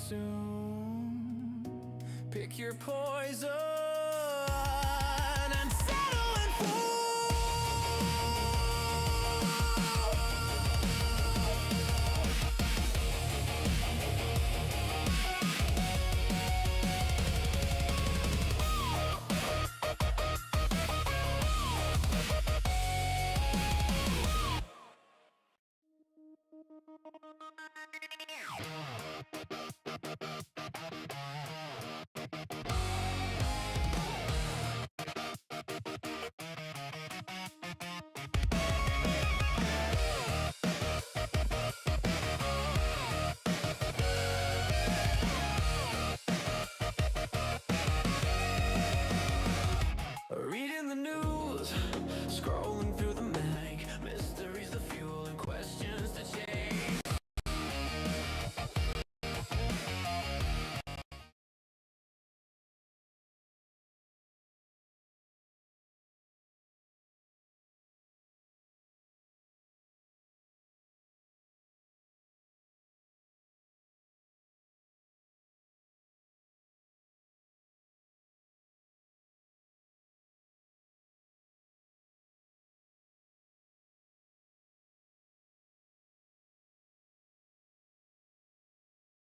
soon. Pick your poison and settle and fall. Reading the news, scrolling through the mag, mysteries, the fuel, and questions to change.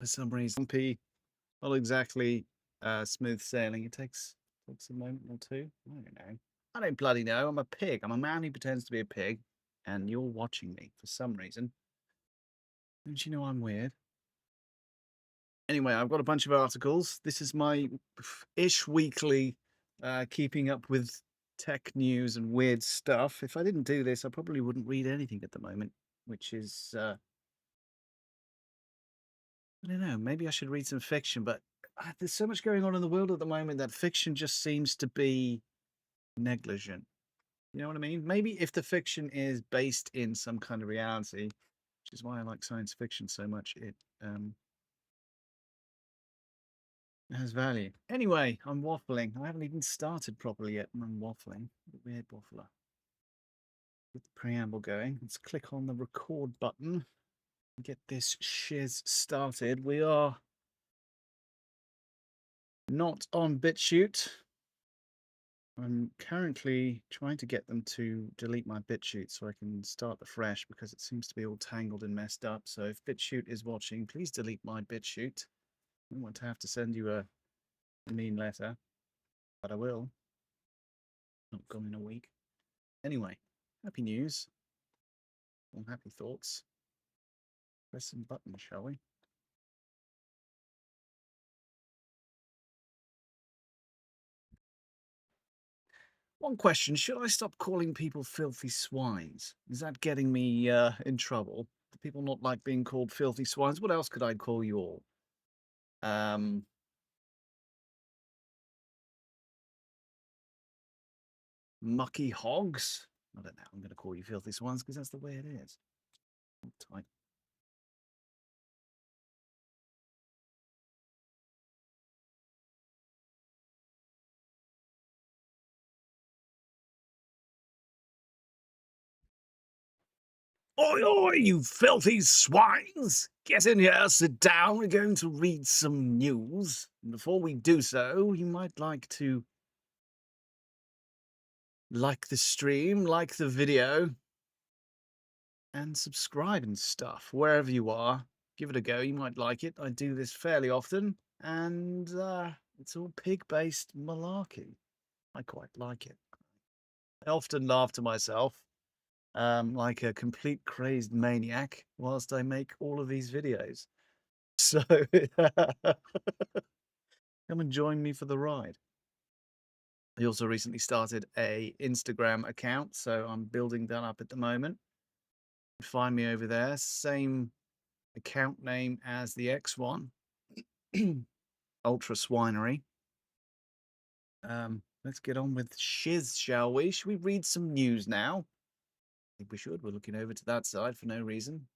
For some reason, not exactly smooth sailing. It takes a moment or two. I don't know. I don't bloody know. I'm a pig. I'm a man who pretends to be a pig, and you're watching me for some reason. Don't you know I'm weird? Anyway, I've got a bunch of articles. This is my ish weekly keeping up with tech news and weird stuff. If I didn't do this, I probably wouldn't read anything at the moment, which is I don't know. Maybe I should read some fiction, but there's so much going on in the world at the moment that fiction just seems to be negligent. You know what I mean? Maybe if the fiction is based in some kind of reality, which is why I like science fiction so much, it has value. Anyway, I'm waffling. I haven't even started properly yet, and I'm waffling. Weird waffler. Get the preamble going. Let's click on the record button and get this shiz started. We are not on BitChute. I'm currently trying to get them to delete my BitChute so I can start afresh because it seems to be all tangled and messed up. So if BitChute is watching, please delete my BitChute. I don't want to have to send you a mean letter, but I will. Not gone in a week. Anyway, happy news. Or happy thoughts. Press some buttons, shall we? One question, should I stop calling people filthy swines? Is that getting me in trouble? Do people not like being called filthy swines? What else could I call you all? Mucky hogs? I don't know. I'm going to call you filthy swines because that's the way it is. Tight. Oi, oi, you filthy swines! Get in here, sit down. We're going to read some news. And before we do so, you might like to like the stream, like the video, and subscribe and stuff. Wherever you are, give it a go. You might like it. I do this fairly often, and it's all pig-based malarkey. I quite like it. I often laugh to myself like a complete crazed maniac whilst I make all of these videos. So come and join me for the ride. I also recently started a Instagram account, so I'm building that up at the moment. Find me over there. Same account name as the X one, UltraSwinery. Let's get on with shiz, shall we? Should we read some news now? I think we should. We're looking over to that side for no reason.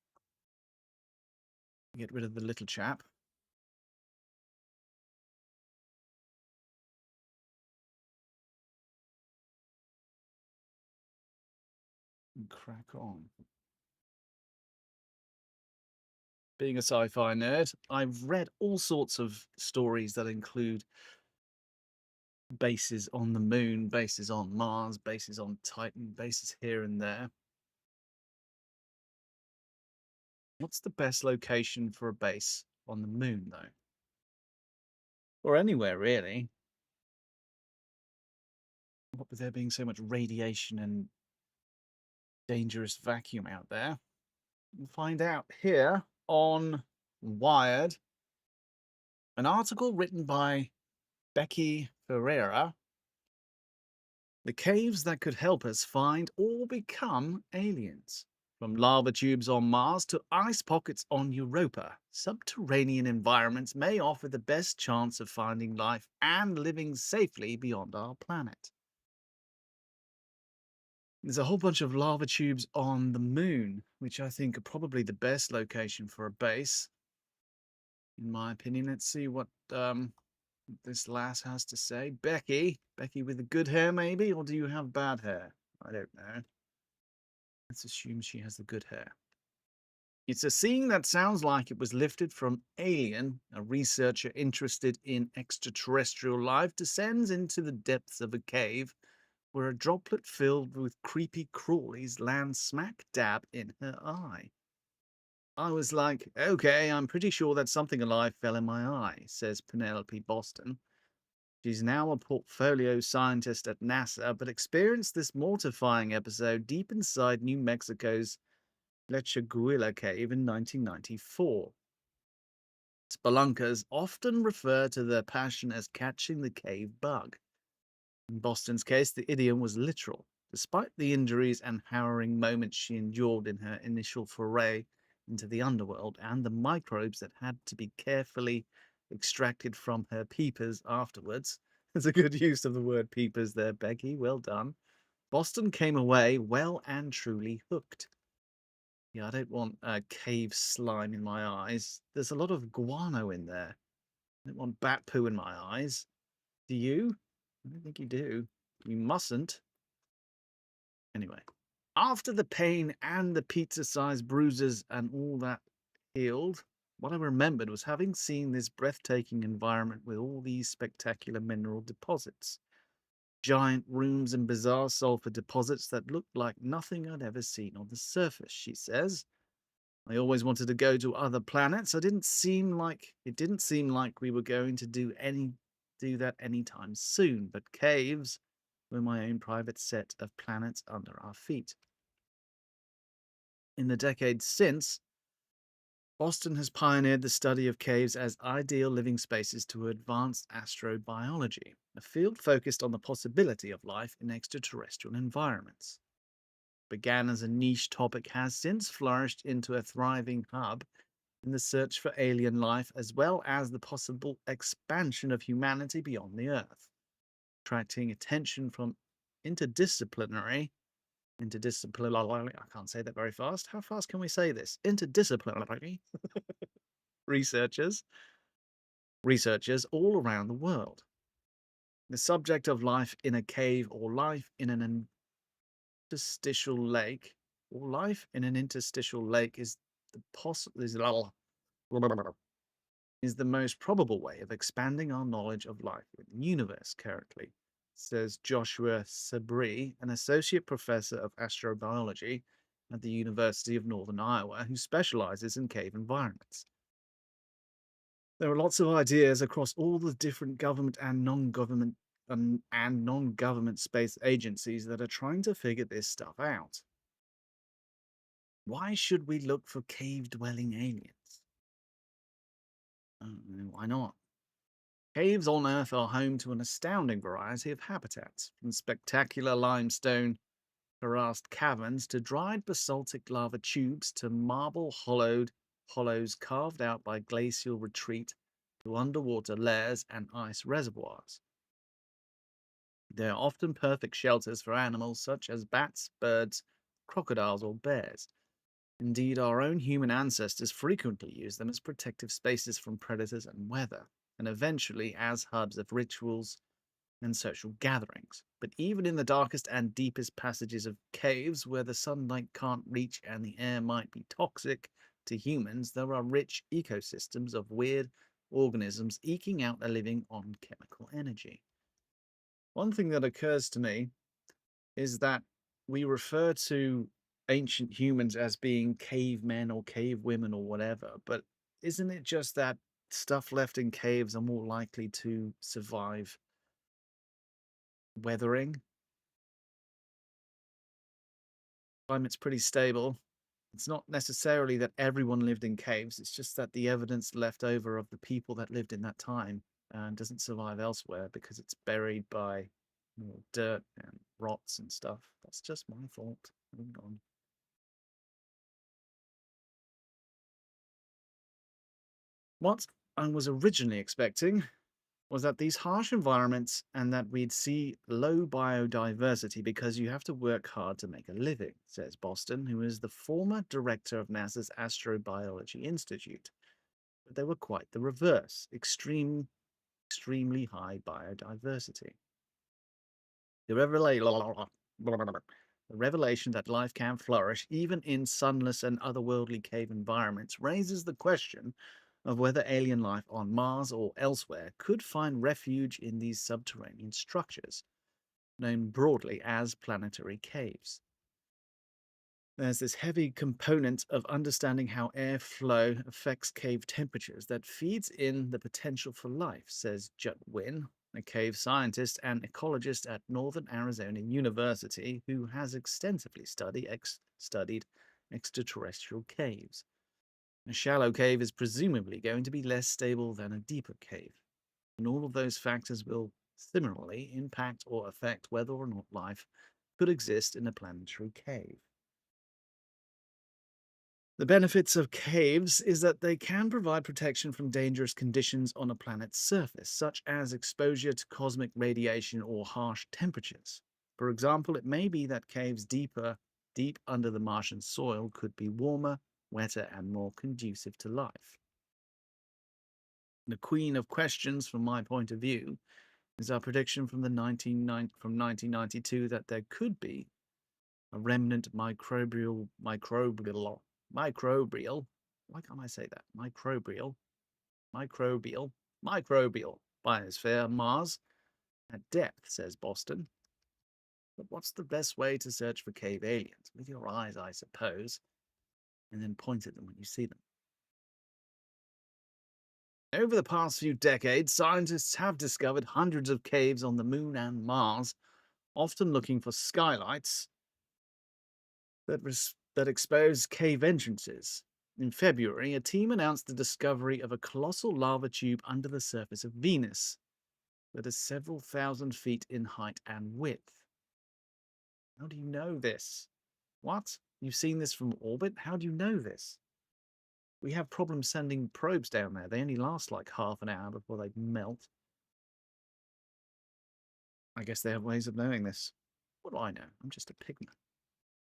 Get rid of the little chap. And crack on. being a sci-fi nerd, I've read all sorts of stories that include bases on the moon, bases on Mars, bases on Titan, bases here and there. What's the best location for a base on the moon, though? Or anywhere, really. What with there being so much radiation and dangerous vacuum out there? We'll find out here on Wired. An article written by Becky Ferreira. The caves that could help us find or become aliens. From lava tubes on Mars to ice pockets on Europa, subterranean environments may offer the best chance of finding life and living safely beyond our planet. There's a whole bunch of lava tubes on the moon, which I think are probably the best location for a base. In my opinion, let's see what this lass has to say. Becky with the good hair, maybe? Or do you have bad hair? I don't know. Let's assume she has the good hair. It's a scene that sounds like it was lifted from Alien. A researcher interested in extraterrestrial life descends into the depths of a cave where a droplet filled with creepy crawlies lands smack dab in her eye. I was like, okay, I'm pretty sure that something alive fell in my eye, says Penelope Boston. She's now a portfolio scientist at NASA, but experienced this mortifying episode deep inside New Mexico's Lechuguilla cave in 1994. Spelunkers often refer to their passion as catching the cave bug. In Boston's case, the idiom was literal. Despite the injuries and harrowing moments she endured in her initial foray into the underworld and the microbes that had to be carefully extracted from her peepers afterwards. There's a good use of the word peepers there, Becky. Well done. Boston came away well and truly hooked. Yeah, I don't want cave slime in my eyes. There's a lot of guano in there. I don't want bat poo in my eyes. Do you? I don't think you do. You mustn't. Anyway, after the pain and the pizza-sized bruises and all that healed, what I remembered was having seen this breathtaking environment with all these spectacular mineral deposits. Giant rooms and bizarre sulfur deposits that looked like nothing I'd ever seen on the surface, she says. I always wanted to go to other planets. It didn't seem like we were going to do that anytime soon, but caves were my own private set of planets under our feet. In the decades since, Boston has pioneered the study of caves as ideal living spaces to advanced astrobiology, a field focused on the possibility of life in extraterrestrial environments. Began as a niche topic, has since flourished into a thriving hub in the search for alien life, as well as the possible expansion of humanity beyond the Earth, attracting attention from interdisciplinary, I can't say that very fast. How fast can we say this? Interdisciplinary researchers all around the world. The subject of life in a cave or life in an interstitial lake, is the most probable way of expanding our knowledge of life in the universe currently, says Joshua Sabri, an associate professor of astrobiology at the University of Northern Iowa, who specializes in cave environments. There are lots of ideas across all the different government and non-government space agencies that are trying to figure this stuff out. Why should we look for cave-dwelling aliens? Why not? Caves on Earth are home to an astounding variety of habitats, from spectacular limestone harassed caverns to dried basaltic lava tubes to marble hollows carved out by glacial retreat to underwater layers and ice reservoirs. They are often perfect shelters for animals such as bats, birds, crocodiles, or bears. Indeed, our own human ancestors frequently used them as protective spaces from predators and weather, and eventually as hubs of rituals and social gatherings. But even in the darkest and deepest passages of caves where the sunlight can't reach and the air might be toxic to humans, there are rich ecosystems of weird organisms eking out a living on chemical energy. One thing that occurs to me is that we refer to ancient humans as being cavemen or cave women or whatever, but isn't it just that stuff left in caves are more likely to survive weathering? Climate's pretty stable. It's not necessarily that everyone lived in caves, it's just that the evidence left over of the people that lived in that time doesn't survive elsewhere because it's buried by dirt and rots and stuff. That's just my fault. Moving on. What I was originally expecting was that these harsh environments and that we'd see low biodiversity because you have to work hard to make a living, says Boston, who is the former director of NASA's Astrobiology Institute. But they were quite the reverse, extremely high biodiversity. The revelation that life can flourish even in sunless and otherworldly cave environments raises the question of whether alien life on Mars or elsewhere could find refuge in these subterranean structures, known broadly as planetary caves. There's this heavy component of understanding how airflow affects cave temperatures that feeds in the potential for life, says Jut Wynn, a cave scientist and ecologist at Northern Arizona University who has extensively studied extraterrestrial caves. A shallow cave is presumably going to be less stable than a deeper cave, and all of those factors will similarly impact or affect whether or not life could exist in a planetary cave. The benefits of caves is that they can provide protection from dangerous conditions on a planet's surface, such as exposure to cosmic radiation or harsh temperatures. For example, it may be that caves deep under the Martian soil could be warmer, wetter, and more conducive to life. The queen of questions, from my point of view, is our prediction from 1992 that there could be a remnant microbial, why can't I say that? Microbial biosphere Mars at depth, says Boston. But what's the best way to search for cave aliens? With your eyes, I suppose, and then point at them when you see them. Over the past few decades, scientists have discovered hundreds of caves on the Moon and Mars, often looking for skylights that expose cave entrances. In February, a team announced the discovery of a colossal lava tube under the surface of Venus that is several thousand feet in height and width. How do you know this? What? You've seen this from orbit? How do you know this? We have problems sending probes down there. They only last like half an hour before they melt. I guess they have ways of knowing this. What do I know? I'm just a pigman.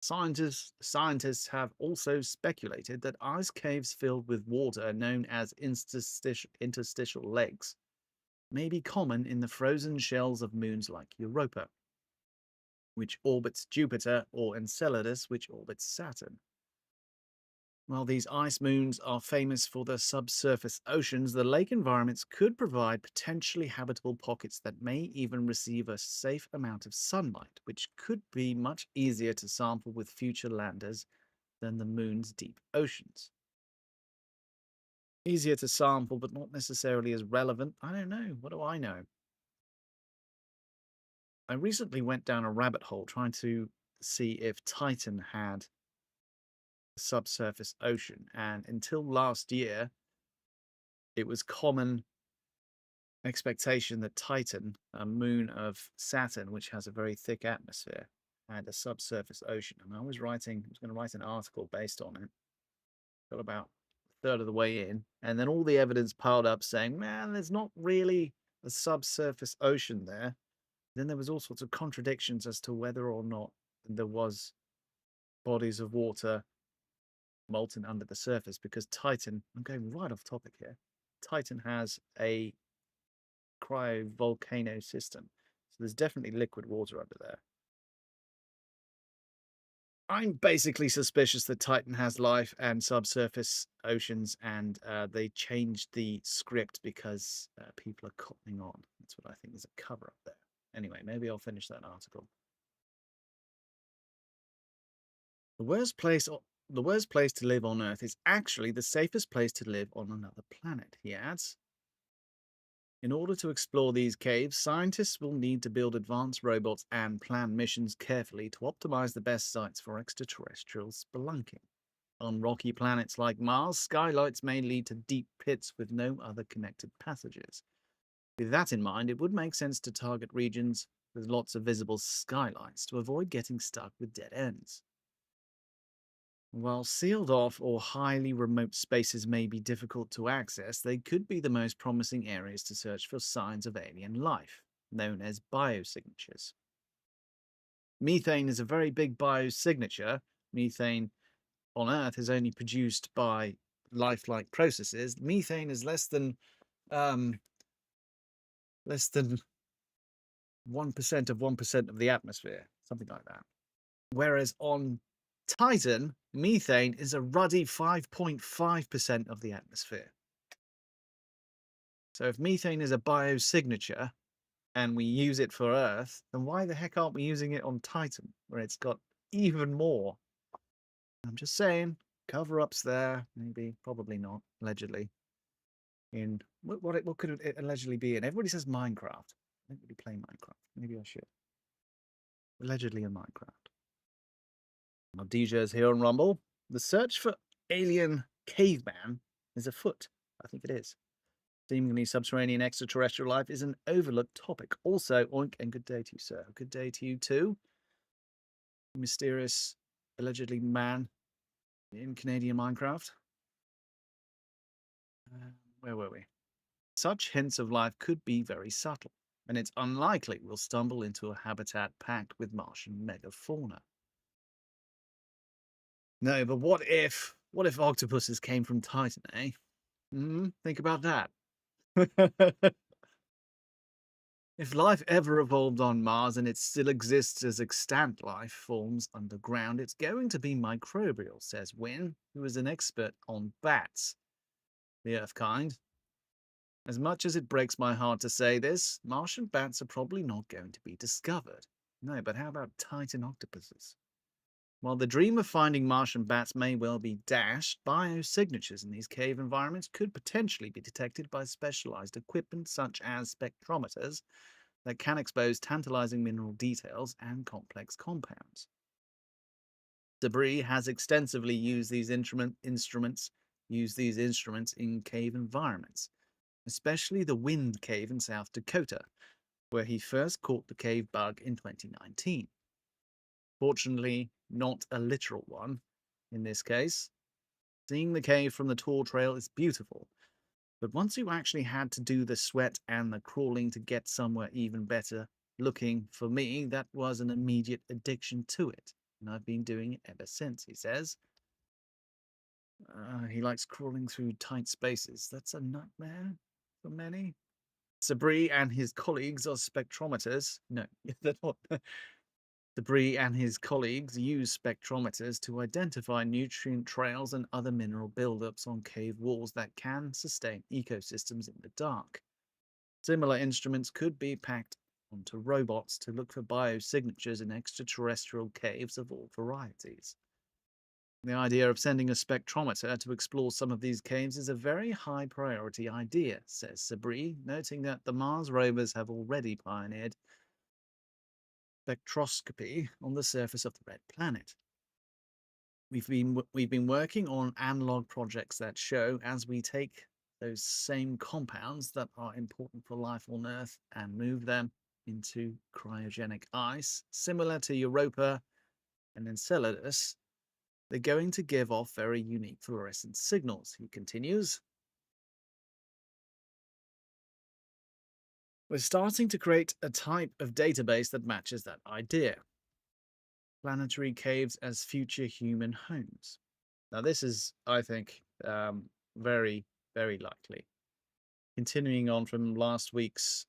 Scientists have also speculated that ice caves filled with water, known as interstitial lakes, may be common in the frozen shells of moons like Europa, which orbits Jupiter, or Enceladus, which orbits Saturn. While these ice moons are famous for their subsurface oceans, the lake environments could provide potentially habitable pockets that may even receive a safe amount of sunlight, which could be much easier to sample with future landers than the moon's deep oceans. Easier to sample, but not necessarily as relevant. I don't know. What do I know? I recently went down a rabbit hole trying to see if Titan had subsurface ocean, and until last year it was common expectation that Titan, a moon of Saturn which has a very thick atmosphere, had a subsurface ocean. And I was going to write an article based on it. Got about a third of the way in, and then all the evidence piled up saying, man, there's not really a subsurface ocean there. Then there was all sorts of contradictions as to whether or not there was bodies of water molten under the surface, because Titan, I'm going right off topic here, Titan has a cryovolcano system. So there's definitely liquid water under there. I'm basically suspicious that Titan has life and subsurface oceans, and they changed the script because people are cottoning on. That's what I think is a cover up there. Anyway, maybe I'll finish that article. The worst place to live on Earth is actually the safest place to live on another planet, he adds. In order to explore these caves, scientists will need to build advanced robots and plan missions carefully to optimize the best sites for extraterrestrial spelunking. On rocky planets like Mars, skylights may lead to deep pits with no other connected passages. With that in mind, it would make sense to target regions with lots of visible skylights to avoid getting stuck with dead ends. While sealed off or highly remote spaces may be difficult to access, they could be the most promising areas to search for signs of alien life, known as biosignatures. Methane is a very big biosignature. Methane on Earth is only produced by lifelike processes. Methane is less than 1% of 1% of the atmosphere, something like that. Whereas on Titan, methane is a ruddy 5.5% of the atmosphere. So if methane is a biosignature and we use it for Earth, then why the heck aren't we using it on Titan, where it's got even more? I'm just saying, cover-ups there, maybe, probably not, allegedly. In what could it allegedly be in? Everybody says Minecraft. I don't really play Minecraft. Maybe I should. Allegedly in Minecraft. Now, DJ's here on Rumble. The search for alien caveman is afoot. I think it is. Seemingly subterranean extraterrestrial life is an overlooked topic. Also, oink and good day to you, sir. Good day to you too. Mysterious, allegedly man in Canadian Minecraft. Where were we? Such hints of life could be very subtle, and it's unlikely we'll stumble into a habitat packed with Martian megafauna. No, but what if octopuses came from Titan, eh? Think about that. If life ever evolved on Mars and it still exists as extant life forms underground, it's going to be microbial, says Wynne, who is an expert on bats, the Earth kind. As much as it breaks my heart to say this, Martian bats are probably not going to be discovered. No, but how about Titan octopuses? While the dream of finding Martian bats may well be dashed, biosignatures in these cave environments could potentially be detected by specialized equipment such as spectrometers that can expose tantalizing mineral details and complex compounds. Debris has extensively used these instruments in cave environments, especially the Wind Cave in South Dakota, where he first caught the cave bug in 2019. Fortunately, not a literal one in this case. Seeing the cave from the tour trail is beautiful, but once you actually had to do the sweat and the crawling to get somewhere even better looking, for me, that was an immediate addiction to it, and I've been doing it ever since, he says. He likes crawling through tight spaces. That's a nightmare for many. Sabri and his colleagues are spectrometers. No, they're not. Debris and his colleagues use spectrometers to identify nutrient trails and other mineral buildups on cave walls that can sustain ecosystems in the dark. Similar instruments could be packed onto robots to look for biosignatures in extraterrestrial caves of all varieties. The idea of sending a spectrometer to explore some of these caves is a very high priority idea, says Sabri, noting that the Mars rovers have already pioneered spectroscopy on the surface of the red planet. We've been working on analog projects that show, as we take those same compounds that are important for life on Earth and move them into cryogenic ice, similar to Europa and Enceladus, they're going to give off very unique fluorescent signals, he continues. We're starting to create a type of database that matches that idea. Planetary caves as future human homes. Now, this is, I think, very, very likely. Continuing on from last week's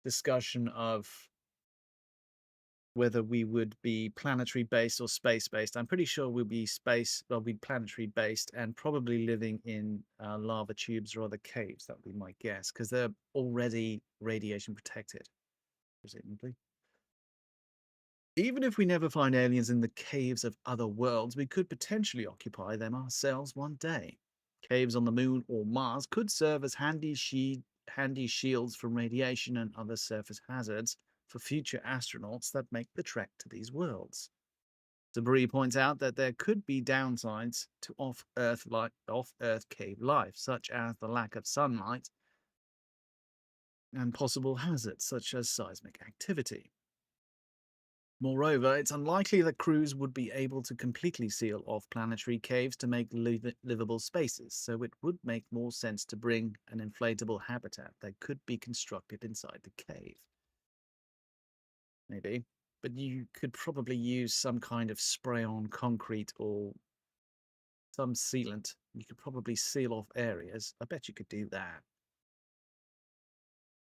discussion of whether we would be planetary based or space based. I'm pretty sure we'll be planetary based and probably living in lava tubes or other caves. That would be my guess, because they're already radiation protected, presumably. Even if we never find aliens in the caves of other worlds, we could potentially occupy them ourselves one day. Caves on the moon or Mars could serve as handy shields from radiation and other surface hazards for future astronauts that make the trek to these worlds. Debris points out that there could be downsides to off-Earth cave life, such as the lack of sunlight and possible hazards such as seismic activity. Moreover, it's unlikely that crews would be able to completely seal off planetary caves to make livable spaces, so it would make more sense to bring an inflatable habitat that could be constructed inside the cave. Maybe. But you could probably use some kind of spray-on concrete or some sealant. You could probably seal off areas. I bet you could do that.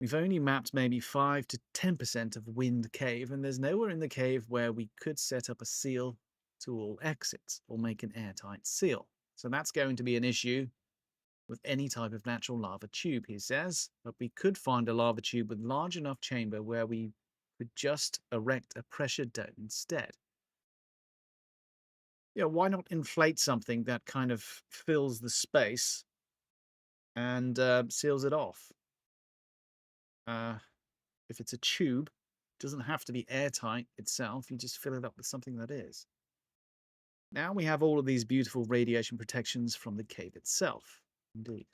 We've only mapped maybe 5 to 10% of Wind Cave, and there's nowhere in the cave where we could set up a seal to all exits or make an airtight seal. So that's going to be an issue with any type of natural lava tube, he says. But we could find a lava tube with large enough chamber where we could just erect a pressure dome instead. Yeah, why not inflate something that kind of fills the space and seals it off? If it's a tube, it doesn't have to be airtight itself. You just fill it up with something that is. Now we have all of these beautiful radiation protections from the cave itself. Indeed.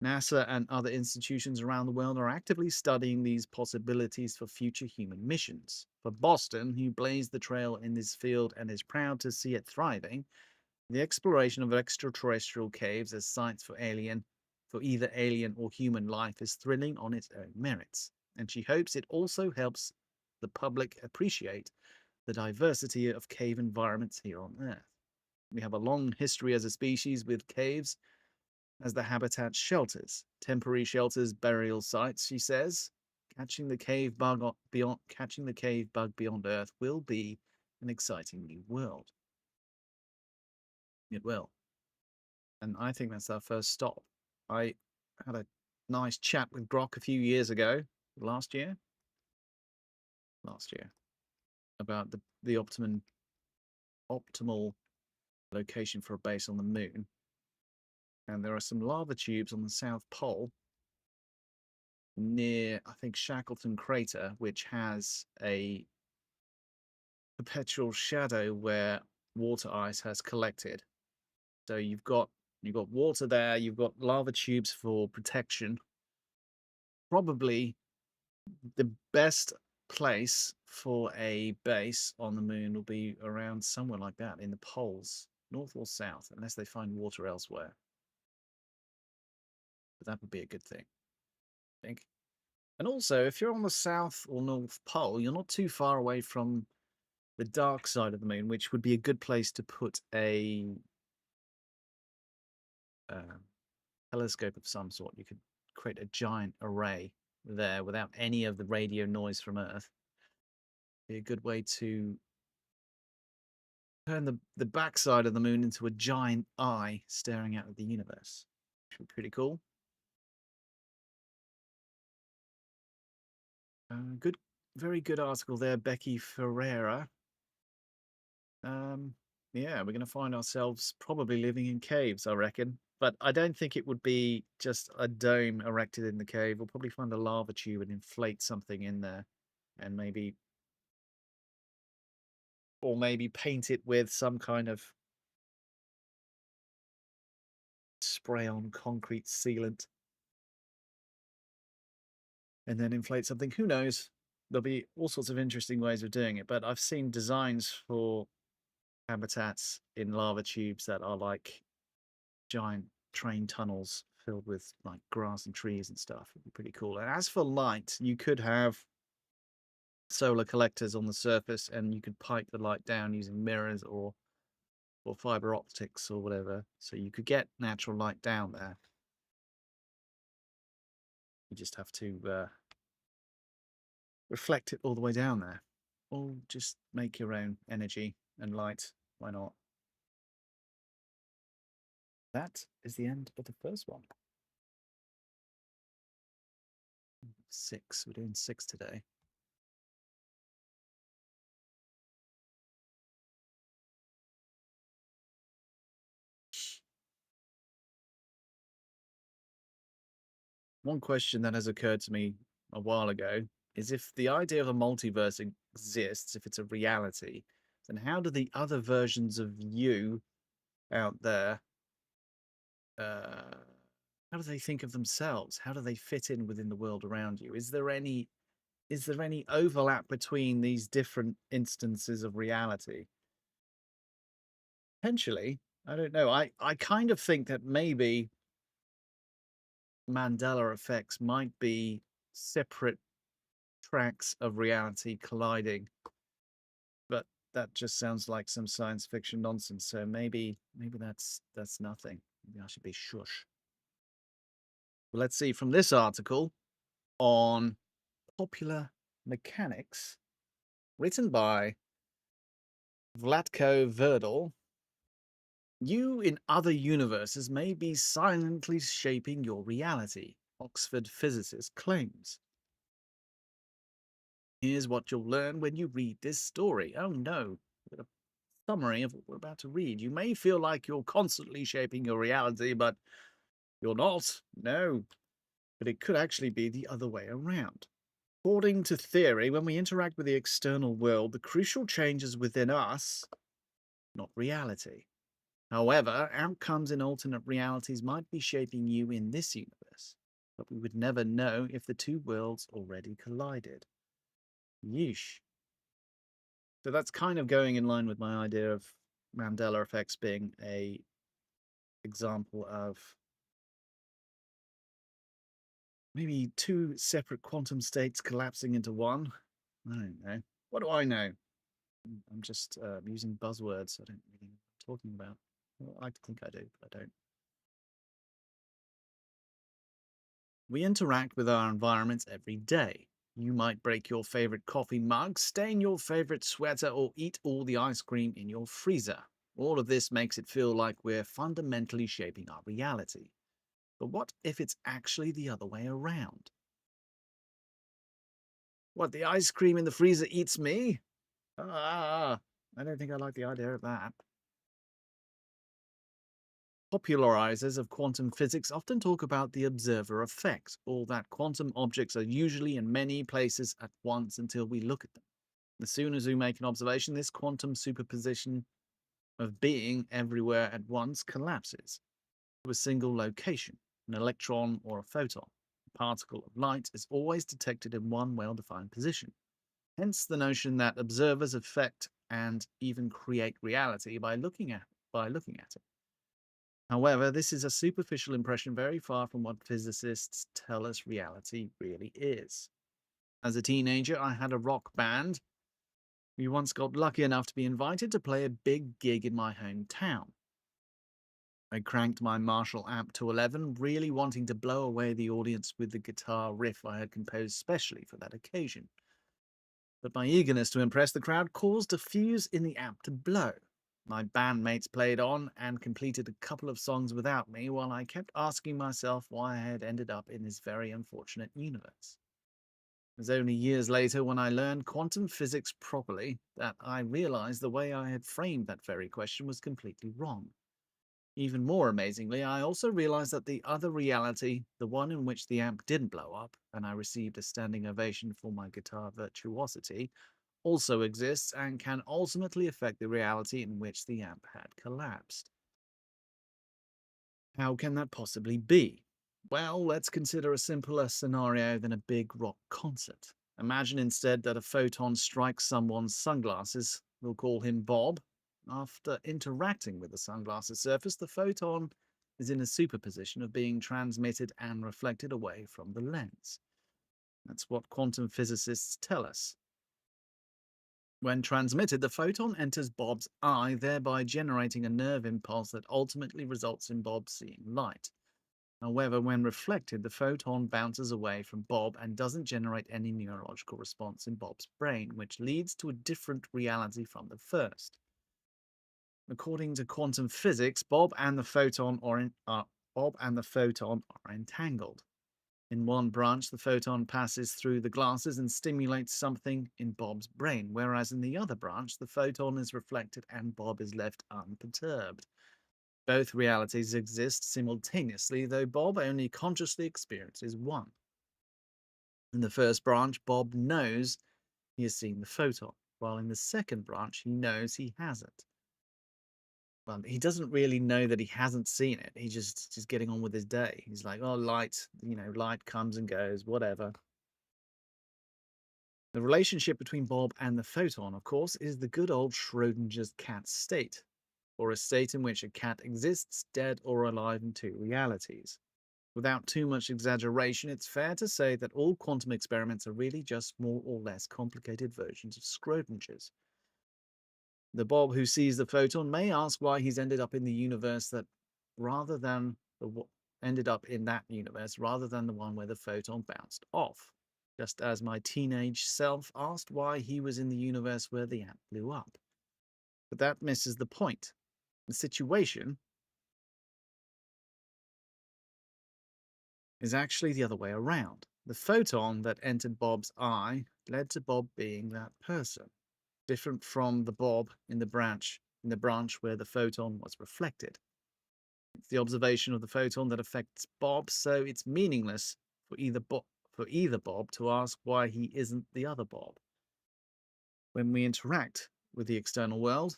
NASA and other institutions around the world are actively studying these possibilities for future human missions. For Boston, who blazed the trail in this field and is proud to see it thriving, the exploration of extraterrestrial caves as sites for either alien or human life is thrilling on its own merits, and she hopes it also helps the public appreciate the diversity of cave environments here on Earth. We have a long history as a species with caves as the habitat shelters, temporary shelters, burial sites, she says. Catching the cave bug beyond Earth will be an exciting new world. It will. And I think that's our first stop. I had a nice chat with Grok a few years ago, last year, about the optimal location for a base on the moon. And there are some lava tubes on the South Pole near, I think, Shackleton Crater, which has a perpetual shadow where water ice has collected. So you've got water there, you've got lava tubes for protection. Probably the best place for a base on the moon will be around somewhere like that in the poles, north or south, unless they find water elsewhere. But that would be a good thing, I think. And also, if you're on the south or north pole, you're not too far away from the dark side of the moon, which would be a good place to put a telescope of some sort. You could create a giant array there without any of the radio noise from Earth. Be a good way to turn the backside of the moon into a giant eye staring out at the universe, which would be pretty cool. Very good article there, Becky Ferreira. Yeah, we're going to find ourselves probably living in caves, I reckon. But I don't think it would be just a dome erected in the cave. We'll probably find a lava tube and inflate something in there, and maybe paint it with some kind of spray-on concrete sealant, and then inflate something. Who knows? There'll be all sorts of interesting ways of doing it, but I've seen designs for habitats in lava tubes that are like giant train tunnels filled with like grass and trees and stuff. It'd be pretty cool. And as for light, you could have solar collectors on the surface, and you could pipe the light down using mirrors or fiber optics or whatever. So you could get natural light down there. You just have to reflect it all the way down there. or just make your own energy and light. Why not? That is the end of the first one. 6. We're doing 6 today. One question that has occurred to me a while ago is if the idea of a multiverse exists, if it's a reality, then how do the other versions of you out there, uh, how do they think of themselves? How do they fit in within the world around you? Is there any overlap between these different instances of reality? Potentially. I don't know. I kind of think that maybe Mandela effects might be separate tracks of reality colliding, but that just sounds like some science fiction nonsense. So maybe that's nothing. Maybe I should be shush. Well, let's see from this article on popular mechanics, written by Vlatko Verdal. You in other universes may be silently shaping your reality, Oxford physicist claims. Here's what you'll learn when you read this story. Oh no, a summary of what we're about to read. You may feel like you're constantly shaping your reality, but you're not. No. But it could actually be the other way around. According to theory, when we interact with the external world, the crucial changes within us, not reality. However, outcomes in alternate realities might be shaping you in this universe, but we would never know if the two worlds already collided. Yeesh. So that's kind of going in line with my idea of Mandela effects being a example of maybe two separate quantum states collapsing into one. I don't know. What do I know? I'm just using buzzwords. I don't really know what I'm talking about. Well, I like to think I do, but I don't. We interact with our environments every day. You might break your favorite coffee mug, stain your favorite sweater, or eat all the ice cream in your freezer. All of this makes it feel like we're fundamentally shaping our reality. But what if it's actually the other way around? What, the ice cream in the freezer eats me? Ah, I don't think I like the idea of that. Popularizers of quantum physics often talk about the observer effect, or that quantum objects are usually in many places at once until we look at them. As soon as we make an observation, this quantum superposition of being everywhere at once collapses to a single location, an electron or a photon. A particle of light is always detected in one well-defined position. Hence the notion that observers affect and even create reality by looking at it. However, this is a superficial impression very far from what physicists tell us reality really is. As a teenager, I had a rock band. We once got lucky enough to be invited to play a big gig in my hometown. I cranked my Marshall amp to 11, really wanting to blow away the audience with the guitar riff I had composed specially for that occasion. But my eagerness to impress the crowd caused a fuse in the amp to blow. My bandmates played on and completed a couple of songs without me, while I kept asking myself why I had ended up in this very unfortunate universe. It was only years later, when I learned quantum physics properly, that I realized the way I had framed that very question was completely wrong. Even more amazingly, I also realized that the other reality, the one in which the amp didn't blow up, and I received a standing ovation for my guitar virtuosity, also exists and can ultimately affect the reality in which the amp had collapsed. How can that possibly be? Well, let's consider a simpler scenario than a big rock concert. Imagine instead that a photon strikes someone's sunglasses. We'll call him Bob. After interacting with the sunglasses surface, the photon is in a superposition of being transmitted and reflected away from the lens. That's what quantum physicists tell us. When transmitted, the photon enters Bob's eye, thereby generating a nerve impulse that ultimately results in Bob seeing light. However, when reflected, the photon bounces away from Bob and doesn't generate any neurological response in Bob's brain, which leads to a different reality from the first. According to quantum physics, Bob and the photon are entangled. In one branch, the photon passes through the glasses and stimulates something in Bob's brain, whereas in the other branch, the photon is reflected and Bob is left unperturbed. Both realities exist simultaneously, though Bob only consciously experiences one. In the first branch, Bob knows he has seen the photon, while in the second branch, he knows he hasn't. Well, he doesn't really know that he hasn't seen it. He's just getting on with his day. He's like, oh, light, light comes and goes, whatever. The relationship between Bob and the photon, of course, is the good old Schrodinger's cat state, or a state in which a cat exists, dead or alive, in two realities. Without too much exaggeration, it's fair to say that all quantum experiments are really just more or less complicated versions of Schrodinger's. The Bob who sees the photon may ask why he's ended up in the universe that rather than ended up in that universe rather than the one where the photon bounced off. Just as my teenage self asked why he was in the universe where the ant blew up. But that misses the point. The situation is actually the other way around. The photon that entered Bob's eye led to Bob being that person, different from the Bob in the branch where the photon was reflected. It's the observation of the photon that affects Bob, so it's meaningless for either Bob to ask why he isn't the other Bob. When we interact with the external world,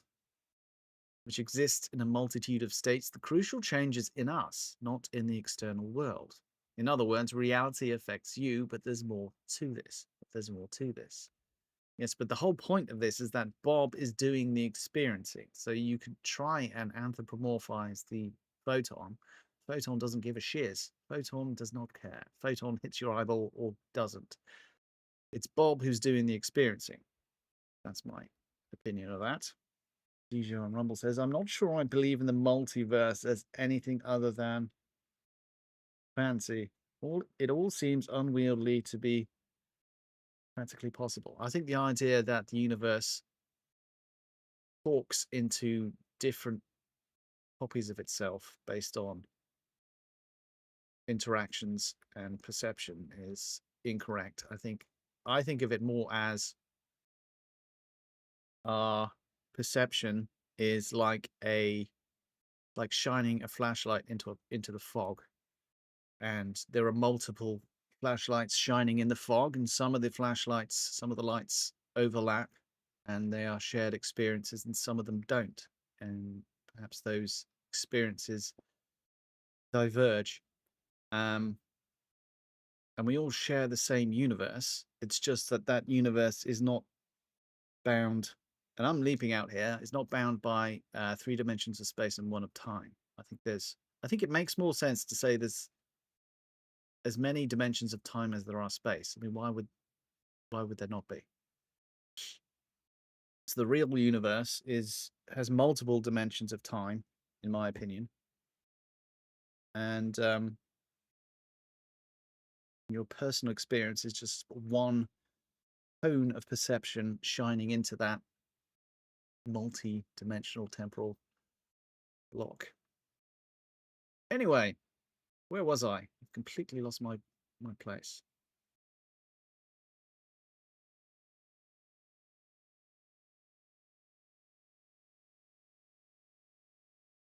which exists in a multitude of states, the crucial change is in us, not in the external world. In other words, reality affects you, but there's more to this. Yes, but the whole point of this is that Bob is doing the experiencing. So you could try and anthropomorphize the photon. Photon doesn't give a shiz. Photon does not care. Photon hits your eyeball or doesn't. It's Bob who's doing the experiencing. That's my opinion of that. Dijon Rumble says, I'm not sure I believe in the multiverse as anything other than fancy. It all seems unwieldy to be practically possible. I think the idea that the universe talks into different copies of itself based on interactions and perception is incorrect. I think of it more as our perception is like shining a flashlight into the fog, and there are multiple flashlights shining in the fog, and some of the lights overlap, and they are shared experiences, and some of them don't, and perhaps those experiences diverge. And we all share the same universe. It's just that universe is not bound, and I'm leaping out here, it's not bound by 3 dimensions of space and 1 of time. I think it makes more sense to say there's as many dimensions of time as there are space. I mean, why would there not be? So the real universe has multiple dimensions of time, in my opinion, and your personal experience is just one cone of perception shining into that multi-dimensional temporal block. Anyway, where was I? I've completely lost my place.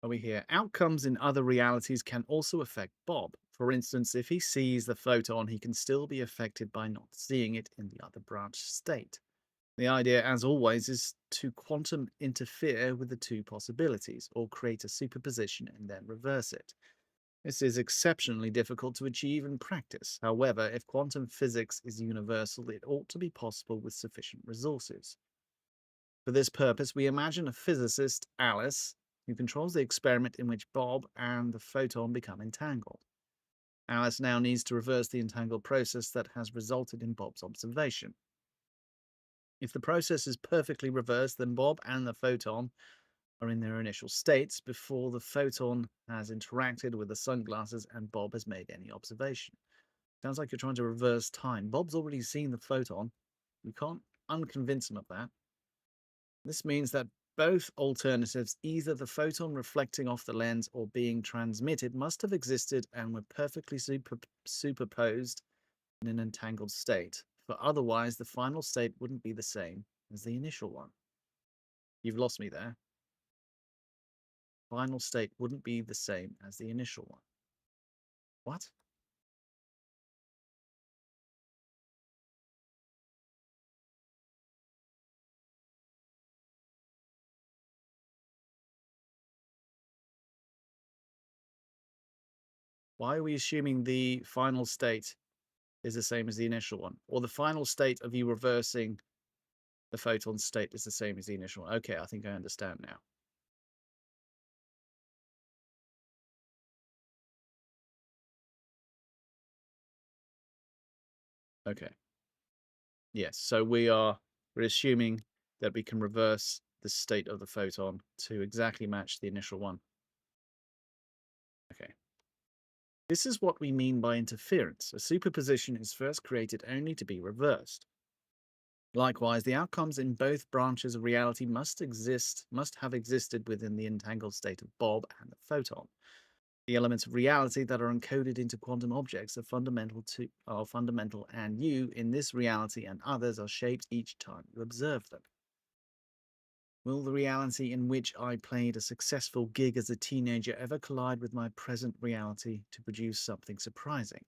Are we here? Outcomes in other realities can also affect Bob. For instance, if he sees the photon, he can still be affected by not seeing it in the other branch state. The idea, as always, is to quantum interfere with the two possibilities, or create a superposition and then reverse it. This is exceptionally difficult to achieve in practice. However, if quantum physics is universal, it ought to be possible with sufficient resources. For this purpose, we imagine a physicist, Alice, who controls the experiment in which Bob and the photon become entangled. Alice now needs to reverse the entangled process that has resulted in Bob's observation. If the process is perfectly reversed, then Bob and the photon are in their initial states before the photon has interacted with the sunglasses and Bob has made any observation. Sounds like you're trying to reverse time. Bob's already seen the photon. You can't unconvince him of that. This means that both alternatives, either the photon reflecting off the lens or being transmitted, must have existed and were perfectly superposed in an entangled state. For otherwise, the final state wouldn't be the same as the initial one. You've lost me there. Final state wouldn't be the same as the initial one. What? Why are we assuming the final state is the same as the initial one? Or the final state of you reversing the photon state is the same as the initial one? Okay, I think I understand now. Okay. Yes, so we're assuming that we can reverse the state of the photon to exactly match the initial one. Okay. This is what we mean by interference. A superposition is first created only to be reversed. Likewise, the outcomes in both branches of reality must have existed within the entangled state of Bob and the photon. The elements of reality that are encoded into quantum objects are fundamental, and you, in this reality and others, are shaped each time you observe them. Will the reality in which I played a successful gig as a teenager ever collide with my present reality to produce something surprising?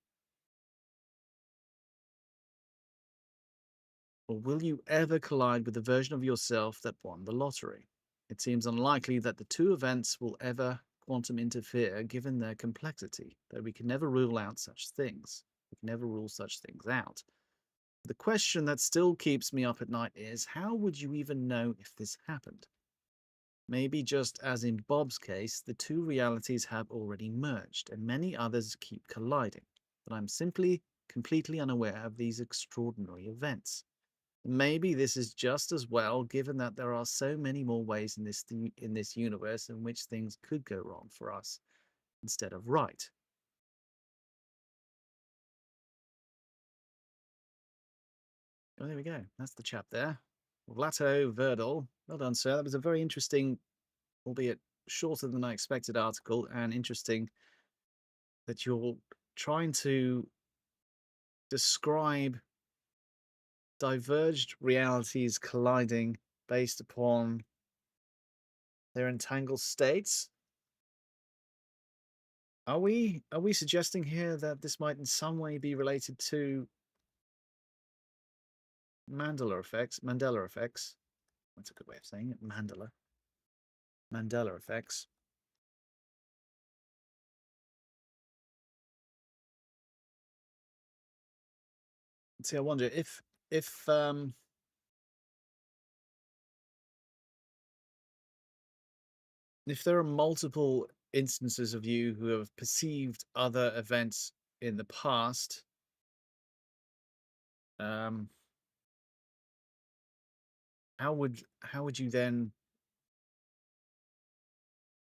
Or will you ever collide with the version of yourself that won the lottery? It seems unlikely that the two events will ever quantum interfere given their complexity, though we can never rule out such things. We can never rule such things out. The question that still keeps me up at night is, how would you even know if this happened? Maybe just as in Bob's case, the two realities have already merged, and many others keep colliding, but I'm simply completely unaware of these extraordinary events. Maybe this is just as well, given that there are so many more ways in this universe in which things could go wrong for us instead of right. Oh, there we go. That's the chap there. Vlato Verdal. Well done, sir. That was a very interesting, albeit shorter than I expected article, and interesting that you're trying to describe diverged realities colliding based upon their entangled states. Are we suggesting here that this might in some way be related to Mandela effects? Mandela effects. That's a good way of saying it. Mandela effects. See, I wonder if there are multiple instances of you who have perceived other events in the past, how would you then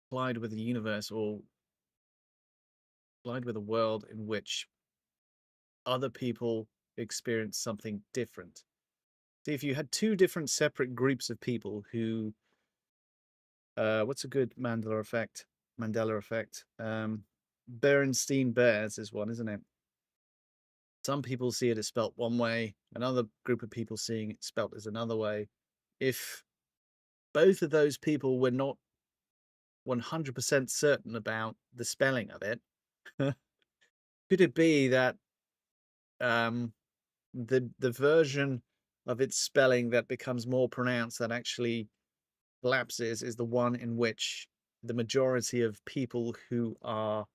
collide with the universe or collide with a world in which other people experience something different? See, if you had two different separate groups of people who, what's a good Mandela effect? Berenstein Bears is one, isn't it? Some people see it as spelt one way, another group of people seeing it spelt as another way. If both of those people were not 100% certain about the spelling of it, could it be that the version of its spelling that becomes more pronounced that actually collapses is the one in which the majority of people who are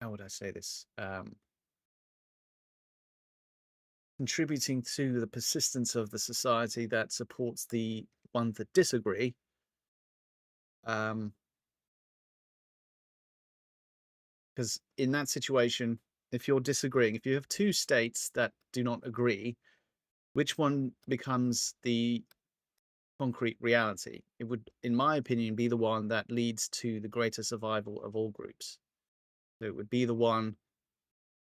how would I say this? Contributing to the persistence of the society that supports the ones that disagree. Because in that situation, if you're disagreeing, if you have two states that do not agree, which one becomes the concrete reality? It would, in my opinion, be the one that leads to the greater survival of all groups. So it would be the one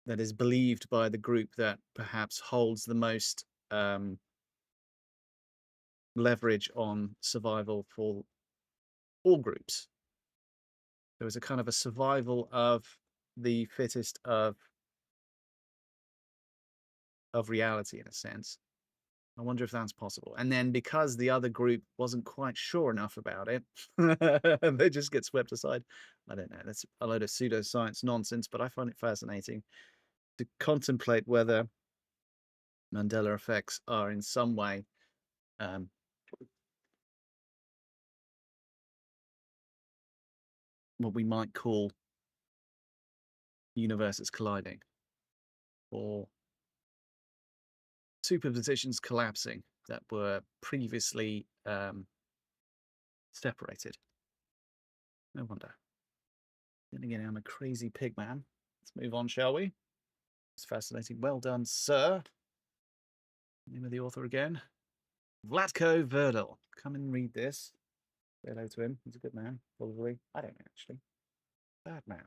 that is believed by the group that perhaps holds the most leverage on survival for all groups. There was a kind of a survival of the fittest of reality in a sense. I wonder if that's possible. And then because the other group wasn't quite sure enough about it, they just get swept aside. I don't know. That's a load of pseudoscience nonsense, but I find it fascinating to contemplate whether Mandela effects are in some way what we might call universes colliding or superpositions collapsing that were previously separated. No wonder. Then again, I'm a crazy pig man. Let's move on, shall we? It's fascinating. Well done, sir. Name of the author again? Vlatko Verdal. Come and read this. Say hello to him. He's a good man, probably. I don't know, actually. Bad man.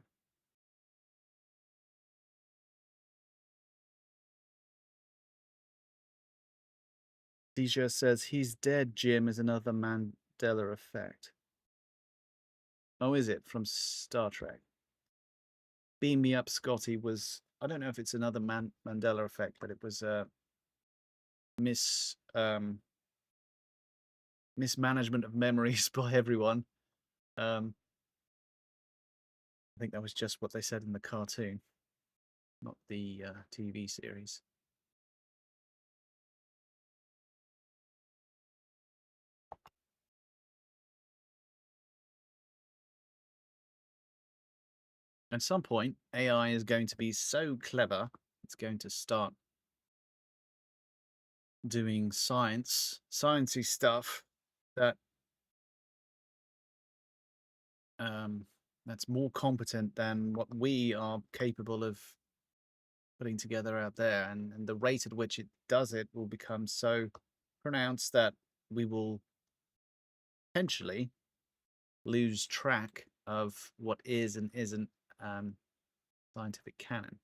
Deja says, he's dead, Jim, is another Mandela effect. Oh, is it? From Star Trek. Beam Me Up, Scotty was, I don't know if it's another Mandela effect, but it was a mismanagement of memories by everyone. I think that was just what they said in the cartoon, not the TV series. At some point, AI is going to be so clever, it's going to start doing sciencey stuff that that's more competent than what we are capable of putting together out there, and the rate at which it does it will become so pronounced that we will potentially lose track of what is and isn't scientific canon.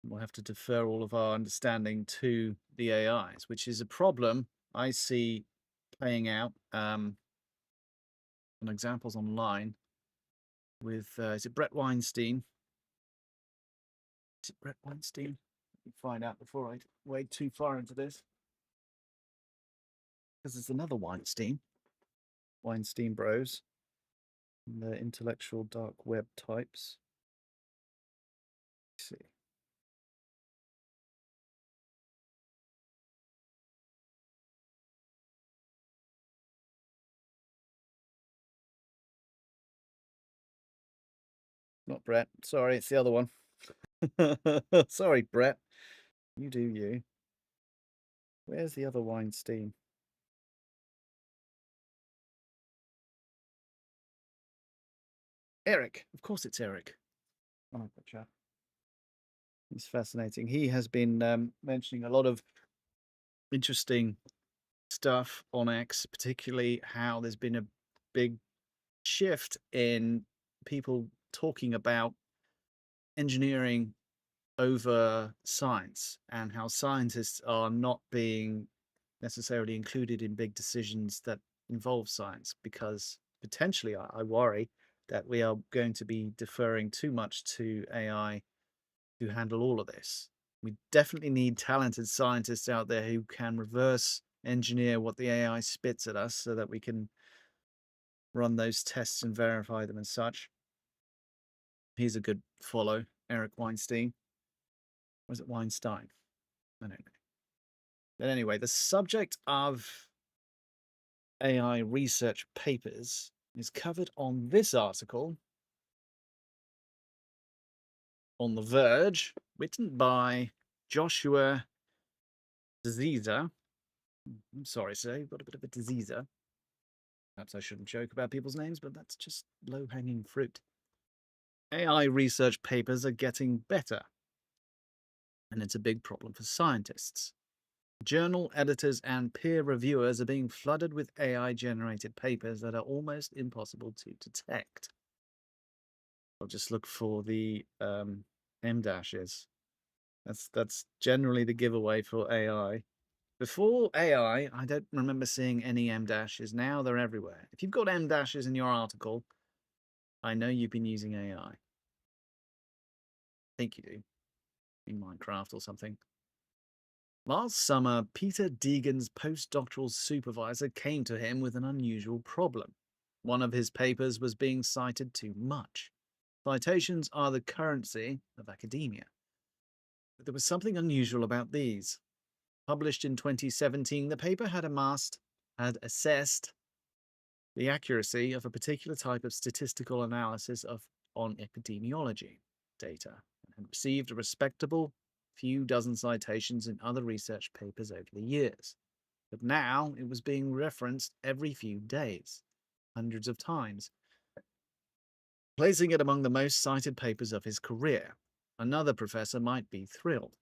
We'll have to defer all of our understanding to the AIs, which is a problem I see playing out on examples online with, is it Brett Weinstein? Is it Brett Weinstein? Let me find out before I wade too far into this. Because there's another Weinstein Bros, and the intellectual dark web types. Let's see. Not Brett. Sorry, it's the other one. Sorry, Brett. You do you. Where's the other Weinstein? Eric. Of course it's Eric. Oh, good chap. He's fascinating. He has been mentioning a lot of interesting stuff on X, particularly how there's been a big shift in people talking about engineering over science and how scientists are not being necessarily included in big decisions that involve science, because potentially I worry that we are going to be deferring too much to AI to handle all of this. We definitely need talented scientists out there who can reverse engineer what the AI spits at us so that we can run those tests and verify them and such. He's a good follow, Eric Weinstein. Or is it Weinstein? I don't know. But anyway, the subject of AI research papers is covered on this article on The Verge, written by Joshua Diseaser. I'm sorry, sir, you've got a bit of a diseaser. Perhaps I shouldn't joke about people's names, but that's just low-hanging fruit. AI research papers are getting better, and it's a big problem for scientists. Journal editors and peer reviewers are being flooded with AI-generated papers that are almost impossible to detect. I'll just look for the M dashes. That's generally the giveaway for AI. Before AI, I don't remember seeing any M dashes. Now they're everywhere. If you've got M dashes in your article, I know you've been using AI. I think you do. In Minecraft or something. Last summer, Peter Deegan's postdoctoral supervisor came to him with an unusual problem. One of his papers was being cited too much. Citations are the currency of academia. But there was something unusual about these. Published in 2017, the paper had assessed the accuracy of a particular type of statistical analysis on epidemiology data and had received a respectable few dozen citations in other research papers over the years. But now it was being referenced every few days, hundreds of times, placing it among the most cited papers of his career. Another professor might be thrilled.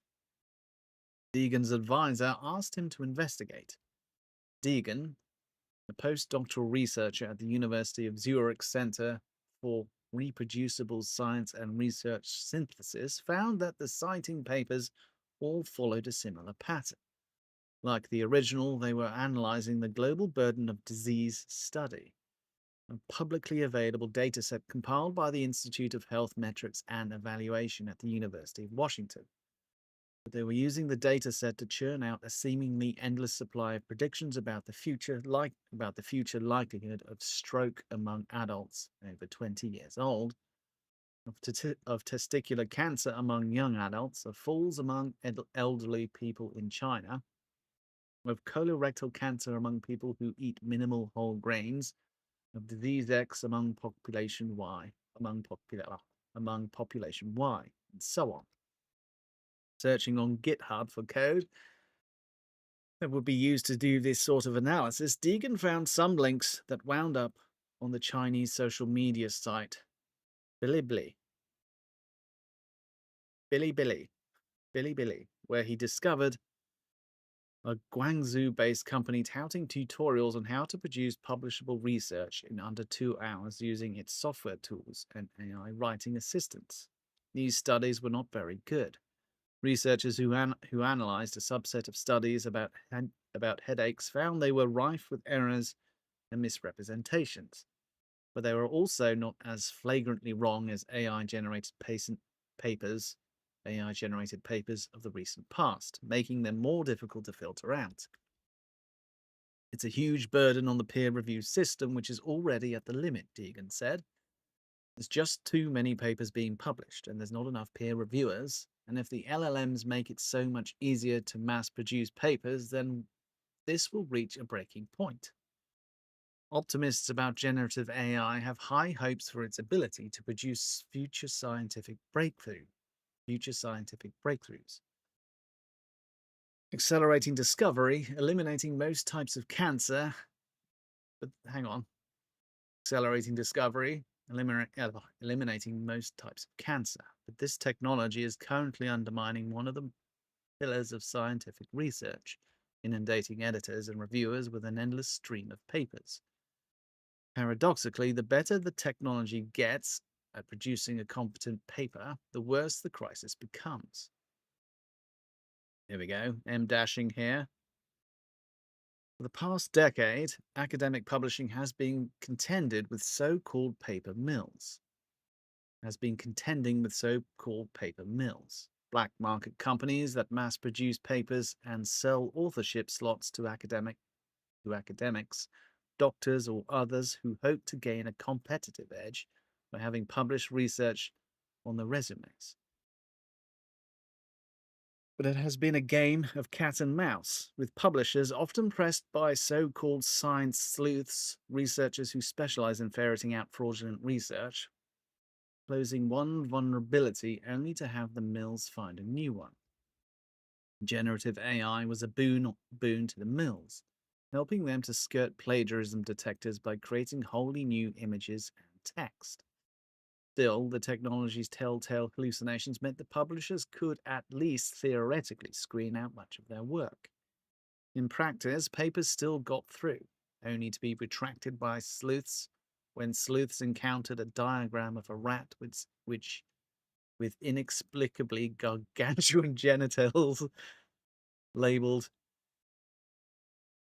Deegan's advisor asked him to investigate. Deegan, a postdoctoral researcher at the University of Zurich Center for Reproducible Science and Research Synthesis, found that the citing papers all followed a similar pattern. Like the original, they were analyzing the global burden of disease study, a publicly available dataset compiled by the Institute of Health Metrics and Evaluation at the University of Washington. But they were using the dataset to churn out a seemingly endless supply of predictions about the future likelihood of stroke among adults over 20 years old, of testicular cancer among young adults, of falls among elderly people in China, of colorectal cancer among people who eat minimal whole grains, of disease X among population Y, among population Y, and so on. Searching on GitHub for code that would be used to do this sort of analysis, Deegan found some links that wound up on the Chinese social media site Bilibili, where he discovered a Guangzhou-based company touting tutorials on how to produce publishable research in under 2 hours using its software tools and AI writing assistants. These studies were not very good. Researchers who analyzed a subset of studies about headaches found they were rife with errors and misrepresentations, but they were also not as flagrantly wrong as AI-generated papers of the recent past, making them more difficult to filter out. It's a huge burden on the peer review system, which is already at the limit, Deegan said. There's just too many papers being published, and there's not enough peer reviewers. And if the LLMs make it so much easier to mass produce papers, then this will reach a breaking point. Optimists about generative AI have high hopes for its ability to produce future scientific breakthroughs. Accelerating discovery, eliminating most types of cancer. But hang on. Accelerating discovery, eliminating most types of cancer. But this technology is currently undermining one of the pillars of scientific research, inundating editors and reviewers with an endless stream of papers. Paradoxically, the better the technology gets at producing a competent paper, the worse the crisis becomes. Here we go, M-dashing here. For the past decade, academic publishing has been contending with so-called paper mills. Black market companies that mass produce papers and sell authorship slots to academics, doctors, or others who hope to gain a competitive edge by having published research on their resumes. But it has been a game of cat and mouse, with publishers often pressed by so-called science sleuths, researchers who specialize in ferreting out fraudulent research, closing one vulnerability only to have the mills find a new one. Generative AI was a boon to the mills, helping them to skirt plagiarism detectors by creating wholly new images and text. Still, the technology's telltale hallucinations meant the publishers could at least theoretically screen out much of their work. In practice, papers still got through, only to be retracted by sleuths when sleuths encountered a diagram of a rat which with inexplicably gargantuan genitals labeled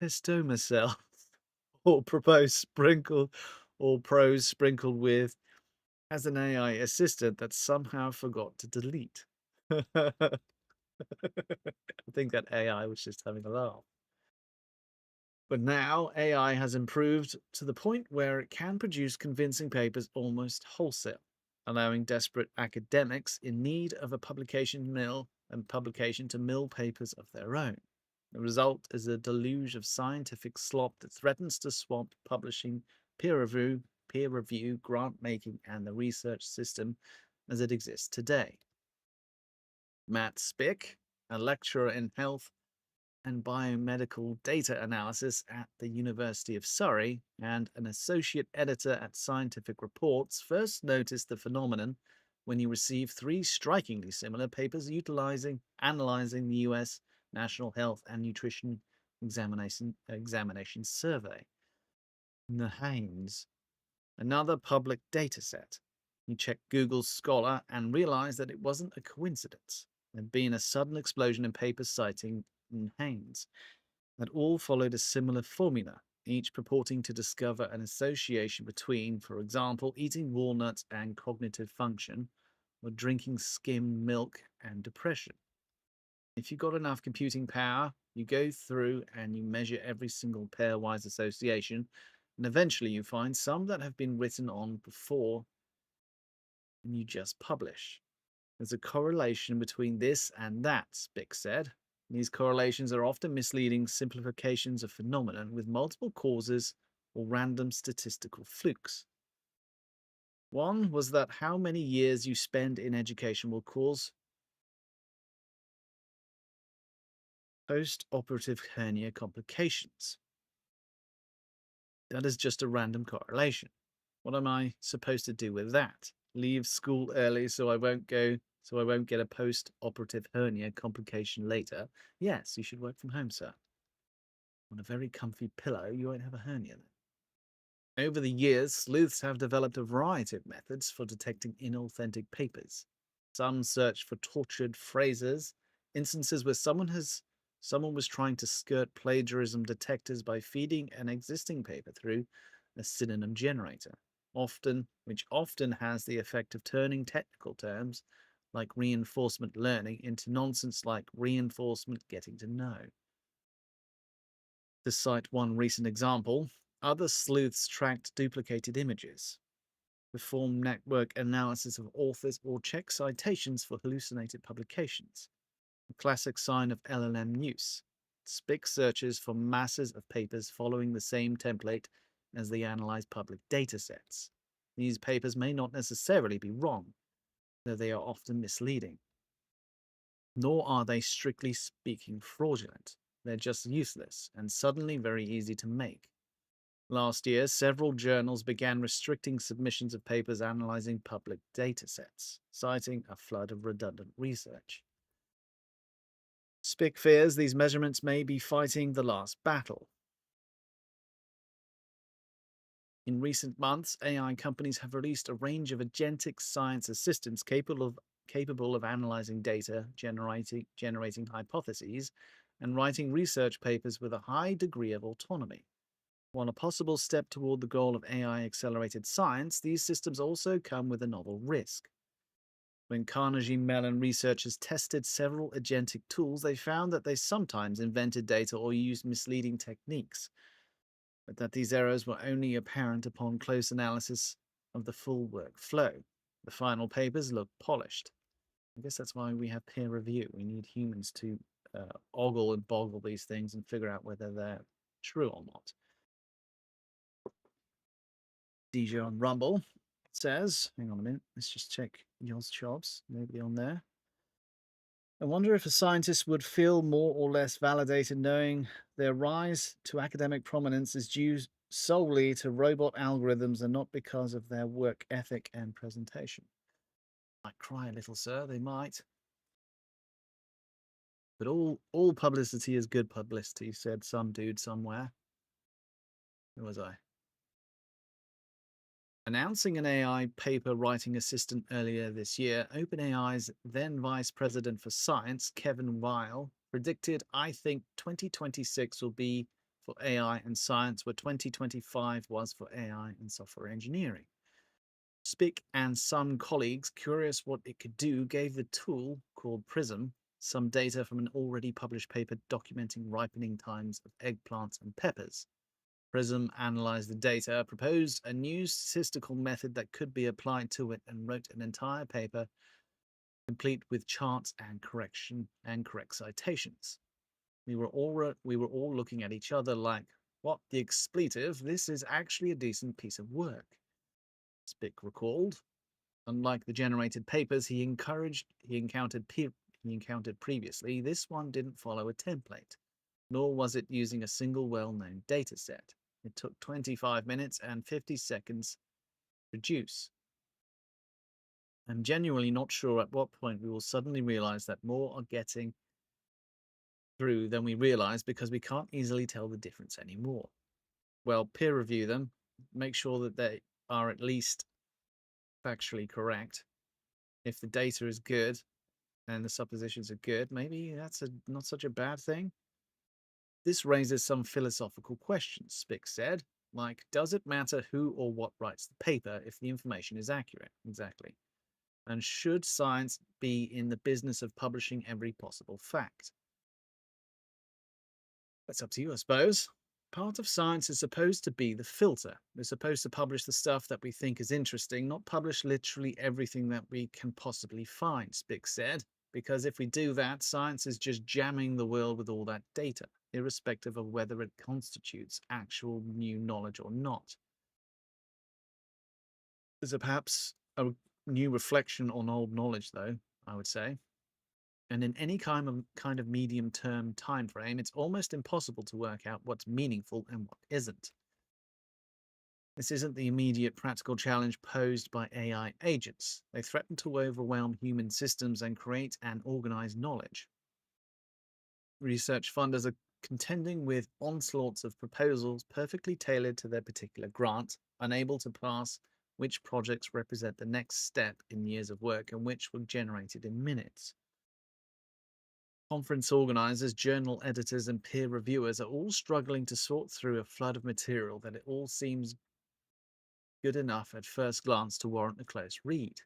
histoma cells or prose sprinkled with as an AI assistant that somehow forgot to delete. I think that AI was just having a laugh. But now AI has improved to the point where it can produce convincing papers almost wholesale, allowing desperate academics in need of a publication to mill papers of their own. The result is a deluge of scientific slop that threatens to swamp publishing, peer review, grant making, and the research system as it exists today. Matt Spick, a lecturer in health and biomedical data analysis at the University of Surrey and an associate editor at Scientific Reports, first noticed the phenomenon when he received three strikingly similar papers analyzing the US National Health and Nutrition Examination Survey. NHANES, another public data set. He checked Google's Scholar and realized that it wasn't a coincidence. There'd been a sudden explosion in papers citing NHANES that all followed a similar formula, each purporting to discover an association between, for example, eating walnuts and cognitive function, or drinking skim milk and depression. If you've got enough computing power, you go through and you measure every single pairwise association, and eventually you find some that have been written on before and you just publish. There's a correlation between this and that, Spick said. These correlations are often misleading simplifications of phenomenon with multiple causes or random statistical flukes. One was that how many years you spend in education will cause post-operative hernia complications. That is just a random correlation. What am I supposed to do with that? Leave school early so I won't get a post-operative hernia complication later? Yes, you should work from home, sir. On a very comfy pillow, you won't have a hernia then. Over the years, sleuths have developed a variety of methods for detecting inauthentic papers. Some search for tortured phrases, instances where someone was trying to skirt plagiarism detectors by feeding an existing paper through a synonym generator, which often has the effect of turning technical terms like reinforcement learning into nonsense like reinforcement getting to know. To cite one recent example, other sleuths tracked duplicated images, perform network analysis of authors, or check citations for hallucinated publications. A classic sign of LLM use. Spick searches for masses of papers following the same template as they analyze public datasets. These papers may not necessarily be wrong, though they are often misleading. Nor are they strictly speaking fraudulent. They're just useless and suddenly very easy to make. Last year, several journals began restricting submissions of papers analyzing public datasets, citing a flood of redundant research. Spick fears these measurements may be fighting the last battle. In recent months, AI companies have released a range of agentic science assistants capable of analyzing data, generating hypotheses, and writing research papers with a high degree of autonomy. While a possible step toward the goal of AI-accelerated science, these systems also come with a novel risk. When Carnegie Mellon researchers tested several agentic tools, they found that they sometimes invented data or used misleading techniques, but that these errors were only apparent upon close analysis of the full workflow. The final papers look polished. I guess that's why we have peer review. We need humans to ogle and boggle these things and figure out whether they're true or not. DJ on Rumble says, hang on a minute, let's just check Yoz Chops. Nobody on there. I wonder if a scientist would feel more or less validated knowing their rise to academic prominence is due solely to robot algorithms and not because of their work ethic and presentation. Might cry a little, sir, they might. But all publicity is good publicity, said some dude somewhere. Who was I? Announcing an AI paper writing assistant earlier this year, OpenAI's then Vice President for Science, Kevin Weil, predicted, I think 2026 will be for AI and science what 2025 was for AI and software engineering. Spick and some colleagues, curious what it could do, gave the tool, called Prism, some data from an already published paper documenting ripening times of eggplants and peppers. Prism analyzed the data, proposed a new statistical method that could be applied to it, and wrote an entire paper complete with charts and correct citations. We were all looking at each other like, what the expletive? This is actually a decent piece of work. Spick recalled. Unlike the generated papers he encountered previously, this one didn't follow a template, nor was it using a single well-known dataset. It took 25 minutes and 50 seconds to produce. I'm genuinely not sure at what point we will suddenly realize that more are getting through than we realize because we can't easily tell the difference anymore. Well, peer review them, make sure that they are at least factually correct. If the data is good and the suppositions are good, maybe that's not such a bad thing. This raises some philosophical questions, Spick said, like, does it matter who or what writes the paper if the information is accurate? Exactly. And should science be in the business of publishing every possible fact? That's up to you, I suppose. Part of science is supposed to be the filter. We're supposed to publish the stuff that we think is interesting, not publish literally everything that we can possibly find, Spick said. Because if we do that, science is just jamming the world with all that data, irrespective of whether it constitutes actual new knowledge or not. There's perhaps a new reflection on old knowledge, though, I would say. And in any kind of medium-term time frame, it's almost impossible to work out what's meaningful and what isn't. This isn't the immediate practical challenge posed by AI agents. They threaten to overwhelm human systems and create and organize knowledge. Research funders are contending with onslaughts of proposals perfectly tailored to their particular grant, unable to pass which projects represent the next step in years of work and which were generated in minutes. Conference organizers, journal editors, and peer reviewers are all struggling to sort through a flood of material that it all seems good enough at first glance to warrant a close read.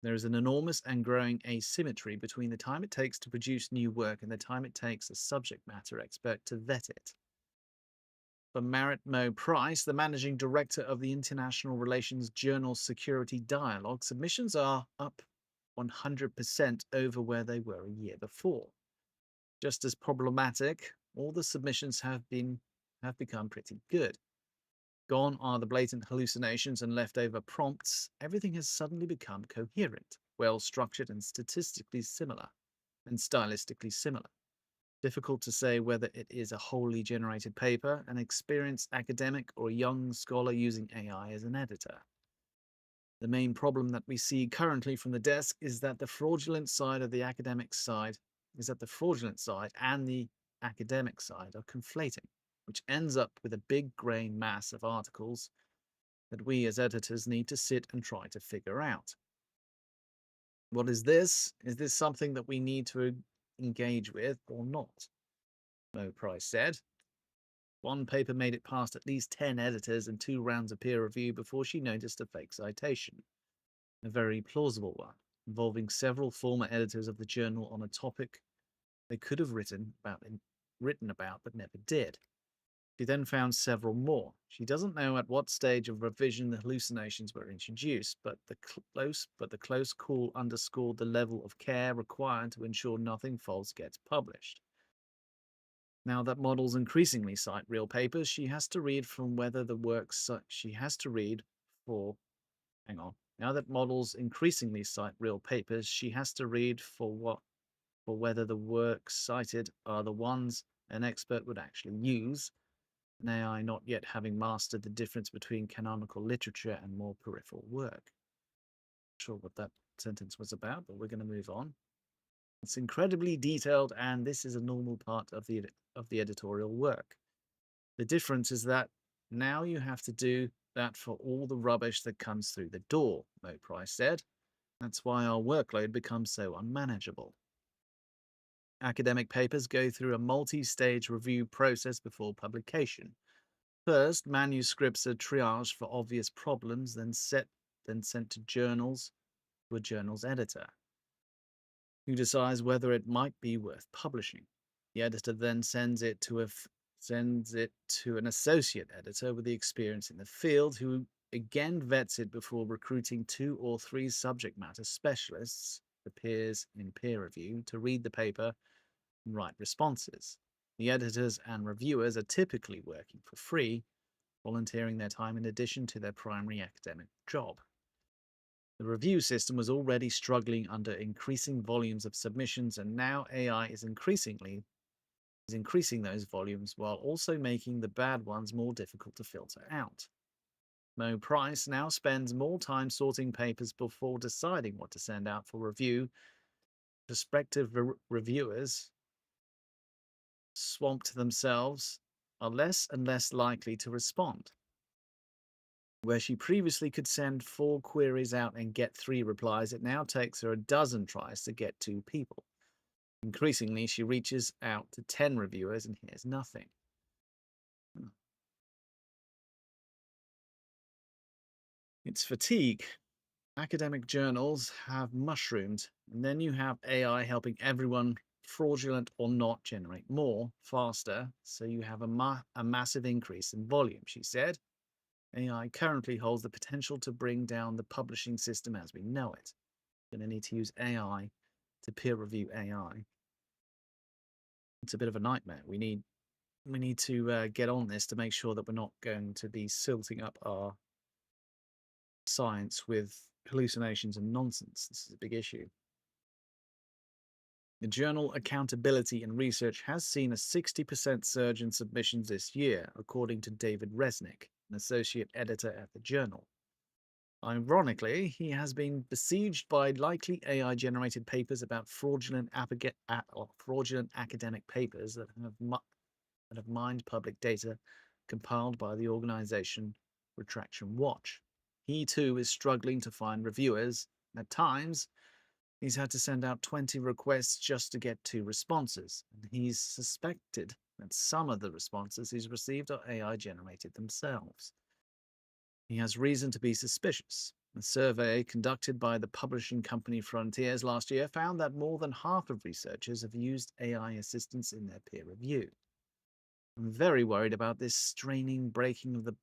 There is an enormous and growing asymmetry between the time it takes to produce new work and the time it takes a subject matter expert to vet it. For Marit Mo Price, the managing director of the international relations journal Security Dialogue, submissions are up 100% over where they were a year before. Just as problematic, all the submissions have become pretty good. Gone are the blatant hallucinations and leftover prompts. Everything has suddenly become coherent, well structured, and statistically similar, and stylistically similar. Difficult to say whether it is a wholly generated paper, an experienced academic, or a young scholar using AI as an editor. The main problem that we see currently from the desk is that the fraudulent side and the academic side are conflating, which ends up with a big grey mass of articles that we as editors need to sit and try to figure out. What is this? Is this something that we need to engage with or not? Mo Price said. One paper made it past at least 10 editors and 2 rounds of peer review before she noticed a fake citation. A very plausible one, involving several former editors of the journal on a topic they could have written about but never did. She then found several more. She doesn't know at what stage of revision the hallucinations were introduced, but the close call underscored the level of care required to ensure nothing false gets published. Now that models increasingly cite real papers, she has to read from whether the works she has to read for. Hang on. Now that models increasingly cite real papers, she has to read for whether the works cited are the ones an expert would actually use, an AI not yet having mastered the difference between canonical literature and more peripheral work. Not sure what that sentence was about, but we're going to move on. It's incredibly detailed, and this is a normal part of the editorial work. The difference is that now you have to do that for all the rubbish that comes through the door, Mo Price said. That's why our workload becomes so unmanageable. Academic papers go through a multi-stage review process before publication. First, manuscripts are triaged for obvious problems, then sent to a journal's editor, who decides whether it might be worth publishing. The editor then sends it to an associate editor with the experience in the field, who again vets it before recruiting 2 or 3 subject matter specialists, the peers in peer review, to read the paper and write responses. The editors and reviewers are typically working for free, volunteering their time in addition to their primary academic job. The review system was already struggling under increasing volumes of submissions, and now AI is increasing those volumes while also making the bad ones more difficult to filter out. Mo Price now spends more time sorting papers before deciding what to send out for review. Prospective reviewers, swamped themselves, are less and less likely to respond. Where she previously could send 4 queries out and get 3 replies, it now takes her a dozen tries to get 2 people. Increasingly, she reaches out to 10 reviewers and hears nothing. It's fatigue. Academic journals have mushroomed, and then you have AI helping everyone, fraudulent or not, generate more, faster, so you have a massive increase in volume, she said. AI currently holds the potential to bring down the publishing system as we know it. You're going to need to use AI to peer review AI. It's a bit of a nightmare. We need to get on this to make sure that we're not going to be silting up our science with hallucinations and nonsense. This is a big issue. The journal Accountability and Research has seen a 60% surge in submissions this year, according to David Resnick, an associate editor at the journal. Ironically, he has been besieged by likely AI-generated papers about fraudulent academic papers that have mined public data compiled by the organization Retraction Watch. He too is struggling to find reviewers. At times, he's had to send out 20 requests just to get 2 responses, and he's suspected that some of the responses he's received are AI-generated themselves. He has reason to be suspicious. A survey conducted by the publishing company Frontiers last year found that more than half of researchers have used AI assistance in their peer review. I'm very worried about this straining breaking of the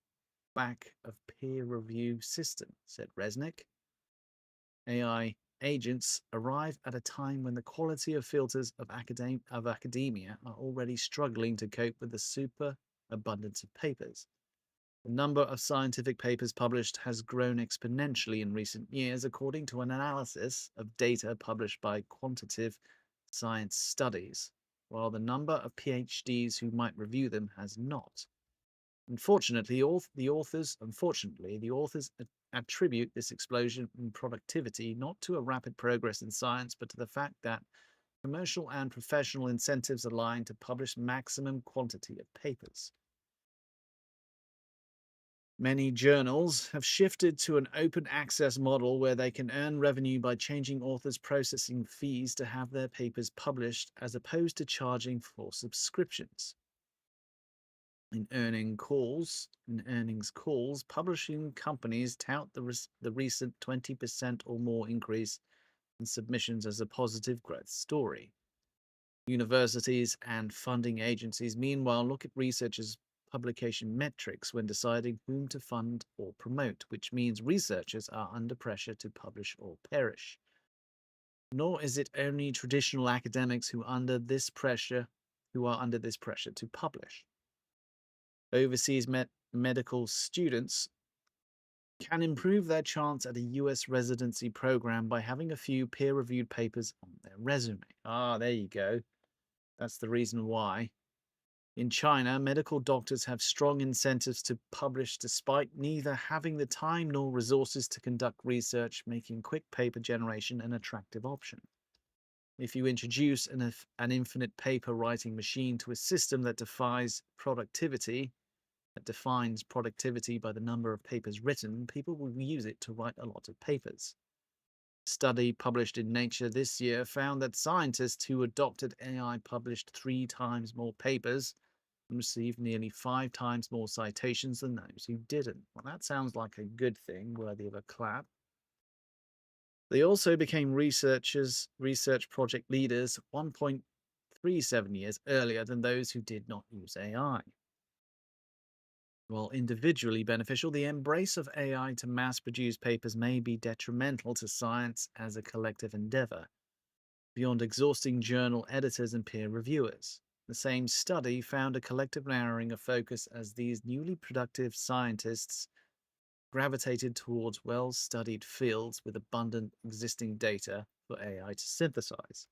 back of peer review system, said Resnick. AI agents arrive at a time when the quality of filters of academia are already struggling to cope with the superabundance of papers. The number of scientific papers published has grown exponentially in recent years, according to an analysis of data published by Quantitative Science Studies, while the number of PhDs who might review them has not. Unfortunately, the authors attribute this explosion in productivity not to a rapid progress in science, but to the fact that commercial and professional incentives align to publish maximum quantity of papers. Many journals have shifted to an open access model where they can earn revenue by changing authors' processing fees to have their papers published, as opposed to charging for subscriptions. In earnings calls, publishing companies tout the recent 20% or more increase in submissions as a positive growth story. Universities and funding agencies, meanwhile, look at researchers' publication metrics when deciding whom to fund or promote, which means researchers are under pressure to publish or perish. Nor is it only traditional academics who are under this pressure to publish. Overseas medical students can improve their chance at a US residency program by having a few peer-reviewed papers on their resume. Ah, there you go. That's the reason why. In China, medical doctors have strong incentives to publish despite neither having the time nor resources to conduct research, making quick paper generation an attractive option. If you introduce an infinite paper writing machine to a system that defines productivity by the number of papers written, people will use it to write a lot of papers. A study published in Nature this year found that scientists who adopted AI published 3 times more papers and received nearly 5 times more citations than those who didn't. Well, that sounds like a good thing, worthy of a clap. They also became research project leaders 1.37 years earlier than those who did not use AI. While individually beneficial, the embrace of AI to mass produce papers may be detrimental to science as a collective endeavor, beyond exhausting journal editors and peer reviewers. The same study found a collective narrowing of focus as these newly productive scientists gravitated towards well-studied fields with abundant existing data for AI to synthesize.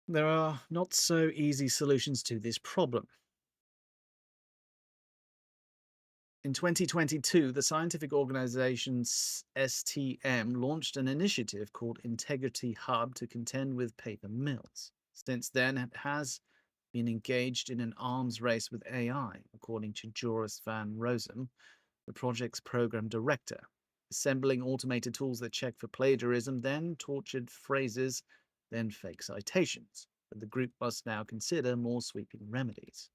There are not so easy solutions to this problem. In 2022, the scientific organization STM launched an initiative called Integrity Hub to contend with paper mills. Since then, it has been engaged in an arms race with AI, according to Joris van Rossum, the project's program director, assembling automated tools that check for plagiarism, then tortured phrases, then fake citations. But the group must now consider more sweeping remedies.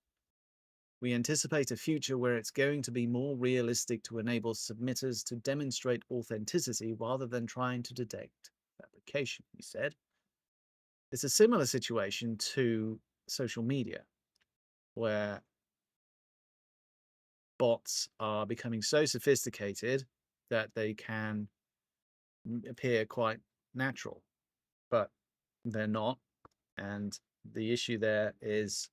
We anticipate a future where it's going to be more realistic to enable submitters to demonstrate authenticity rather than trying to detect fabrication, he said. It's a similar situation to social media, where bots are becoming so sophisticated that they can appear quite natural, but they're not. And the issue there is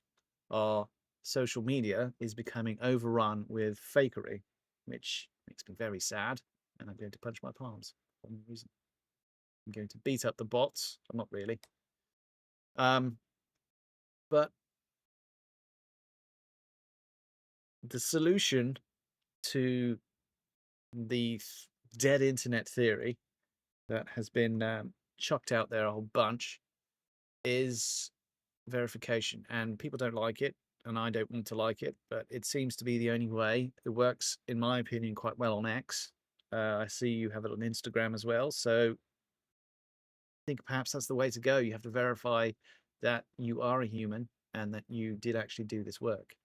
our social media is becoming overrun with fakery, which makes me very sad. And I'm going to punch my palms for no reason. I'm going to beat up the bots. I'm not really. But the solution to the dead internet theory that has been chucked out there a whole bunch is verification. And people don't like it, and I don't want to like it, but it seems to be the only way. It works, in my opinion, quite well on X. I see you have it on Instagram as well. So I think perhaps that's the way to go. You have to verify that you are a human and that you did actually do this work.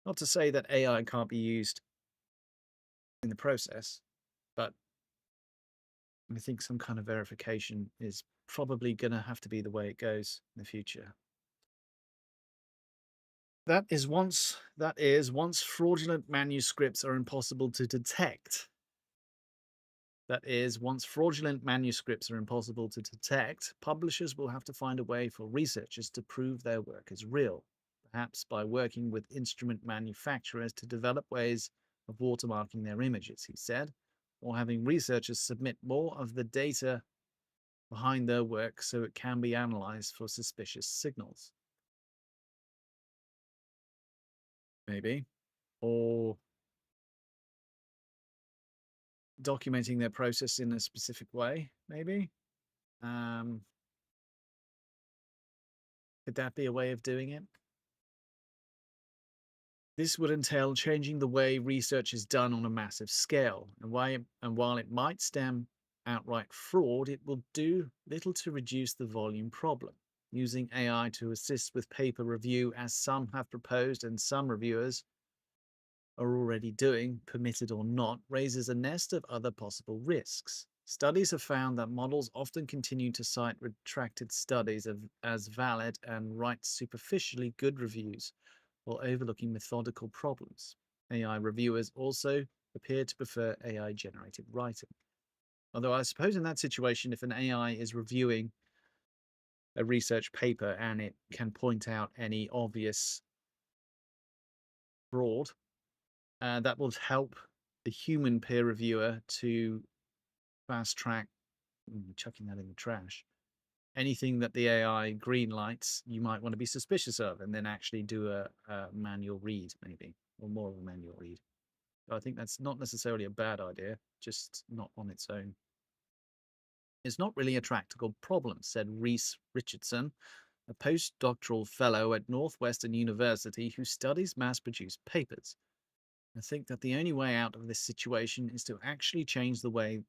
Not to say that AI can't be used in the process, but I think some kind of verification is probably going to have to be the way it goes in the future. That is once fraudulent manuscripts are impossible to detect. Once fraudulent manuscripts are impossible to detect, publishers will have to find a way for researchers to prove their work is real, perhaps by working with instrument manufacturers to develop ways of watermarking their images, he said, or having researchers submit more of the data behind their work so it can be analyzed for suspicious signals. Maybe. Or documenting their process in a specific way, maybe. Could that be a way of doing it? This would entail changing the way research is done on a massive scale, and while it might stem outright fraud, it will do little to reduce the volume problem. Using AI to assist with paper review, as some have proposed and some reviewers are already doing, permitted or not, raises a nest of other possible risks. Studies have found that models often continue to cite retracted studies as valid and write superficially good reviews while overlooking methodical problems. AI reviewers also appear to prefer AI-generated writing. Although I suppose in that situation, if an AI is reviewing a research paper and it can point out any obvious fraud, that will help the human peer reviewer to fast track, chucking that in the trash. Anything that the AI green lights, you might want to be suspicious of, and then actually do a manual read, maybe, or more of a manual read. I think that's not necessarily a bad idea, just not on its own. is not really a tractable problem, said Reese Richardson, a postdoctoral fellow at Northwestern University who studies mass-produced papers. I think that the only way out of this situation is to actually change the way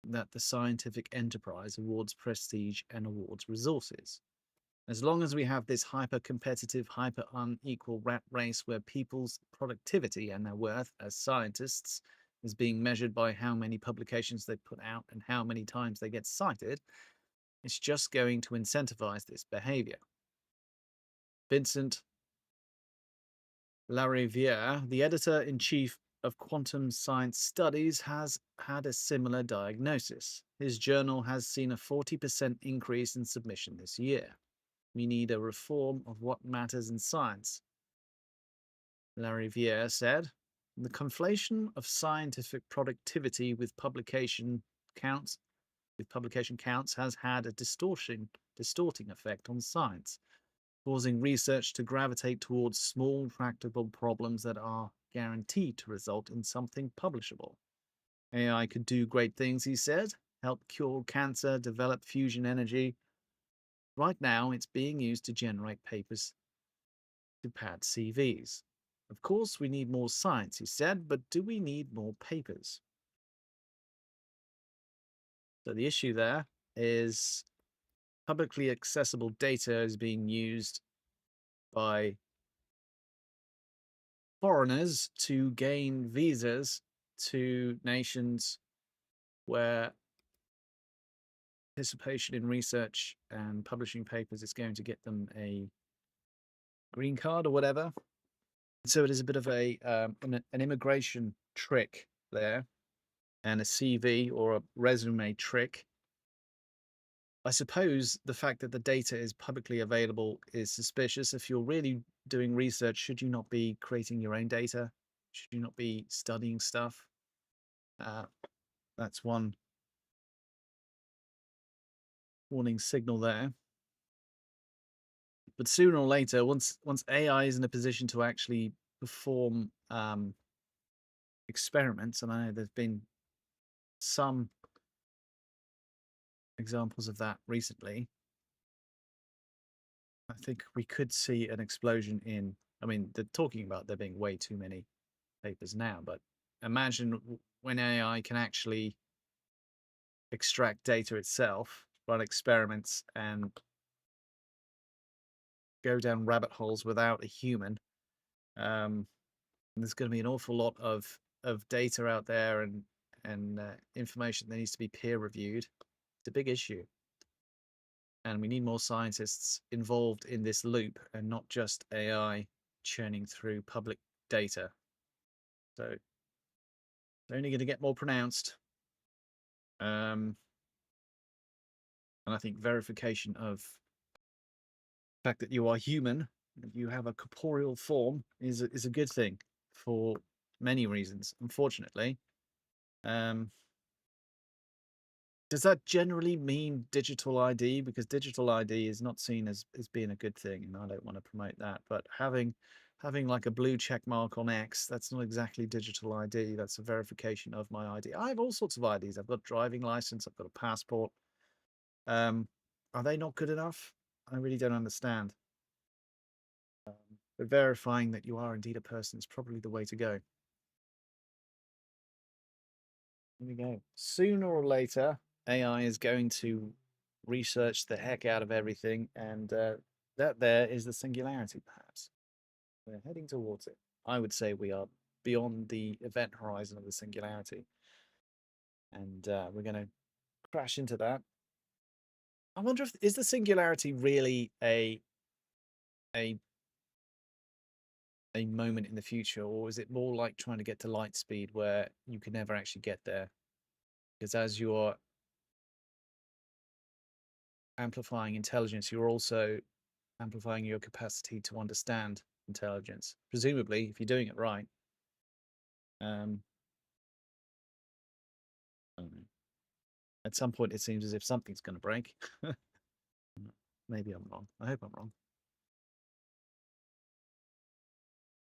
that the scientific enterprise awards prestige and awards resources. As long as we have this hyper-competitive, hyper-unequal rat race where people's productivity and their worth as scientists is being measured by how many publications they put out and how many times they get cited, it's just going to incentivize this behavior. Vincent Lariviere, the editor-in-chief of Quantum Science Studies, has had a similar diagnosis. His journal has seen a 40% increase in submission this year. We need a reform of what matters in science, Lariviere said. The conflation of scientific productivity with publication counts has had a distorting effect on science, causing research to gravitate towards small, tractable problems that are guaranteed to result in something publishable. AI could do great things, he said, help cure cancer, develop fusion energy. Right now, it's being used to generate papers to pad CVs. Of course, we need more science, he said, but do we need more papers? So the issue there is publicly accessible data is being used by foreigners to gain visas to nations where participation in research and publishing papers is going to get them a green card or whatever. So it is a bit of an immigration trick there, and a CV or a resume trick. I suppose the fact that the data is publicly available is suspicious. If you're really doing research, should you not be creating your own data? Should you not be studying stuff? That's one warning signal there. But sooner or later, once AI is in a position to actually perform experiments, and I know there's been some examples of that recently, I think we could see an explosion in. I mean, they're talking about there being way too many papers now, but imagine when AI can actually extract data itself, run experiments, and go down rabbit holes without a human. There's going to be an awful lot of data out there and information that needs to be peer reviewed. It's a big issue, and we need more scientists involved in this loop and not just AI churning through public data. So it's only going to get more pronounced. And I think verification of the fact that you are human, that you have a corporeal form, is a good thing for many reasons. Unfortunately, does that generally mean digital ID? Because digital ID is not seen as being a good thing, and I don't want to promote that. But having like a blue check mark on X, that's not exactly digital ID. That's a verification of my ID. I have all sorts of IDs. I've got a driving license. I've got a passport. Are they not good enough? I really don't understand. But verifying that you are indeed a person is probably the way to go. Here we go. Sooner or later, AI is going to research the heck out of everything, and that there is the singularity, perhaps. We're heading towards it. I would say we are beyond the event horizon of the singularity, and we're going to crash into that. I wonder if is the singularity really a moment in the future, or is it more like trying to get to light speed where you can never actually get there? Because as you're amplifying intelligence, you're also amplifying your capacity to understand intelligence. Presumably, if you're doing it right. I don't know. At some point, it seems as if something's going to break. Maybe I'm wrong. I hope I'm wrong.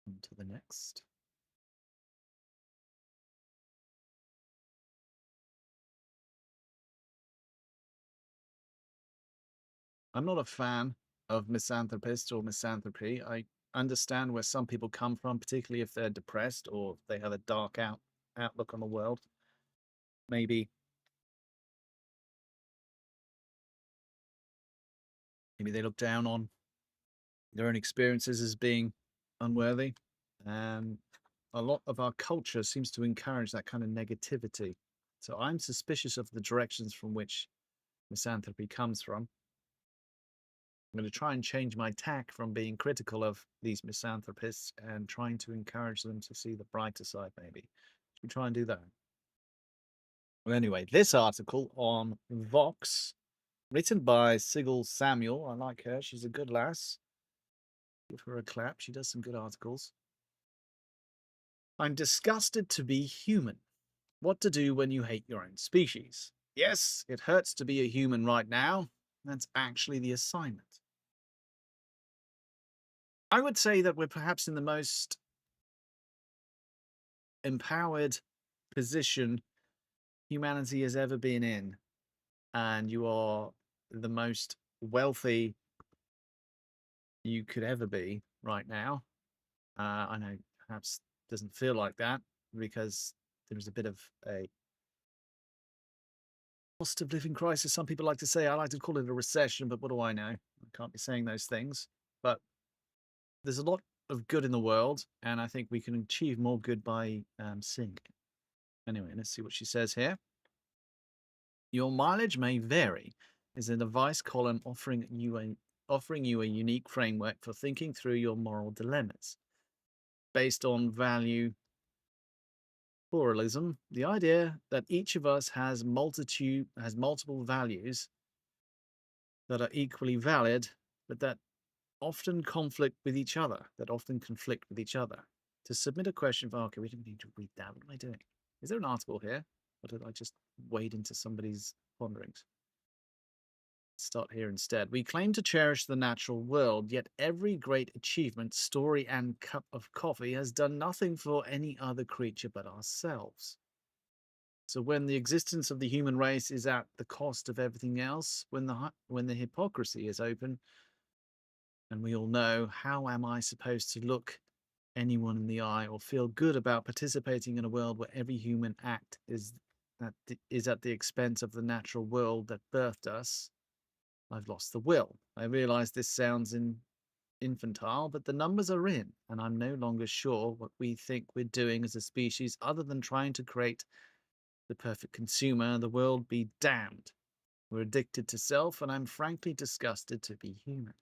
On to the next. I'm not a fan of misanthropists or misanthropy. I understand where some people come from, particularly if they're depressed or they have a dark outlook on the world. Maybe they look down on their own experiences as being unworthy. And a lot of our culture seems to encourage that kind of negativity. So I'm suspicious of the directions from which misanthropy comes from. I'm going to try and change my tack from being critical of these misanthropists and trying to encourage them to see the brighter side, maybe. Should we try and do that? Well, anyway, this article on Vox, written by Sigil Samuel. I like her. She's a good lass. Give her a clap. She does some good articles. I'm disgusted to be human. What to do when you hate your own species. Yes, it hurts to be a human right now. That's actually the assignment. I would say that we're perhaps in the most empowered position humanity has ever been in. And you are the most wealthy you could ever be right now. I know perhaps doesn't feel like that because there's a bit of a cost of living crisis. Some people like to say, I like to call it a recession, but what do I know? I can't be saying those things. But there's a lot of good in the world, and I think we can achieve more good by seeing it. Anyway, let's see what she says here. Your mileage may vary is an advice column offering you a unique framework for thinking through your moral dilemmas. Based on value pluralism, the idea that each of us has multiple values that are equally valid, but that often conflict with each other. To submit a question for, okay, we didn't need to read that. What am I doing? Is there an article here? Or did I just wade into somebody's ponderings? Start here instead. We claim to cherish the natural world, yet every great achievement, story, and cup of coffee has done nothing for any other creature but ourselves. So when the existence of the human race is at the cost of everything else, when the hypocrisy is open, and we all know, how am I supposed to look anyone in the eye or feel good about participating in a world where every human act is at the expense of the natural world that birthed us? I've lost the will. I realize this sounds infantile, but the numbers are in, and I'm no longer sure what we think we're doing as a species other than trying to create the perfect consumer. The world be damned. We're addicted to self, and I'm frankly disgusted to be human.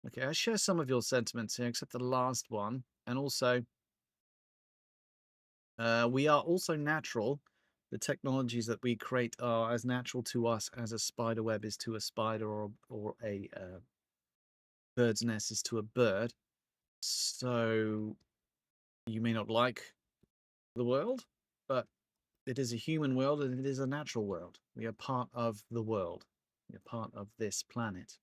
Okay, I share some of your sentiments here, except the last one. And also, we are also natural. The technologies that we create are as natural to us as a spider web is to a spider, or a bird's nest is to a bird. So you may not like the world, but it is a human world and it is a natural world. We are part of the world. We are part of this planet.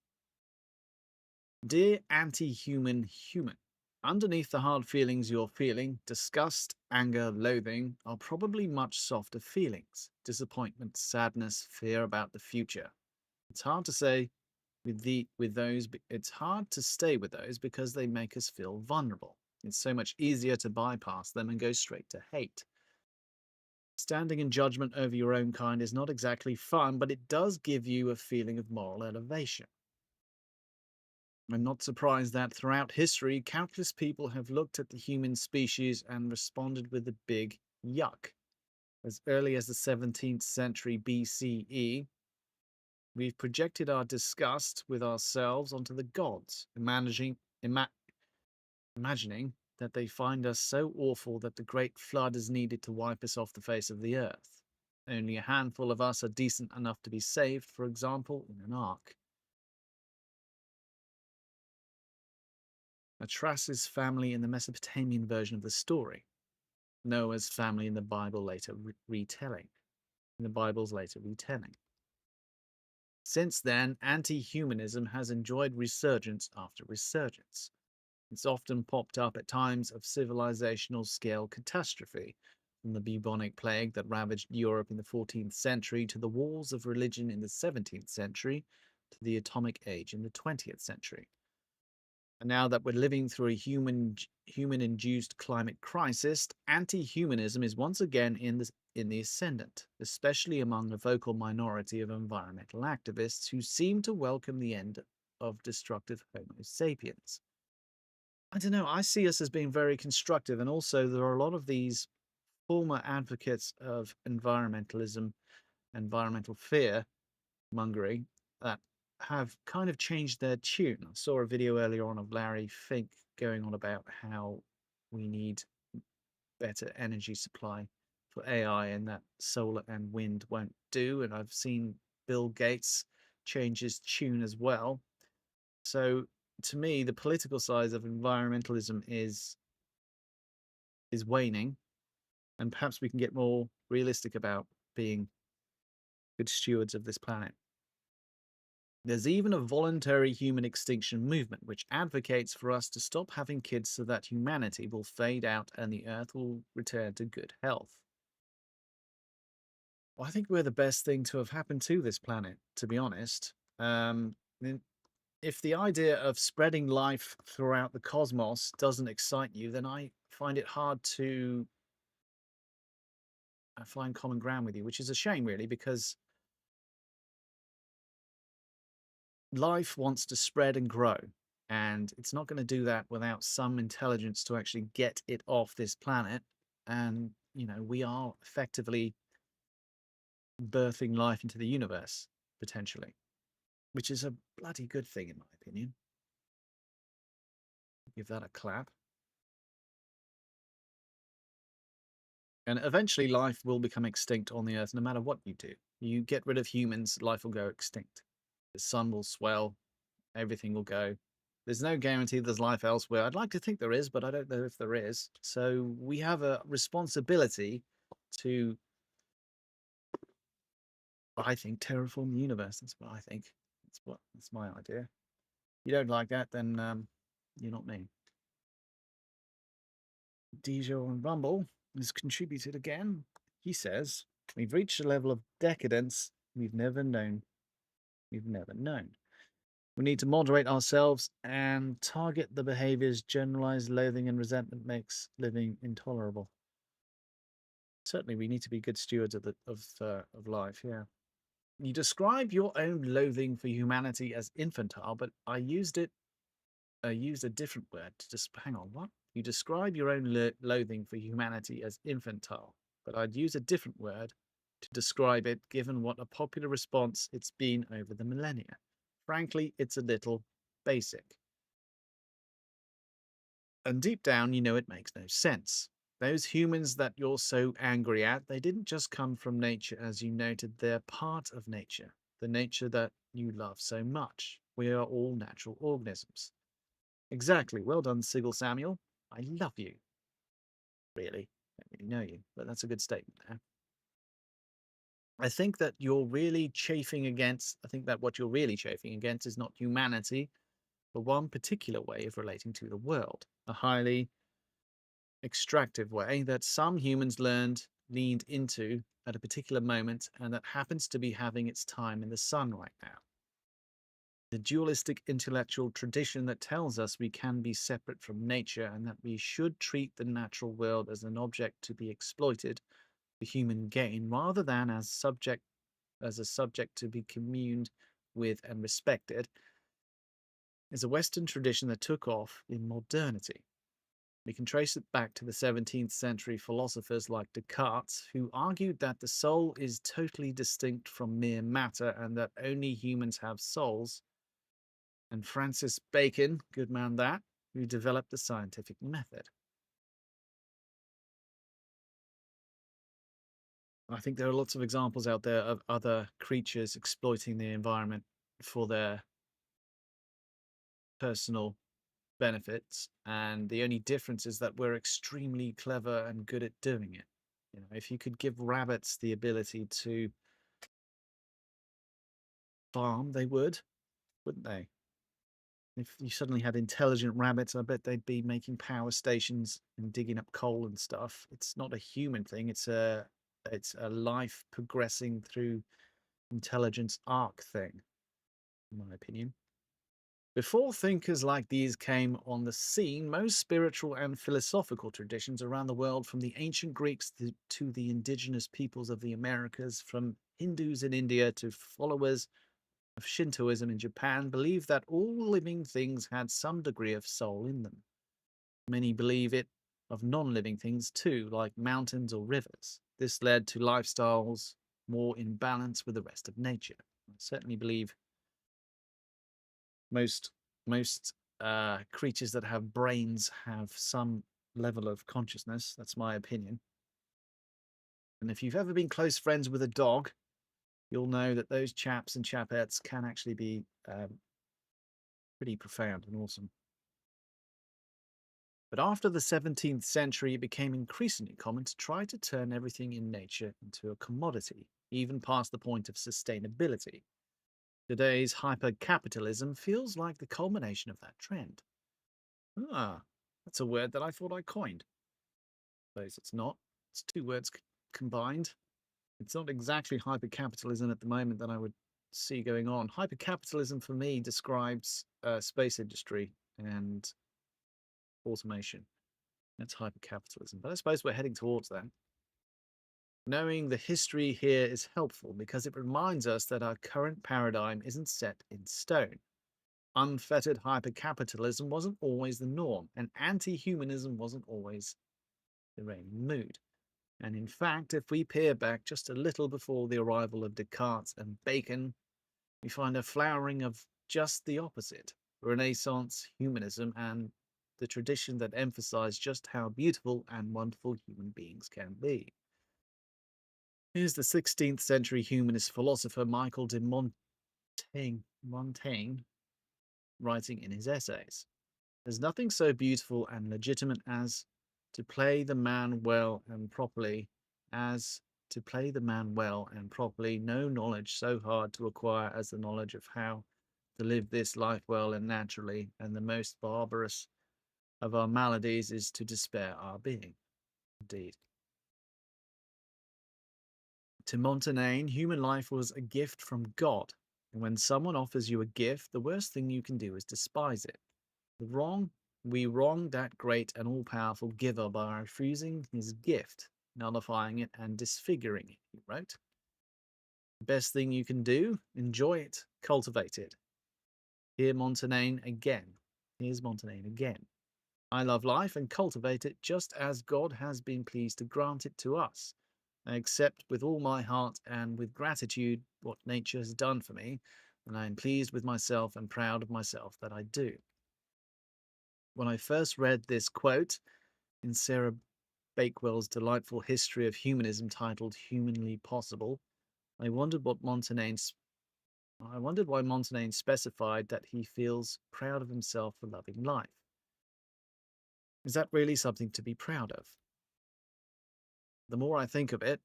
Dear anti-human human, underneath the hard feelings you're feeling, disgust, anger, loathing are probably much softer feelings. Disappointment, sadness, fear about the future. It's hard to say it's hard to stay with those because they make us feel vulnerable. It's so much easier to bypass them and go straight to hate. Standing in judgment over your own kind is not exactly fun, but it does give you a feeling of moral elevation. I'm not surprised that throughout history, countless people have looked at the human species and responded with a big yuck. As early as the 17th century BCE, we've projected our disgust with ourselves onto the gods, imagining that they find us so awful that the great flood is needed to wipe us off the face of the earth. Only a handful of us are decent enough to be saved, for example, in an ark. Atras's family in the Mesopotamian version of the story. Noah's family in the Bible later retelling. In the Bible's later retelling. Since then, anti-humanism has enjoyed resurgence after resurgence. It's often popped up at times of civilizational scale catastrophe, from the bubonic plague that ravaged Europe in the 14th century to the wars of religion in the 17th century, to the atomic age in the 20th century. And now that we're living through a human-induced climate crisis, anti-humanism is once again in the ascendant, especially among a vocal minority of environmental activists who seem to welcome the end of destructive Homo sapiens. I don't know, I see us as being very constructive, and also there are a lot of these former advocates of environmentalism, environmental fear mongering that have kind of changed their tune. I saw a video earlier on of Larry Fink going on about how we need better energy supply for AI and that solar and wind won't do. And I've seen Bill Gates change his tune as well. So to me, the political side of environmentalism is waning, and perhaps we can get more realistic about being good stewards of this planet. There's even a voluntary human extinction movement which advocates for us to stop having kids so that humanity will fade out and the Earth will return to good health. Well, I think we're the best thing to have happened to this planet, to be honest. If the idea of spreading life throughout the cosmos doesn't excite you, then I find it hard to find common ground with you, which is a shame, really, because life wants to spread and grow, and it's not going to do that without some intelligence to actually get it off this planet. And, we are effectively birthing life into the universe, potentially, which is a bloody good thing, in my opinion. Give that a clap. And eventually life will become extinct on the Earth, no matter what you do. You get rid of humans, life will go extinct. The sun will swell, everything will go. There's no guarantee there's life elsewhere. I'd like to think there is, but I don't know if there is. So we have a responsibility to, I think, terraform the universe. That's what I think. That's my idea. If you don't like that, then you're not me. Dijo and Rumble has contributed again. He says, we've reached a level of decadence we've never known. We've never known. We need to moderate ourselves and target the behaviors generalized loathing and resentment makes living intolerable. Certainly, we need to be good stewards of life. Yeah. You describe your own loathing for humanity as infantile, but I used a different word to just hang on. What? You describe your own loathing for humanity as infantile, but I'd use a different word to describe it, given what a popular response it's been over the millennia. Frankly, it's a little basic. And deep down, it makes no sense. Those humans that you're so angry at, they didn't just come from nature, as you noted, they're part of nature, the nature that you love so much. We are all natural organisms. Exactly. Well done, Sigil Samuel. I love you. Really. I don't really know you, but that's a good statement there. I think that what you're really chafing against is not humanity, but one particular way of relating to the world, a highly extractive way that some humans leaned into at a particular moment, and that happens to be having its time in the sun right now. The dualistic intellectual tradition that tells us we can be separate from nature and that we should treat the natural world as an object to be exploited for human gain rather than as a subject to be communed with and respected, is a Western tradition that took off in modernity. We can trace it back to the 17th century philosophers like Descartes, who argued that the soul is totally distinct from mere matter and that only humans have souls, and Francis Bacon, good man that, who developed the scientific method. I think there are lots of examples out there of other creatures exploiting the environment for their personal benefits, and the only difference is that we're extremely clever and good at doing it. If you could give rabbits the ability to farm, they would, wouldn't they? If you suddenly had intelligent rabbits, I bet they'd be making power stations and digging up coal and stuff. It's not a human thing. It's a life progressing through intelligence arc thing. in my opinion. Before thinkers like these came on the scene, most spiritual and philosophical traditions around the world, from the ancient Greeks to the indigenous peoples of the Americas, from Hindus in India to followers of Shintoism in Japan, believed that all living things had some degree of soul in them. Many believe it of non living things too, like mountains or rivers. This led to lifestyles more in balance with the rest of nature. I certainly believe most creatures that have brains have some level of consciousness. That's my opinion. And if you've ever been close friends with a dog, you'll know that those chaps and chapettes can actually be pretty profound and awesome. But after the 17th century, it became increasingly common to try to turn everything in nature into a commodity, even past the point of sustainability. Today's hyper-capitalism feels like the culmination of that trend. Ah, that's a word that I thought I coined. Suppose it's not. It's two words combined. It's not exactly hyper-capitalism at the moment that I would see going on. Hyper-capitalism for me describes space industry and automation. That's hyper-capitalism. But I suppose we're heading towards that. Knowing the history here is helpful because it reminds us that our current paradigm isn't set in stone. Unfettered hypercapitalism wasn't always the norm, and anti-humanism wasn't always the reigning mood. And in fact, if we peer back just a little before the arrival of Descartes and Bacon, we find a flowering of just the opposite: Renaissance humanism and the tradition that emphasized just how beautiful and wonderful human beings can be. Here's the 16th century humanist philosopher Michael de Montaigne writing in his essays. There's nothing so beautiful and legitimate as to play the man well and properly, no knowledge so hard to acquire as the knowledge of how to live this life well and naturally, and the most barbarous of our maladies is to despair our being. Indeed. To Montaigne, human life was a gift from God, and when someone offers you a gift, the worst thing you can do is despise it. We wrong that great and all-powerful giver by refusing his gift, nullifying it and disfiguring it, he wrote. The best thing you can do, enjoy it, cultivate it. Here's Montaigne again. I love life and cultivate it just as God has been pleased to grant it to us. I accept with all my heart and with gratitude what nature has done for me, and I am pleased with myself and proud of myself that I do. When I first read this quote in Sarah Bakewell's delightful history of humanism titled Humanly Possible, I wondered why Montaigne specified that he feels proud of himself for loving life. Is that really something to be proud of? The more I think of it,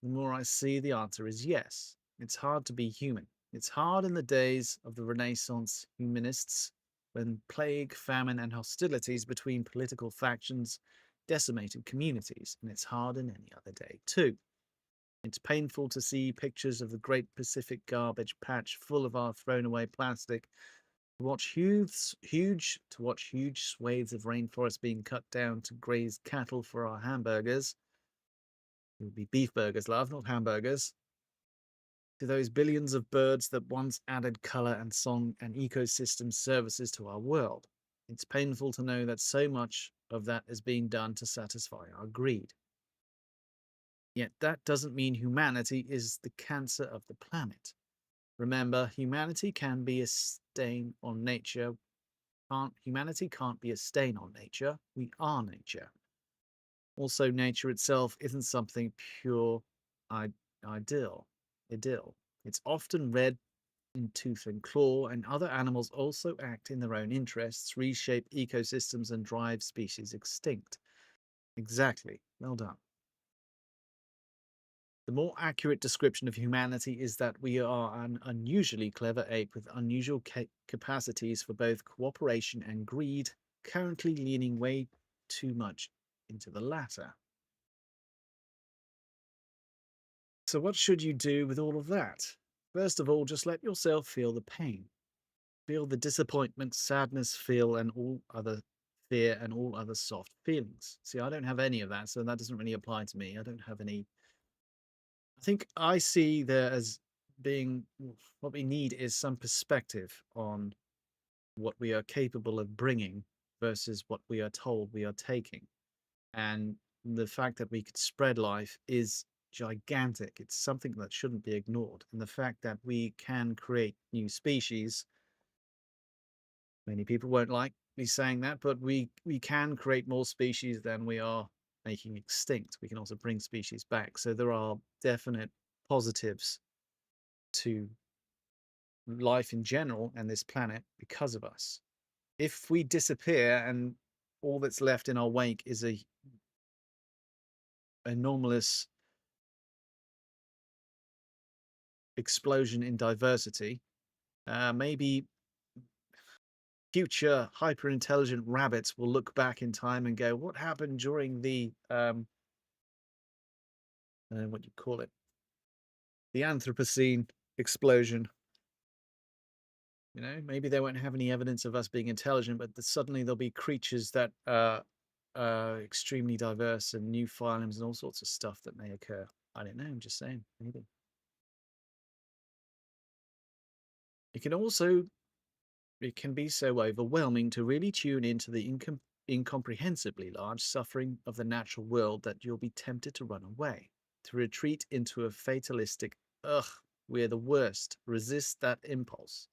the more I see the answer is yes. It's hard to be human. It's hard in the days of the Renaissance humanists, when plague, famine, and hostilities between political factions decimated communities, and it's hard in any other day too. It's painful to see pictures of the Great Pacific garbage patch full of our thrown away plastic, to watch huge swathes of rainforest being cut down to graze cattle for our hamburgers. It would be beef burgers, love, not hamburgers. To those billions of birds that once added colour and song and ecosystem services to our world. It's painful to know that so much of that is being done to satisfy our greed. Yet that doesn't mean humanity is the cancer of the planet. Remember, humanity can be a stain on nature. Humanity can't be a stain on nature. We are nature. Also, nature itself isn't something pure idyll. It's often red in tooth and claw, and other animals also act in their own interests, reshape ecosystems, and drive species extinct. Exactly. Well done. The more accurate description of humanity is that we are an unusually clever ape with unusual capacities for both cooperation and greed, currently leaning way too much into the latter. So what should you do with all of that? First of all, just let yourself feel the pain. feel the disappointment, sadness, feel, and all other fear and all other soft feelings. See, I don't have any of that, so that doesn't really apply to me. I don't have any. I think I see there as being what we need is some perspective on what we are capable of bringing versus what we are told we are taking. And the fact that we could spread life is gigantic. It's something that shouldn't be ignored. And the fact that we can create new species, many people won't like me saying that, but we can create more species than we are making extinct. We can also bring species back. So there are definite positives to life in general and this planet because of us. If we disappear and all that's left in our wake is a anomalous explosion in diversity, maybe future hyper intelligent rabbits will look back in time and go, what happened during the what do you call it, the Anthropocene explosion? You know, maybe they won't have any evidence of us being intelligent, but suddenly there'll be creatures that are extremely diverse and new phylums and all sorts of stuff that may occur. I don't know. I'm just saying, maybe. It can also it can be so overwhelming to really tune into the incomprehensibly large suffering of the natural world that you'll be tempted to run away, to retreat into a fatalistic, ugh, we're the worst. Resist that impulse.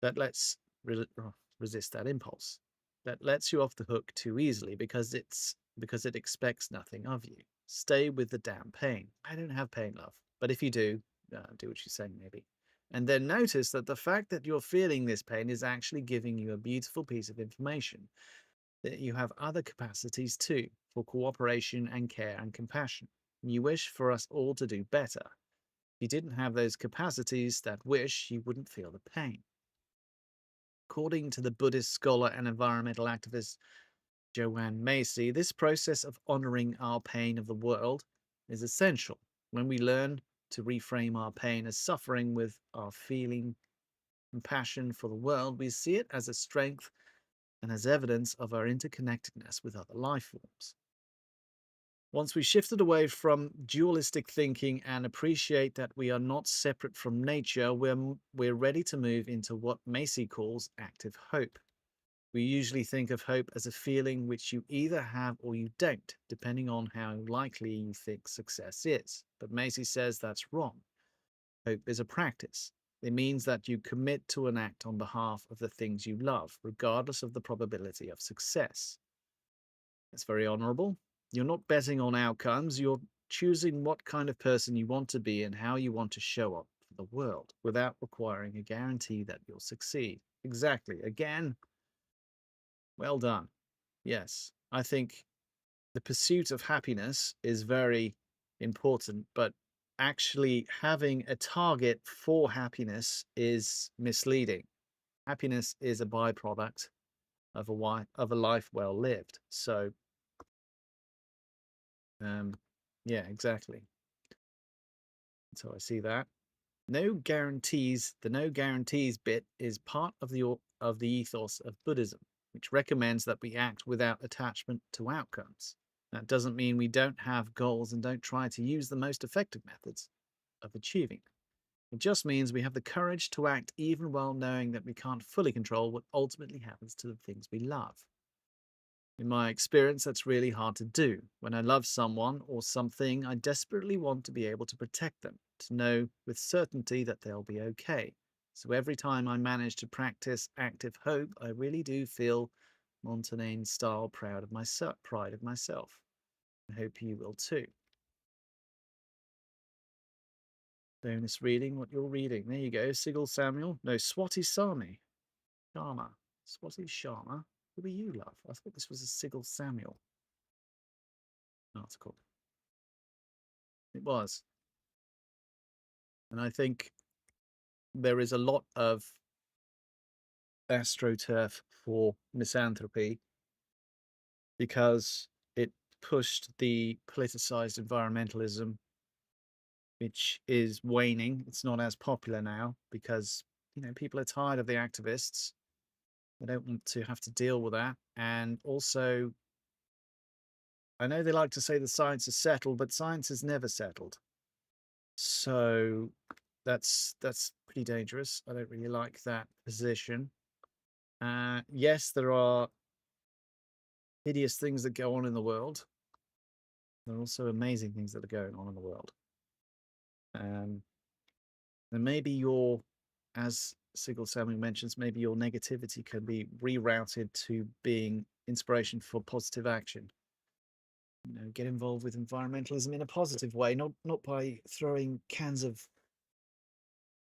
That lets resist that impulse. That lets you off the hook too easily because it expects nothing of you. Stay with the damn pain. I don't have pain, love, but if you do, do what she's saying, maybe. And then notice that the fact that you're feeling this pain is actually giving you a beautiful piece of information that you have other capacities too for cooperation and care and compassion. You wish for us all to do better. If you didn't have those capacities, that wish, you wouldn't feel the pain. According to the Buddhist scholar and environmental activist Joanne Macy, this process of honoring our pain of the world is essential. When we learn to reframe our pain as suffering with our feeling compassion for the world, we see it as a strength and as evidence of our interconnectedness with other life forms. Once we shifted away from dualistic thinking and appreciate that we are not separate from nature, we're ready to move into what Macy calls active hope. We usually think of hope as a feeling which you either have or you don't, depending on how likely you think success is. But Macy says that's wrong. Hope is a practice. It means that you commit to an act on behalf of the things you love, regardless of the probability of success. It's very honorable. You're not betting on outcomes, you're choosing what kind of person you want to be and how you want to show up for the world without requiring a guarantee that you'll succeed. Exactly. Again, well done. Yes, I think the pursuit of happiness is very important, but actually having a target for happiness is misleading. Happiness is a byproduct of a life well lived. So, yeah, exactly. So I see that. No guarantees. The no guarantees bit is part of the ethos of Buddhism, which recommends that we act without attachment to outcomes. That doesn't mean we don't have goals and don't try to use the most effective methods of achieving them. It just means we have the courage to act even while knowing that we can't fully control what ultimately happens to the things we love. In my experience, that's really hard to do. When I love someone or something, I desperately want to be able to protect them, to know with certainty that they'll be okay. So every time I manage to practice active hope, I really do feel Montaigne style pride of myself. I hope you will too. Bonus reading what you're reading. There you go. Sigil Samuel. No, Swati Sami. Sharma. Swati Sharma. Who are you, love? I thought this was a Sigil Samuel article. It was. And I think there is a lot of astroturf for misanthropy because it pushed the politicized environmentalism, which is waning. It's not as popular now because people are tired of the activists. They don't want to have to deal with that. And also, I know they like to say the science is settled, but science is never settled. So that's pretty dangerous. I don't really like that position. Yes, there are hideous things that go on in the world. There are also amazing things that are going on in the world. And maybe as Sigil Salmon mentions, maybe your negativity can be rerouted to being inspiration for positive action. Get involved with environmentalism in a positive way, not by throwing cans of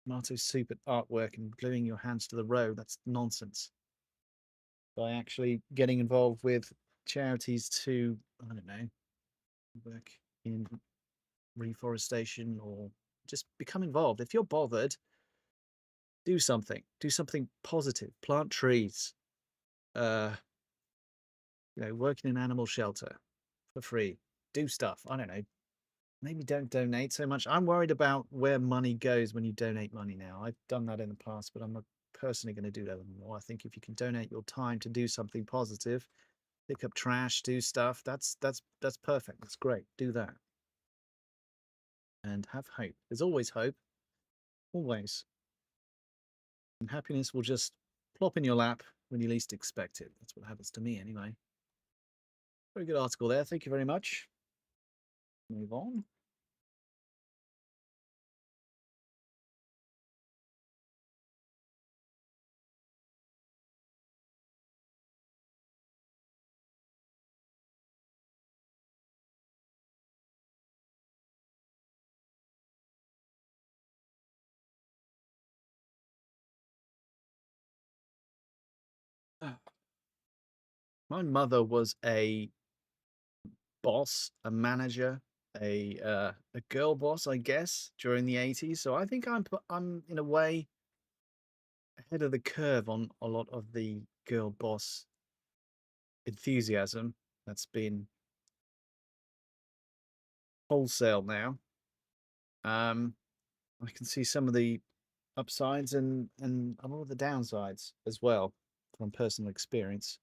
tomato soup at artwork and gluing your hands to the road. That's nonsense. By actually getting involved with charities to, I don't know, work in reforestation or just become involved. If you're bothered, do something. Do something positive. Plant trees. Work in an animal shelter for free. Do stuff. I don't know. Maybe don't donate so much. I'm worried about where money goes when you donate money now. I've done that in the past, but I'm not personally going to do that anymore. I think if you can donate your time to do something positive, pick up trash, do stuff, that's perfect. That's great. Do that. And have hope. There's always hope. Always. And happiness will just plop in your lap when you least expect it. That's what happens to me anyway. Very good article there. Thank you very much. Move on. My mother was a boss, a manager, a girl boss, I guess, during the 80s. So I think I'm in a way ahead of the curve on a lot of the girl boss enthusiasm that's been wholesale now. I can see some of the upsides and a lot of the downsides as well from personal experience.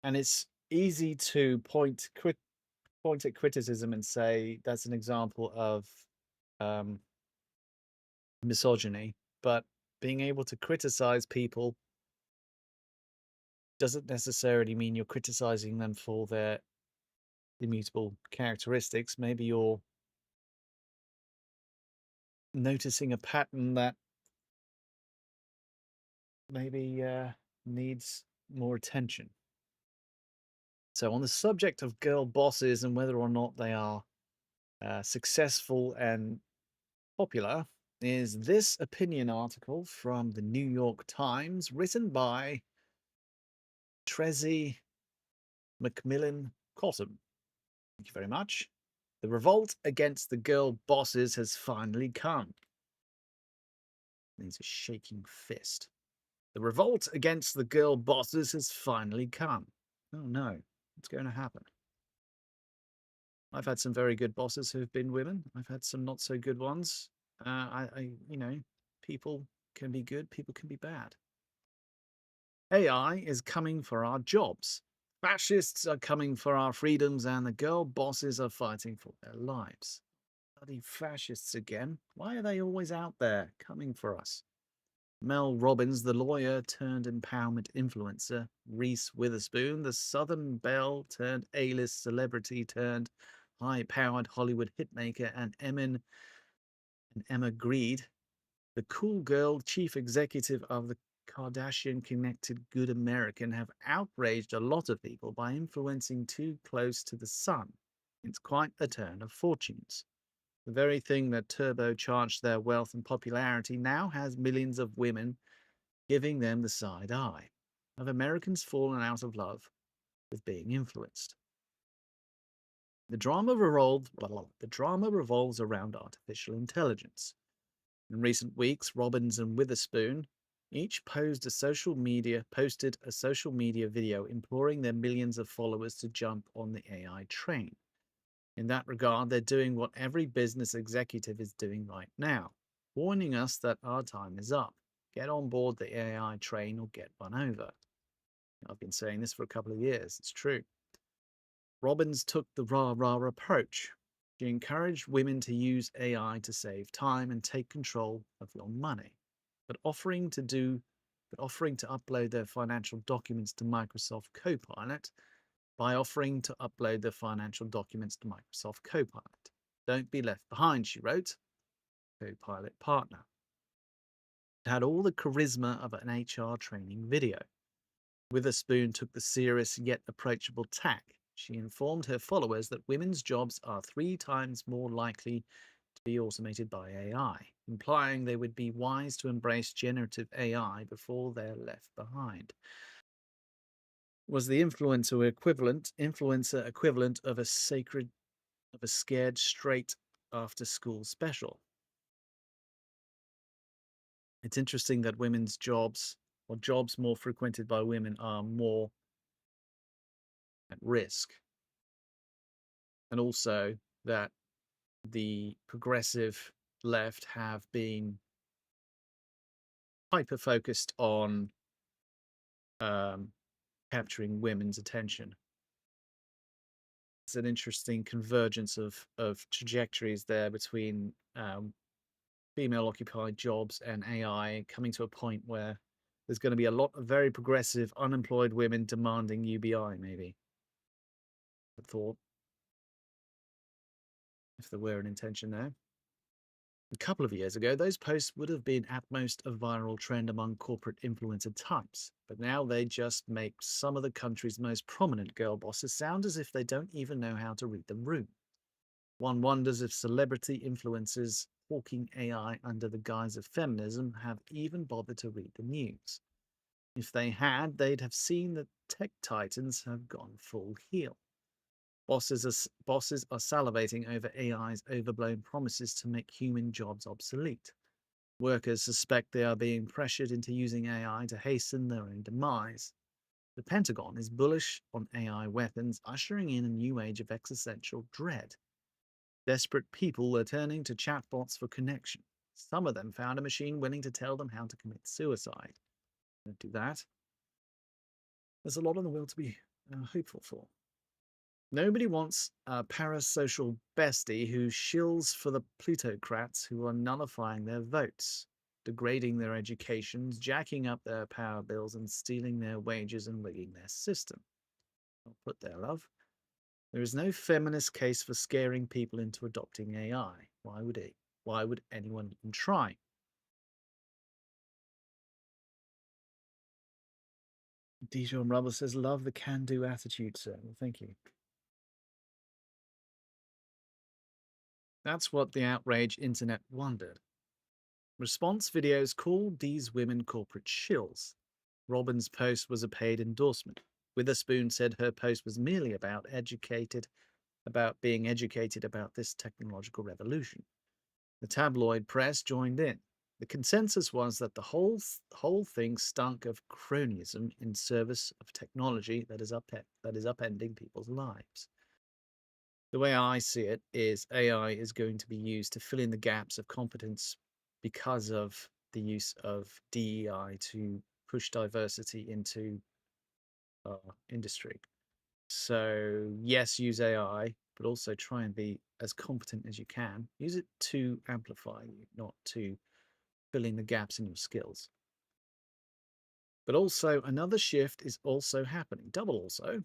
And it's easy to point at criticism and say that's an example of um, misogyny, but being able to criticize people doesn't necessarily mean you're criticizing them for their immutable characteristics. Maybe you're noticing a pattern that maybe needs more attention. So, on the subject of girl bosses and whether or not they are successful and popular, is this opinion article from the New York Times written by Trezi Macmillan Cottom. Thank you very much. The revolt against the girl bosses has finally come. Needs a shaking fist. The revolt against the girl bosses has finally come. Oh no, what's going to happen? I've had some very good bosses who've been women. I've had some not so good ones. People can be good, people can be bad. AI is coming for our jobs. Fascists are coming for our freedoms, and the girl bosses are fighting for their lives. Bloody fascists again. Why are they always out there coming for us? Mel Robbins, the lawyer turned empowerment influencer, Reese Witherspoon, the Southern Belle turned A-list celebrity turned high-powered Hollywood hitmaker, and Emma Greed, the cool girl chief executive of the Kardashian-connected Good American, have outraged a lot of people by influencing too close to the sun. It's quite a turn of fortunes. The very thing that turbocharged their wealth and popularity now has millions of women giving them the side eye. Have Americans fallen out of love with being influenced? The drama revolves around artificial intelligence. In recent weeks, Robbins and Witherspoon each posted a social media video imploring their millions of followers to jump on the AI train. In that regard, they're doing what every business executive is doing right now, warning us that our time is up. Get on board the AI train or get run over. I've been saying this for a couple of years. It's true. Robbins took the rah-rah approach. She encouraged women to use AI to save time and take control of your money. But offering to upload their financial documents to Microsoft Copilot by offering to upload their financial documents to Microsoft Copilot. Don't be left behind, she wrote. Copilot partner. It had all the charisma of an HR training video. Witherspoon took the serious yet approachable tack. She informed her followers that women's jobs are 3 times more likely to be automated by AI, implying they would be wise to embrace generative AI before they're left behind. Was the influencer equivalent of a scared straight after school special? It's interesting that women's jobs, or jobs more frequented by women, are more at risk. And also that the progressive left have been hyper focused on capturing women's attention. It's an interesting convergence of trajectories there between female occupied jobs and AI, coming to a point where there's going to be a lot of very progressive unemployed women demanding UBI, maybe. I thought, if there were an intention there. A couple of years ago, those posts would have been at most a viral trend among corporate influencer types, but now they just make some of the country's most prominent girl bosses sound as if they don't even know how to read the room. One wonders if celebrity influencers hawking AI under the guise of feminism have even bothered to read the news. If they had, they'd have seen that tech titans have gone full heel. Bosses are salivating over AI's overblown promises to make human jobs obsolete. Workers suspect they are being pressured into using AI to hasten their own demise. The Pentagon is bullish on AI weapons, ushering in a new age of existential dread. Desperate people are turning to chatbots for connection. Some of them found a machine willing to tell them how to commit suicide. Don't do that. There's a lot in the world to be hopeful for. Nobody wants a parasocial bestie who shills for the plutocrats who are nullifying their votes, degrading their educations, jacking up their power bills, and stealing their wages and rigging their system. I'll put there, love. There is no feminist case for scaring people into adopting AI. Why would anyone even try? Dijon Rubble says, love the can-do attitude, sir. Well, thank you. That's what the outraged internet wondered. Response videos called these women corporate shills. Robin's post was a paid endorsement. Witherspoon said her post was merely about being educated about this technological revolution. The tabloid press joined in. The consensus was that the whole thing stunk of cronyism in service of technology that is upending people's lives. The way I see it is AI is going to be used to fill in the gaps of competence because of the use of DEI to push diversity into industry. So yes, use AI, but also try and be as competent as you can. Use it to amplify you, not to fill in the gaps in your skills. But also another shift is also happening, double also,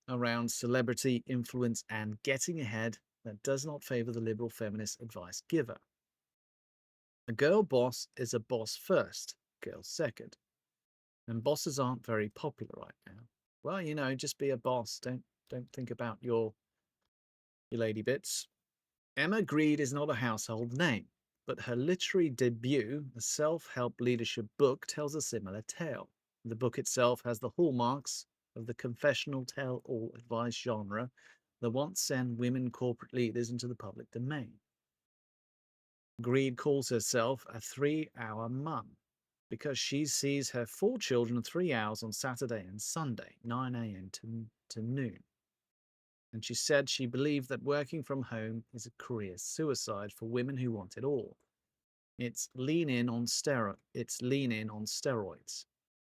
around celebrity influence and getting ahead that does not favor the liberal feminist advice giver. A girl boss is a boss first, girl second. And bosses aren't very popular right now. Well, just be a boss. Don't think about your lady bits. Emma Grede is not a household name, but her literary debut, a self-help leadership book, tells a similar tale. The book itself has the hallmarks of the confessional tell-all advice genre that once sent women corporate leaders into the public domain. Grede calls herself a 3-hour mum because she sees her 4 children 3 hours on Saturday and Sunday, 9 a.m. to noon. And she said she believed that working from home is a career suicide for women who want it all. It's lean in on steroids.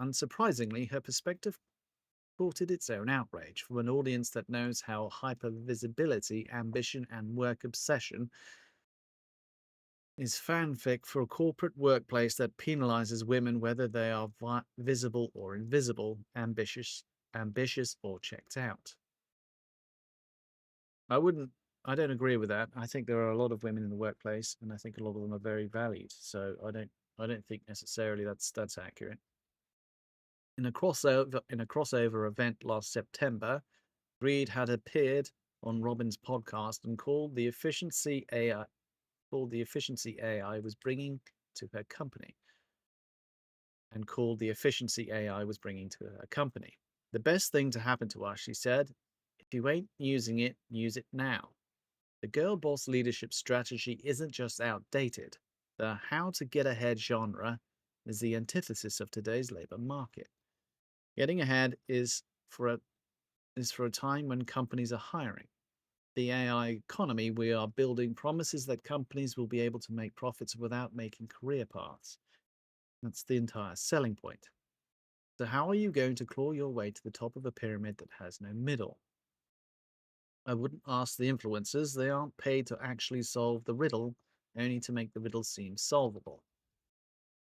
Unsurprisingly, her perspective courted its own outrage from an audience that knows how hypervisibility, ambition, and work obsession is fanfic for a corporate workplace that penalizes women whether they are visible or invisible, ambitious or checked out. I wouldn't. I don't agree with that. I think there are a lot of women in the workplace, and I think a lot of them are very valued. So I don't. I don't think necessarily that's accurate. In a crossover event last September, Reed had appeared on Robin's podcast and called the efficiency AI was bringing to her company. The best thing to happen to us, she said, if you ain't using it, use it now. The girl boss leadership strategy isn't just outdated. The how to get ahead genre is the antithesis of today's labor market. Getting ahead is for a time when companies are hiring. The AI economy we are building promises that companies will be able to make profits without making career paths. That's the entire selling point. So how are you going to claw your way to the top of a pyramid that has no middle? I wouldn't ask the influencers. They aren't paid to actually solve the riddle, only to make the riddle seem solvable.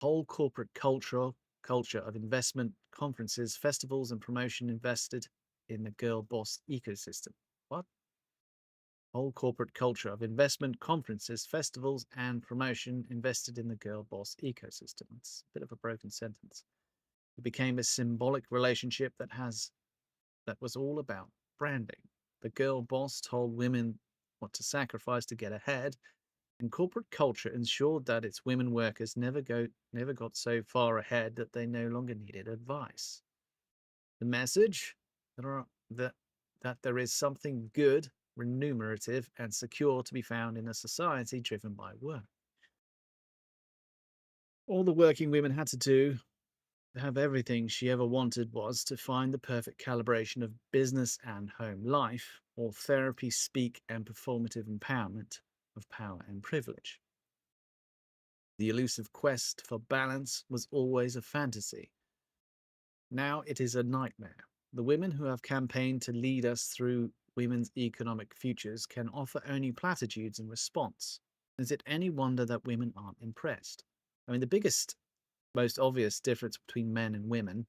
Whole corporate culture of investment, conferences, festivals, and promotion invested in the girl boss ecosystem. What? Whole corporate culture of investment, conferences, festivals, and promotion invested in the girl boss ecosystem. It's a bit of a broken sentence. It became a symbolic relationship that was all about branding. The girl boss told women what to sacrifice to get ahead, and corporate culture ensured that its women workers never got so far ahead that they no longer needed advice. The message that there is something good, remunerative, and secure to be found in a society driven by work. All the working women had to do to have everything she ever wanted was to find the perfect calibration of business and home life, or therapy, speak, and performative empowerment of power and privilege. The elusive quest for balance was always a fantasy. Now it is a nightmare. The women who have campaigned to lead us through women's economic futures can offer only platitudes in response. Is it any wonder that women aren't impressed? I mean, the biggest, most obvious difference between men and women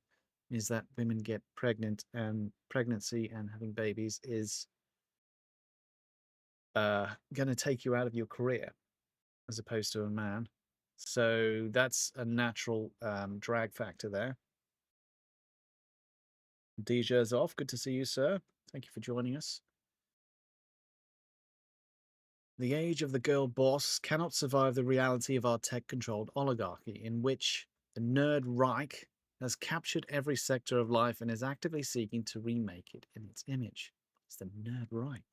is that women get pregnant, and pregnancy and having babies is going to take you out of your career as opposed to a man. So that's a natural drag factor there. DJ's off. Good to see you, sir. Thank you for joining us. The age of the girl boss cannot survive the reality of our tech-controlled oligarchy, in which the nerd Reich has captured every sector of life and is actively seeking to remake it in its image. It's the nerd Reich.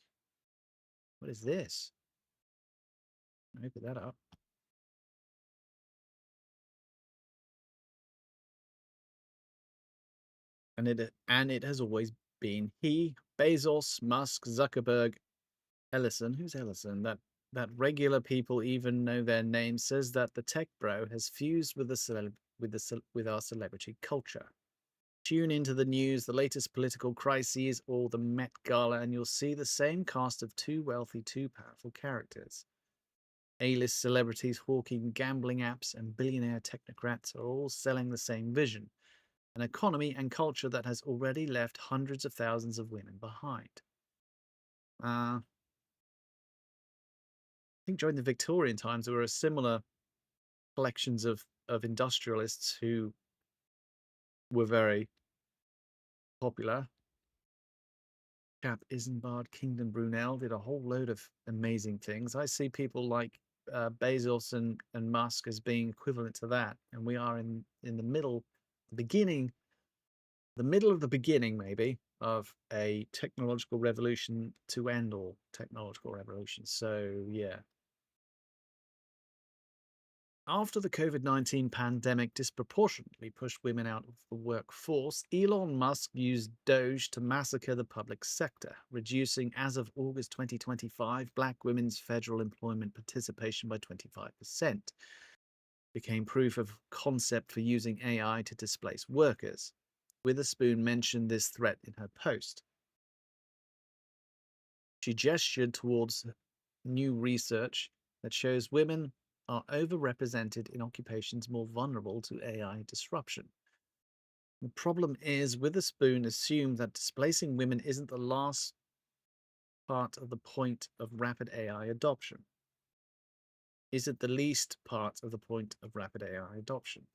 What is this? Open that up. And it has always been he, Bezos, Musk, Zuckerberg, Ellison. Who's Ellison? That regular people even know their name, says that the tech bro has fused with with our celebrity culture. Tune into the news, the latest political crises, or the Met Gala, and you'll see the same cast of too wealthy, too powerful characters. A-list celebrities hawking gambling apps and billionaire technocrats are all selling the same vision, an economy and culture that has already left hundreds of thousands of women behind. I think during the Victorian times, there were similar collections of industrialists who were very popular. Chap Isambard, Kingdom Brunel did a whole load of amazing things. I see people like Bezos and Musk as being equivalent to that, and we are in the middle of the beginning, maybe, of a technological revolution to end all technological revolutions. So yeah, After the COVID-19 pandemic disproportionately pushed women out of the workforce, Elon Musk used Doge to massacre the public sector, reducing, as of August 2025, black women's federal employment participation by 25%. Became proof of concept for using AI to displace workers. Witherspoon mentioned this threat in her post. She gestured towards new research that shows women are overrepresented in occupations more vulnerable to AI disruption. The problem is, Witherspoon assumed that displacing women isn't the last part of the point of rapid AI adoption. Is it the least part of the point of rapid AI adoption?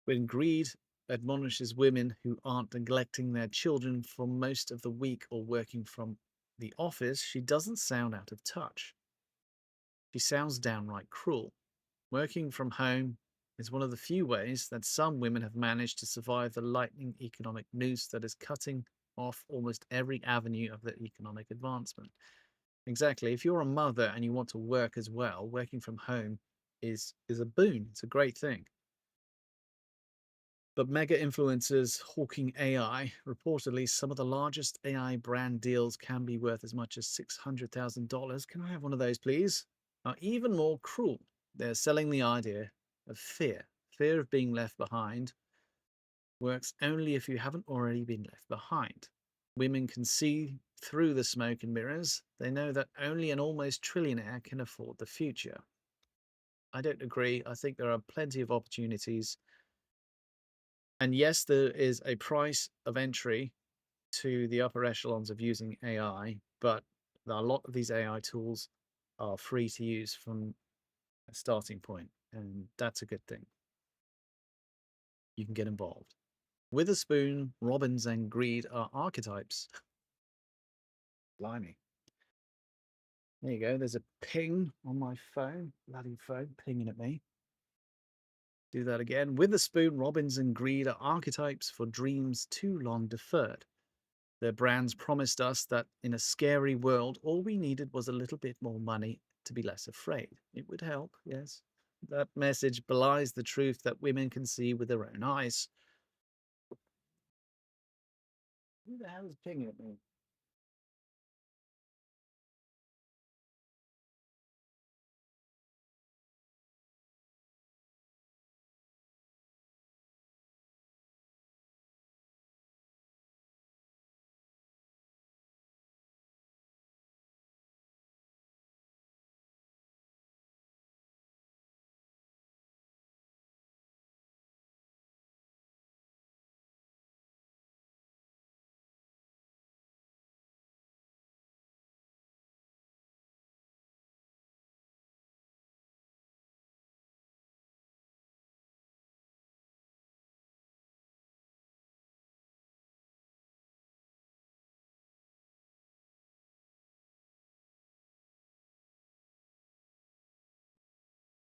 When Greed admonishes women who aren't neglecting their children for most of the week or working from the office, she doesn't sound out of touch. She sounds downright cruel. Working from home is one of the few ways that some women have managed to survive the lightning economic noose that is cutting off almost every avenue of their economic advancement. Exactly. If you're a mother and you want to work as well, working from home is a boon. It's a great thing. But mega influencers hawking AI, reportedly some of the largest AI brand deals can be worth as much as $600,000. Can I have one of those, please? Are even more cruel. They're selling the idea of fear. Fear of being left behind works only if you haven't already been left behind. Women can see through the smoke and mirrors. They know that only an almost trillionaire can afford the future. I don't agree. I think there are plenty of opportunities. And yes, there is a price of entry to the upper echelons of using AI, but a lot of these AI tools are free to use from a starting point, and that's a good thing. You can get involved. Witherspoon, Robbins, and Greed are archetypes. Blimey. There you go. There's a ping on my phone. Bloody phone pinging at me. Do that again. Witherspoon, Robbins, and Greed are archetypes for dreams too long deferred. Their brands promised us that in a scary world, all we needed was a little bit more money to be less afraid. It would help, yes. That message belies the truth that women can see with their own eyes. Who the hell is pinging at me?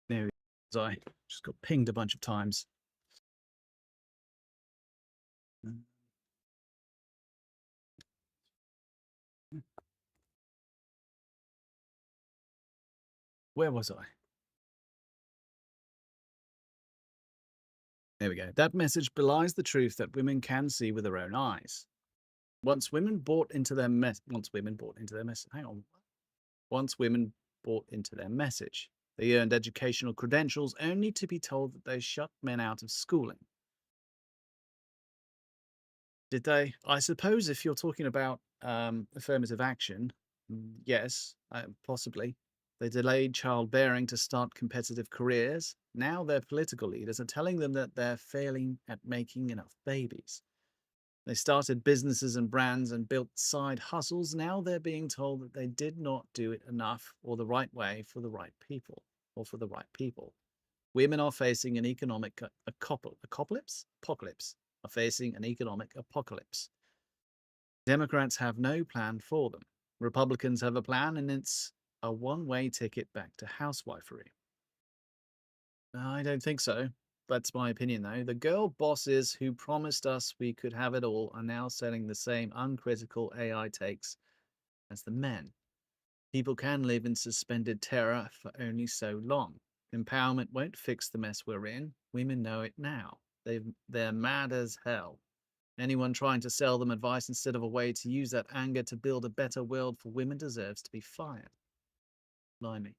There he is. I just got pinged a bunch of times. Where was I? There we go. That message belies the truth that women can see with their own eyes. Once women bought into their hang on. Once women bought into their message, they earned educational credentials only to be told that they shut men out of schooling. Did they? I suppose if you're talking about affirmative action, yes, possibly. They delayed childbearing to start competitive careers. Now their political leaders are telling them that they're failing at making enough babies. They started businesses and brands and built side hustles. Now they're being told that they did not do it enough or the right way for the right people or for the right people. Women are facing an economic apocalypse. Are facing an economic apocalypse. Democrats have no plan for them. Republicans have a plan, and it's a one-way ticket back to housewifery. I don't think so. That's my opinion, though. The girl bosses who promised us we could have it all are now selling the same uncritical AI takes as the men. People can live in suspended terror for only so long. Empowerment won't fix the mess we're in. Women know it now. They're mad as hell. Anyone trying to sell them advice instead of a way to use that anger to build a better world for women deserves to be fired. Blimey.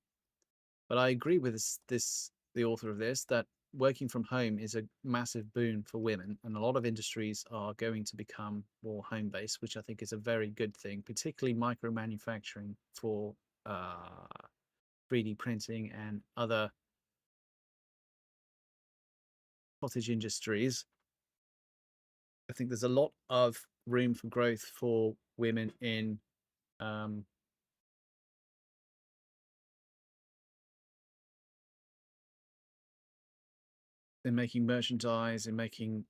But I agree with the author of this, that working from home is a massive boon for women, and a lot of industries are going to become more home based, which I think is a very good thing, particularly micro manufacturing for 3D printing and other cottage industries. I think there's a lot of room for growth for women in making merchandise, in making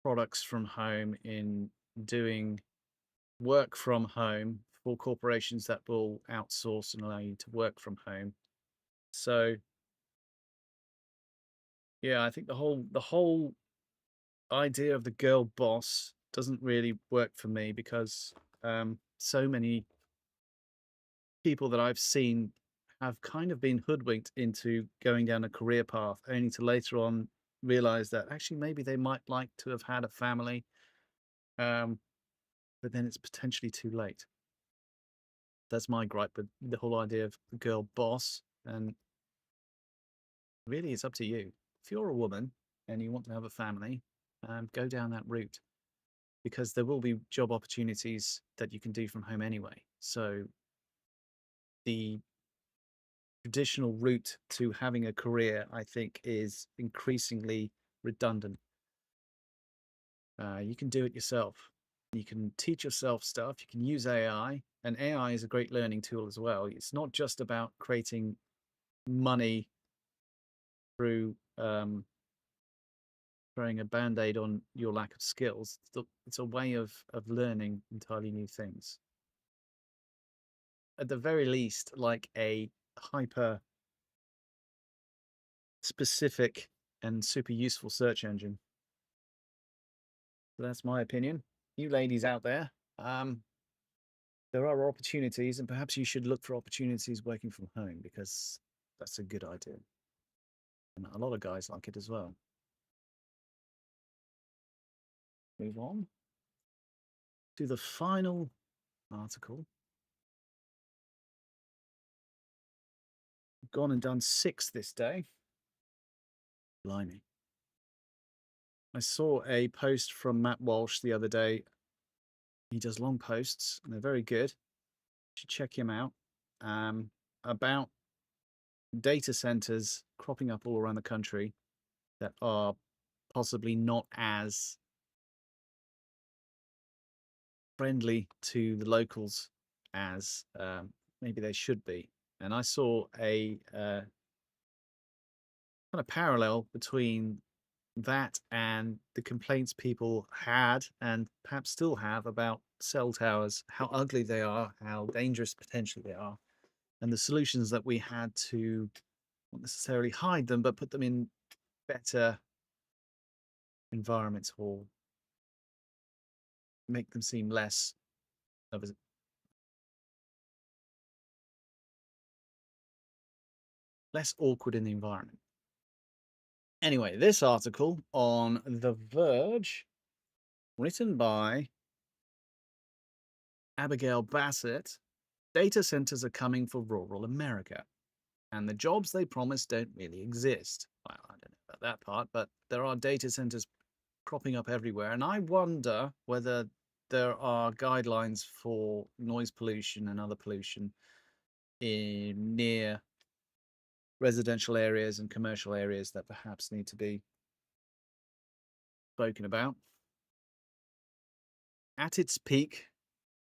products from home, in doing work from home for corporations that will outsource and allow you to work from home. So yeah, I think the whole idea of the girl boss doesn't really work for me, because so many people that I've seen have kind of been hoodwinked into going down a career path, only to later on realize that actually maybe they might like to have had a family, but then it's potentially too late. That's my gripe with the whole idea of the girl boss. And really, it's up to you. If you're a woman and you want to have a family, go down that route, because there will be job opportunities that you can do from home anyway. So the traditional route to having a career, I think, is increasingly redundant. You can do it yourself. You can teach yourself stuff. You can use AI, and AI is a great learning tool as well. It's not just about creating money through throwing a band-aid on your lack of skills. It's a way of learning entirely new things. At the very least, like a hyper specific and super useful search engine. So that's my opinion. You ladies out there, there are opportunities, and perhaps you should look for opportunities working from home, because that's a good idea. And a lot of guys like it as well. Move on to the final article. Gone and done 6 this day. Blimey. I saw a post from Matt Walsh the other day. He does long posts, and they're very good. You should check him out. About data centers cropping up all around the country that are possibly not as friendly to the locals as maybe they should be. And I saw a kind of parallel between that and the complaints people had, and perhaps still have, about cell towers, how ugly they are, how dangerous potentially they are, and the solutions that we had to not necessarily hide them, but put them in better environments, or make them seem less of a less awkward in the environment. Anyway, this article on The Verge, written by Abigail Bassett. Data centers are coming for rural America, and the jobs they promise don't really exist. Well, I don't know about that part, but there are data centers cropping up everywhere, and I wonder whether there are guidelines for noise pollution and other pollution in near residential areas and commercial areas that perhaps need to be spoken about. At its peak,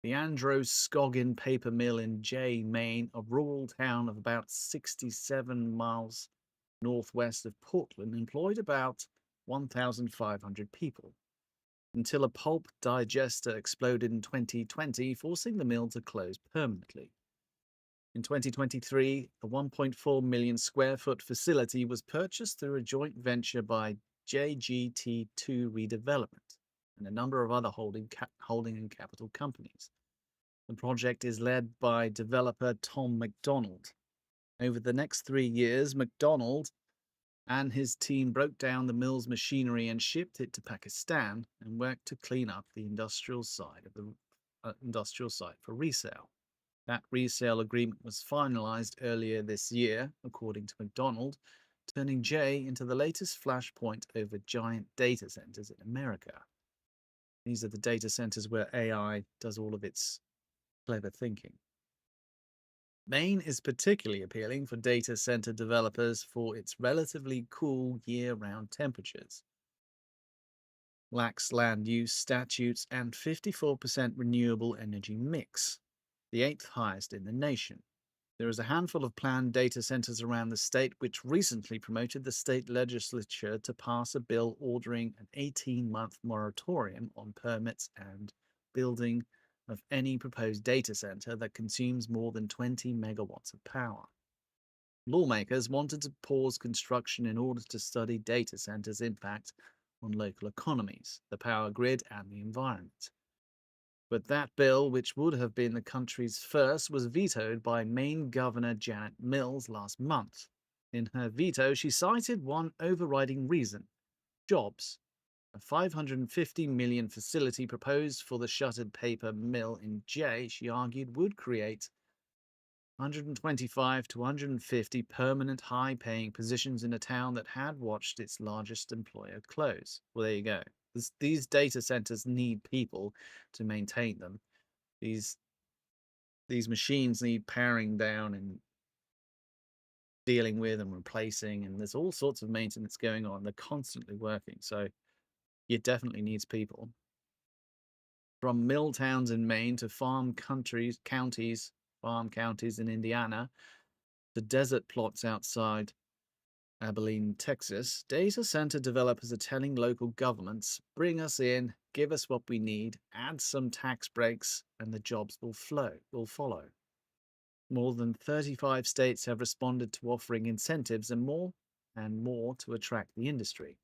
the Androscoggin paper mill in Jay, Maine, a rural town of about 67 miles northwest of Portland, employed about 1,500 people, until a pulp digester exploded in 2020, forcing the mill to close permanently. In 2023, a 1.4 million square foot facility was purchased through a joint venture by JGT2 Redevelopment and a number of other holding and capital companies. The project is led by developer Tom McDonald. Over the next 3 years, McDonald and his team broke down the mill's machinery and shipped it to Pakistan and worked to clean up the industrial side of the industrial site for resale. That resale agreement was finalized earlier this year, according to McDonald, turning Jay into the latest flashpoint over giant data centers in America. These are the data centers where AI does all of its clever thinking. Maine is particularly appealing for data center developers for its relatively cool year-round temperatures, lax land use statutes, and 54% renewable energy mix, the 8th highest in the nation. There is a handful of planned data centers around the state, which recently promoted the state legislature to pass a bill ordering an 18-month moratorium on permits and building of any proposed data center that consumes more than 20 megawatts of power. Lawmakers wanted to pause construction in order to study data centers' impact on local economies, the power grid, and the environment. But that bill, which would have been the country's first, was vetoed by Maine Governor Janet Mills last month. In her veto, she cited one overriding reason: jobs. A $550 million facility proposed for the shuttered paper mill in Jay, she argued, would create 125 to 150 permanent high-paying positions in a town that had watched its largest employer close. Well, there you go. These data centers need people to maintain them. These machines need powering down and dealing with and replacing, and there's all sorts of maintenance going on. They're constantly working, so it definitely needs people. From mill towns in Maine to farm counties in Indiana, to desert plots outside Abilene, Texas, data center developers are telling local governments, bring us in, give us what we need, add some tax breaks, and the jobs will follow. More than 35 states have responded to offering incentives and more to attract the industry.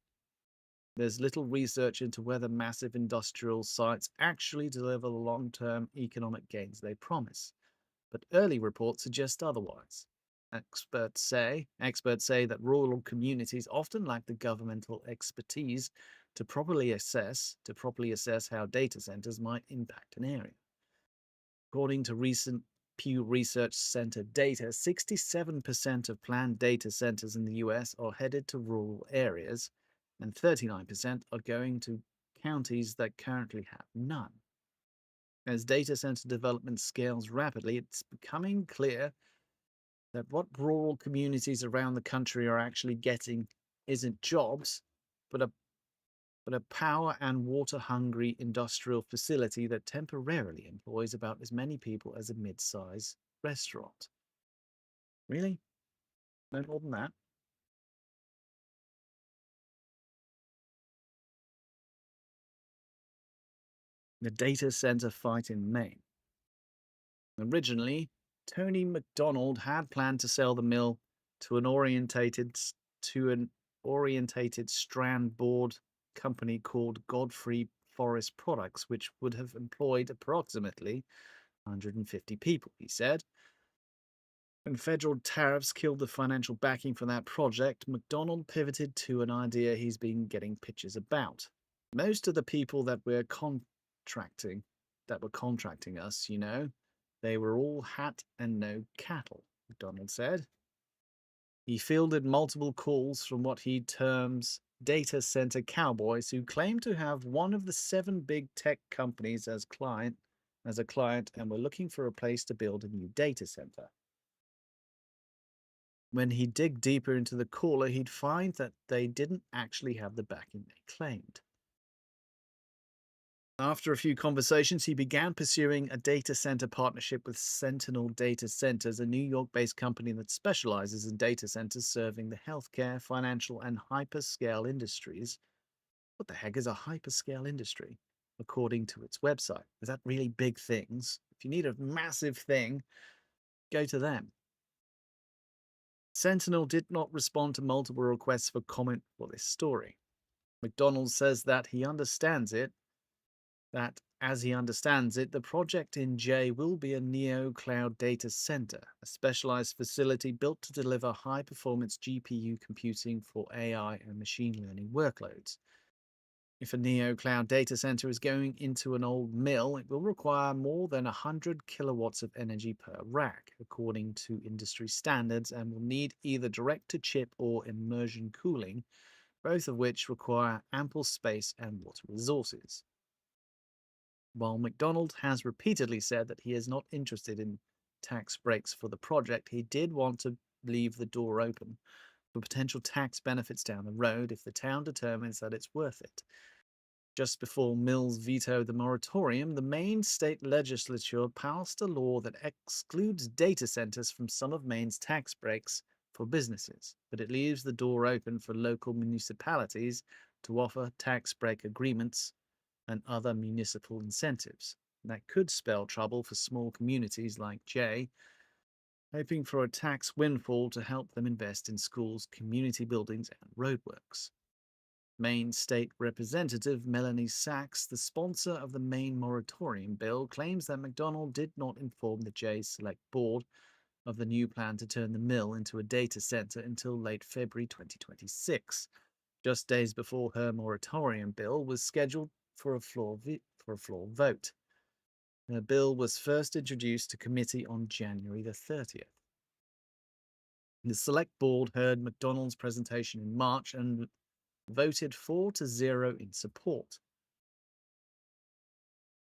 There's little research into whether massive industrial sites actually deliver the long-term economic gains they promise, but early reports suggest otherwise. Experts say that rural communities often lack the governmental expertise to properly assess how data centers might impact an area. According to recent Pew Research Center data, 67% of planned data centers in the US are headed to rural areas, and 39% are going to counties that currently have none. As data center development scales rapidly, it's becoming clear that what rural communities around the country are actually getting isn't jobs, but a power and water-hungry industrial facility that temporarily employs about as many people as a mid-size restaurant. Really? No more than that? The data center fight in Maine. Originally, Tony McDonald had planned to sell the mill to an orientated strand board company called Godfrey Forest Products, which would have employed approximately 150 people, he said. When federal tariffs killed the financial backing for that project, McDonald pivoted to an idea he's been getting pitches about. Most of the people that were contracting us, they were all hat and no cattle, McDonald said. He fielded multiple calls from what he terms data center cowboys who claim to have one of the 7 big tech companies as a client and were looking for a place to build a new data center. When he'd dig deeper into the caller, he'd find that they didn't actually have the backing they claimed. After a few conversations, he began pursuing a data center partnership with Sentinel Data Centers, a New York-based company that specializes in data centers serving the healthcare, financial, and hyperscale industries. What the heck is a hyperscale industry? According to its website. Is that really big things? If you need a massive thing, go to them. Sentinel did not respond to multiple requests for comment for this story. McDonald says that he understands it, that, as he understands it, the project in J will be a neo cloud data center, a specialized facility built to deliver high performance GPU computing for AI and machine learning workloads. If a neo cloud data center is going into an old mill, it will require more than 100 kilowatts of energy per rack, according to industry standards, and will need either direct to chip or immersion cooling, both of which require ample space and water resources. While McDonald has repeatedly said that he is not interested in tax breaks for the project, he did want to leave the door open for potential tax benefits down the road if the town determines that it's worth it. Just before Mills vetoed the moratorium, the Maine state legislature passed a law that excludes data centers from some of Maine's tax breaks for businesses, but it leaves the door open for local municipalities to offer tax break agreements and other municipal incentives. That could spell trouble for small communities like Jay, hoping for a tax windfall to help them invest in schools, community buildings, and roadworks. Maine State Representative Melanie Sachs, the sponsor of the Maine moratorium bill, claims that McDonald did not inform the Jay's Select Board of the new plan to turn the mill into a data center until late February 2026, just days before her moratorium bill was scheduled for a floor vote. The bill was first introduced to committee on January the 30th. The Select Board heard McDonald's presentation in March and voted 4-0 in support.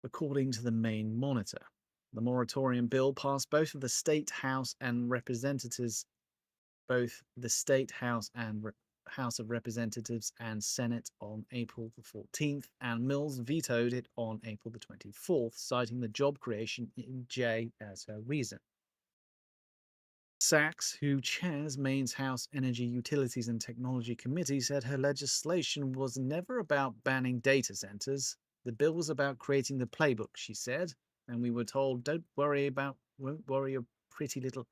According to the Maine Monitor, the moratorium bill passed both of the State House and Representatives, both the State House and House of Representatives and Senate on April the 14th, and Mills vetoed it on April the 24th, citing the job creation in J as her reason. Sachs, who chairs Maine's House Energy, Utilities and Technology Committee, said her legislation was never about banning data centers. The bill was about creating the playbook, she said, and we were told, don't worry your pretty little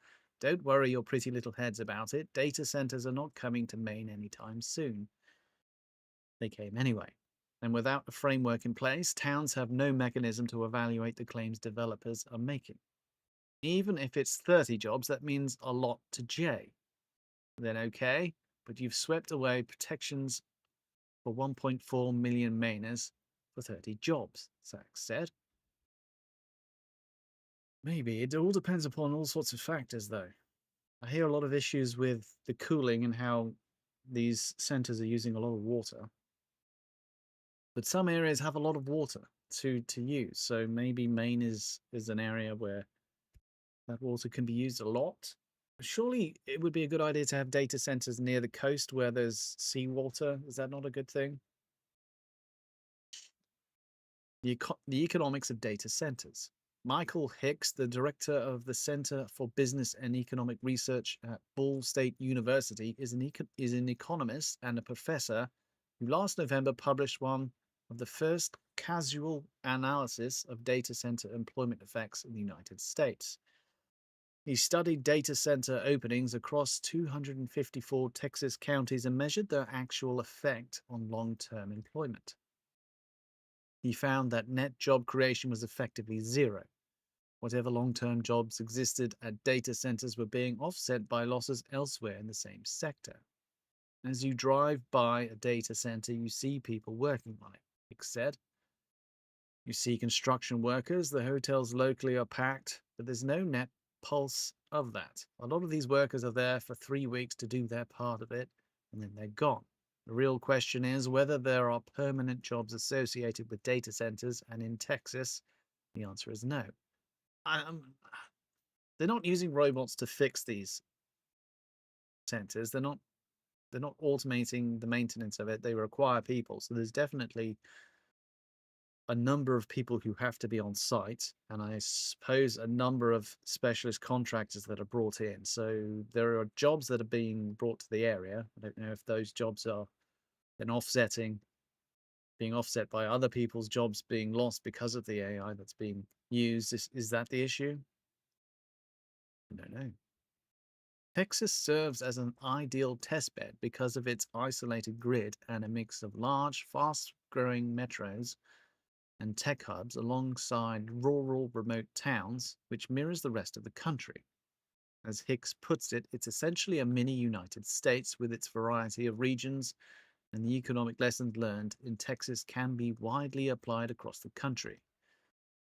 heads about it. Data centers are not coming to Maine anytime soon. They came anyway. And without a framework in place, towns have no mechanism to evaluate the claims developers are making. Even if it's 30 jobs, that means a lot to Jay. Then okay, but you've swept away protections for 1.4 million Mainers for 30 jobs, Sachs said. Maybe. It all depends upon all sorts of factors, though. I hear a lot of issues with the cooling and how these centers are using a lot of water. But some areas have a lot of water to use, so maybe Maine is an area where that water can be used a lot. Surely it would be a good idea to have data centers near the coast where there's seawater. Is that not a good thing? The economics of data centers. Michael Hicks, the director of the Center for Business and Economic Research at Ball State University, is an economist and a professor who last November published one of the first casual analysis of data center employment effects in the United States. He studied data center openings across 254 Texas counties and measured their actual effect on long-term employment. He found that net job creation was effectively zero. Whatever long-term jobs existed at data centers were being offset by losses elsewhere in the same sector. As you drive by a data center, you see people working on it, Hicks said. You see construction workers, the hotels locally are packed, but there's no net pulse of that. A lot of these workers are there for 3 weeks to do their part of it, and then they're gone. The real question is whether there are permanent jobs associated with data centers, and in Texas, the answer is no. They're not using robots to fix these centers. They're not automating the maintenance of it. They require people. So there's definitely a number of people who have to be on site, and I suppose a number of specialist contractors that are brought in. So there are jobs that are being brought to the area. I don't know if those jobs are then being offset by other people's jobs being lost because of the AI that's being used. Is that the issue? I don't know. Texas serves as an ideal testbed because of its isolated grid and a mix of large, fast-growing metros and tech hubs alongside rural, remote towns, which mirrors the rest of the country. As Hicks puts it, it's essentially a mini United States with its variety of regions, and the economic lessons learned in Texas can be widely applied across the country.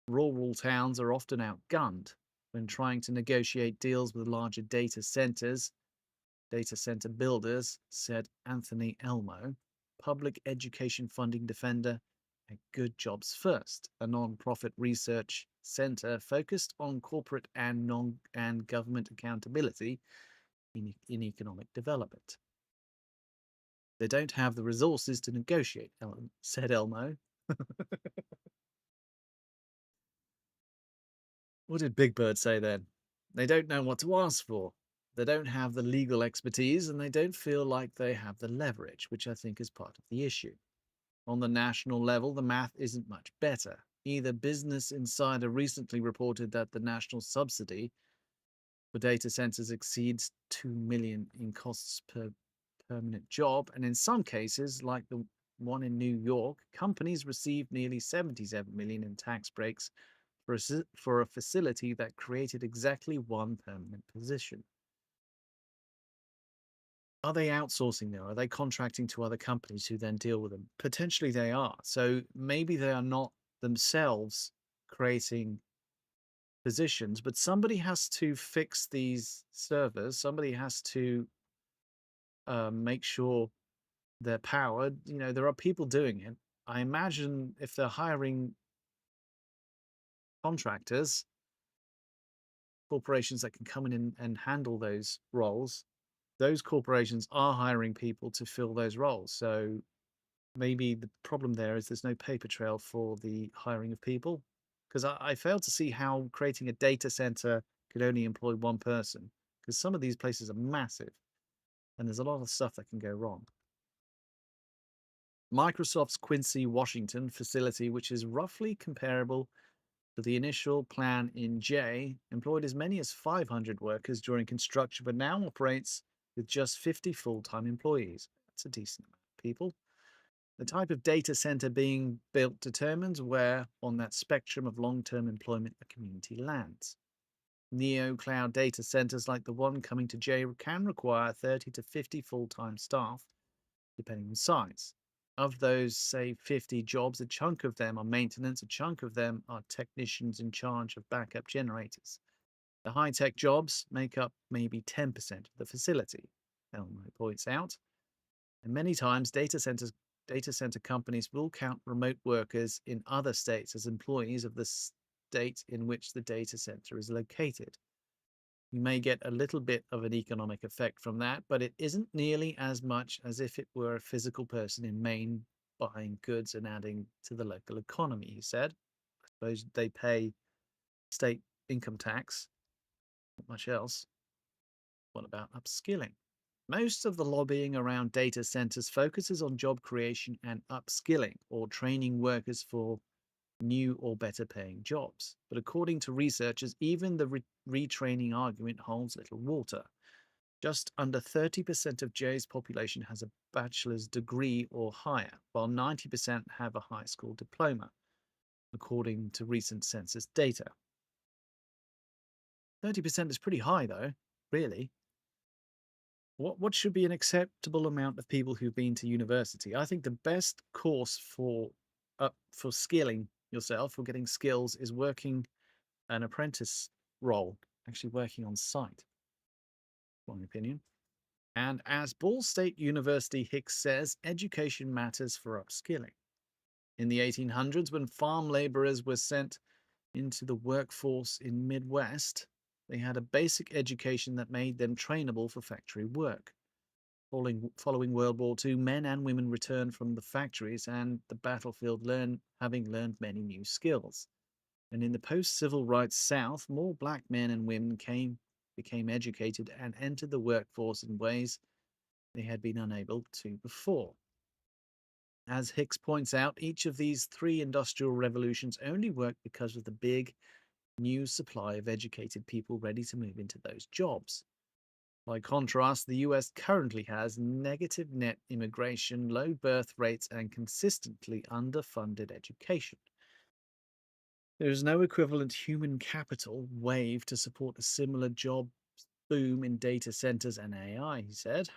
Rural towns are often outgunned when trying to negotiate deals with larger data center builders, said Anthony Elmo, public education funding defender at Good Jobs First, a non-profit research center focused on corporate and government accountability in economic development. They don't have the resources to negotiate, said Elmo. What did Big Bird say then? They don't know what to ask for. They don't have the legal expertise and they don't feel like they have the leverage, which I think is part of the issue. On the national level, the math isn't much better. Either Business Insider recently reported that the national subsidy for data centers exceeds $2 million in costs per permanent job, and in some cases, like the one in New York, companies received nearly $77 million in tax breaks for a facility that created exactly one permanent position. Are they outsourcing now? Are they contracting to other companies who then deal with them? Potentially they are. So maybe they are not themselves creating positions, but somebody has to fix these servers. Somebody has to make sure they're powered. You know, there are people doing it. I imagine if they're hiring contractors, corporations that can come in and handle those roles, those corporations are hiring people to fill those roles. So maybe the problem there is there's no paper trail for the hiring of people. Because I fail to see how creating a data center could only employ one person. Because some of these places are massive and there's a lot of stuff that can go wrong. Microsoft's Quincy, Washington facility, which is roughly comparable to the initial plan in J, employed as many as 500 workers during construction, but now operates with just 50 full-time employees. That's a decent amount of people. The type of data center being built determines where on that spectrum of long-term employment a community lands. Neo cloud data centers like the one coming to J can require 30 to 50 full-time staff, depending on size. Of those, say, 50 jobs, a chunk of them are maintenance, a chunk of them are technicians in charge of backup generators. The high-tech jobs make up maybe 10% of the facility, Elmo points out. And many times, data center companies will count remote workers in other states as employees of the state in which the data center is located. You may get a little bit of an economic effect from that, but it isn't nearly as much as if it were a physical person in Maine buying goods and adding to the local economy, he said. I suppose they pay state income tax, not much else. What about upskilling? Most of the lobbying around data centers focuses on job creation and upskilling, or training workers for new or better paying jobs. But according to researchers, even the retraining argument holds little water. Just under 30% of J's population has a bachelor's degree or higher, while 90% have a high school diploma, according to recent census data. 30% is pretty high, though, really. What should be an acceptable amount of people who've been to university? I think the best course for skilling yourself, for getting skills, is working an apprentice role, actually working on site, in my opinion. And as Ball State University Hicks says, education matters for upskilling. In the 1800s, when farm laborers were sent into the workforce in Midwest, they had a basic education that made them trainable for factory work. Following World War II, men and women returned from the factories and the battlefield having learned many new skills. And in the post-civil rights South, more black men and women became educated and entered the workforce in ways they had been unable to before. As Hicks points out, each of these three industrial revolutions only worked because of the big new supply of educated people ready to move into those jobs. By contrast, the US currently has negative net immigration, low birth rates, and consistently underfunded education. There is no equivalent human capital wave to support a similar job boom in data centers and AI, he said.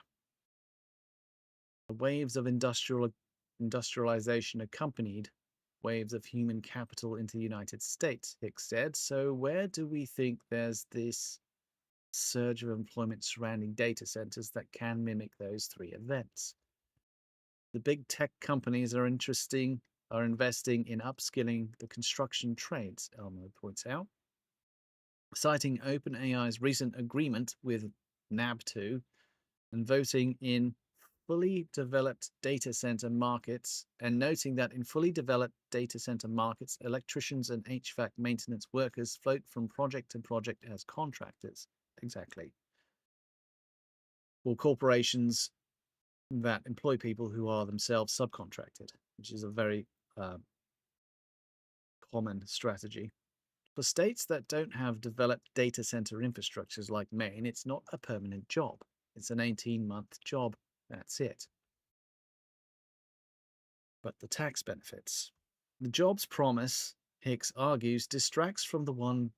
The waves of industrialization accompanied waves of human capital into the United States, Hicks said. So where do we think there's this surge of employment surrounding data centers that can mimic those three events? The big tech companies are investing in upskilling the construction trades, Elmo points out, citing OpenAI's recent agreement with NAB2 and voting in fully developed data center markets, and noting that in fully developed data center markets, electricians and HVAC maintenance workers float from project to project as contractors. Exactly. Or corporations that employ people who are themselves subcontracted, which is a very common strategy. For states that don't have developed data center infrastructures like Maine, it's not a permanent job. It's an 18-month job. That's it. But the tax benefits. The jobs promise, Hicks argues, distracts from the one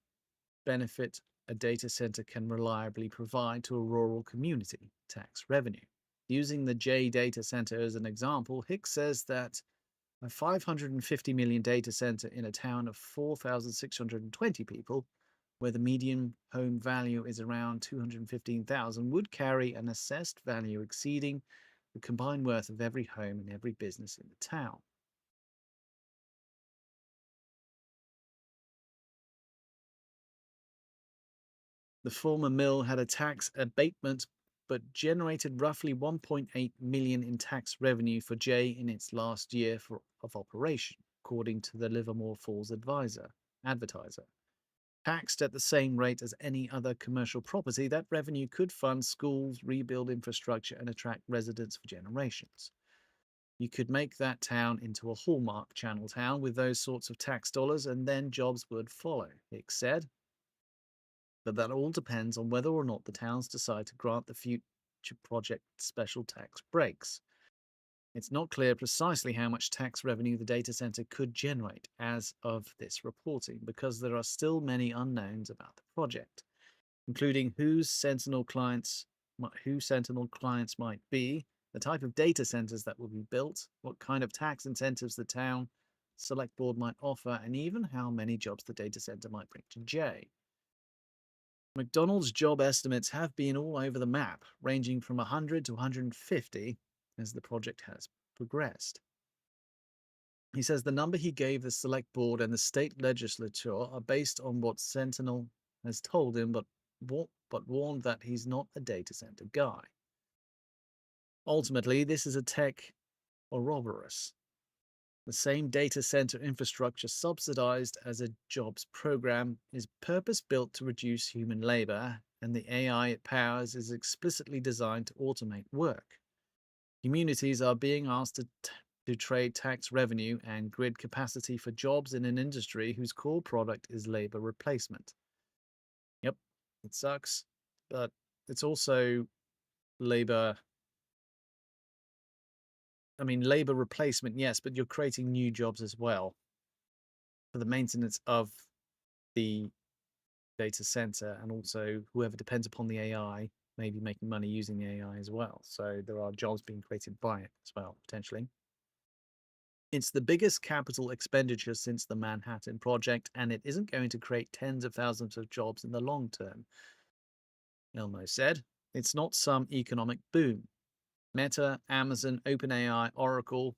benefit a data center can reliably provide to a rural community, tax revenue. Using the J data center as an example, Hicks says that a 550 million data center in a town of 4,620 people, where the median home value is around 215,000, would carry an assessed value exceeding the combined worth of every home and every business in the town. The former mill had a tax abatement but generated roughly 1.8 million in tax revenue for Jay in its last year of operation, according to the Livermore Falls advertiser. Taxed at the same rate as any other commercial property, that revenue could fund schools, rebuild infrastructure, and attract residents for generations. You could make that town into a hallmark channel town with those sorts of tax dollars, and then jobs would follow, Hicks said. But that all depends on whether or not the towns decide to grant the future project special tax breaks. It's not clear precisely how much tax revenue the data center could generate as of this reporting, because there are still many unknowns about the project, including who Sentinel clients might be, the type of data centers that will be built, what kind of tax incentives the town select board might offer, and even how many jobs the data center might bring to Jay. McDonald's job estimates have been all over the map, ranging from 100 to 150 as the project has progressed. He says the number he gave the select board and the state legislature are based on what Sentinel has told him, but warned that he's not a data center guy. Ultimately, this is a tech Ouroboros. The same data center infrastructure subsidized as a jobs program is purpose-built to reduce human labor, and the AI it powers is explicitly designed to automate work. Communities are being asked to trade tax revenue and grid capacity for jobs in an industry whose core product is labor replacement. Yep, it sucks, but it's also labor replacement, yes, but you're creating new jobs as well for the maintenance of the data center, and also whoever depends upon the AI may be making money using the AI as well. So there are jobs being created by it as well, potentially. It's the biggest capital expenditure since the Manhattan Project, and it isn't going to create tens of thousands of jobs in the long term, Elmo said. It's not some economic boom. Meta, Amazon, OpenAI, Oracle,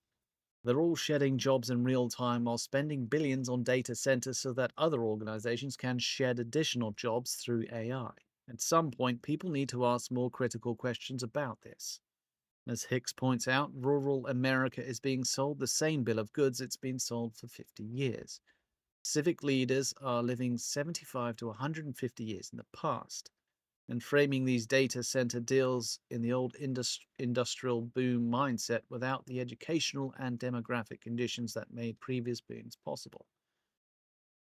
they're all shedding jobs in real time while spending billions on data centers so that other organizations can shed additional jobs through AI. At some point, people need to ask more critical questions about this. As Hicks points out, rural America is being sold the same bill of goods it's been sold for 50 years. Civic leaders are living 75 to 150 years in the past, and framing these data center deals in the old industrial boom mindset without the educational and demographic conditions that made previous booms possible.